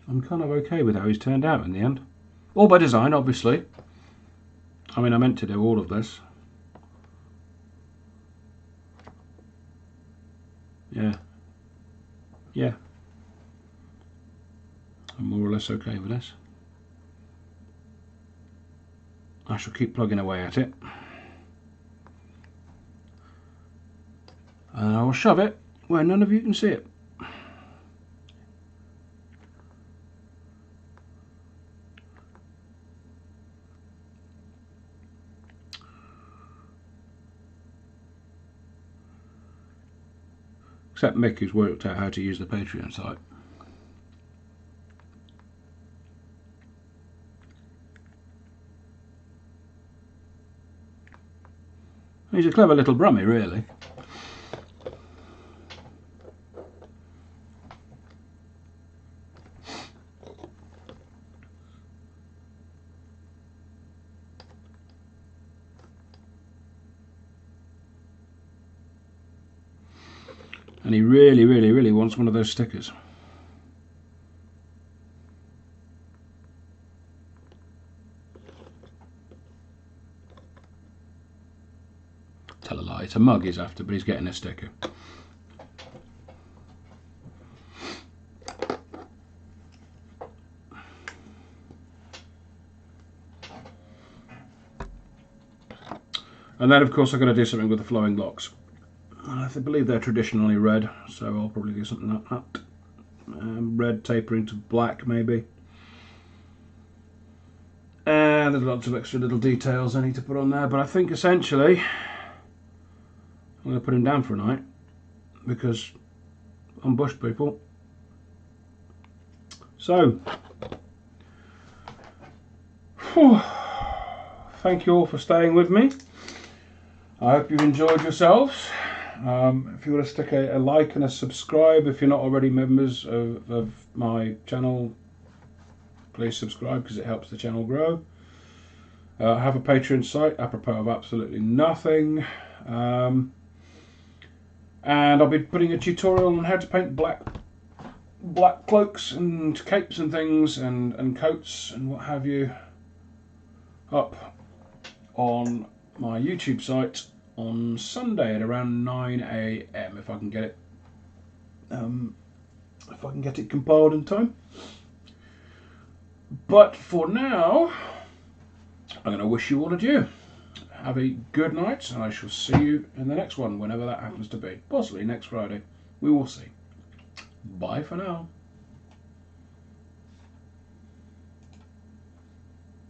I'm kind of okay with how he's turned out in the end. All by design, obviously. I mean, I meant to do all of this. Yeah. Yeah. I'm more or less okay with this. I shall keep plugging away at it. And I will shove it where none of you can see it. Except Mick, who's worked out how to use the Patreon site. He's a clever little brummie, really. And he really, really, really wants one of those stickers. Tell a lie, it's a mug he's after, but he's getting a sticker. And then, of course, I'm going to do something with the flowing locks. I believe they're traditionally red, so I'll probably do something like that. Red tapering to black, maybe. And there's lots of extra little details I need to put on there, but I think essentially I'm going to put him down for a night because I'm bush people. So, thank you all for staying with me. I hope you've enjoyed yourselves. If you want to stick a like and a subscribe, if you're not already members of my channel, please subscribe because it helps the channel grow. I have a Patreon site apropos of absolutely nothing. And I'll be putting a tutorial on how to paint black cloaks and capes and things and coats and what have you up on my YouTube site on Sunday at around 9 AM if I can get it compiled in time. But for now, I'm going to wish you all adieu. Have a good night, and I shall see you in the next one, whenever that happens to be. Possibly next Friday. We will see. Bye for now.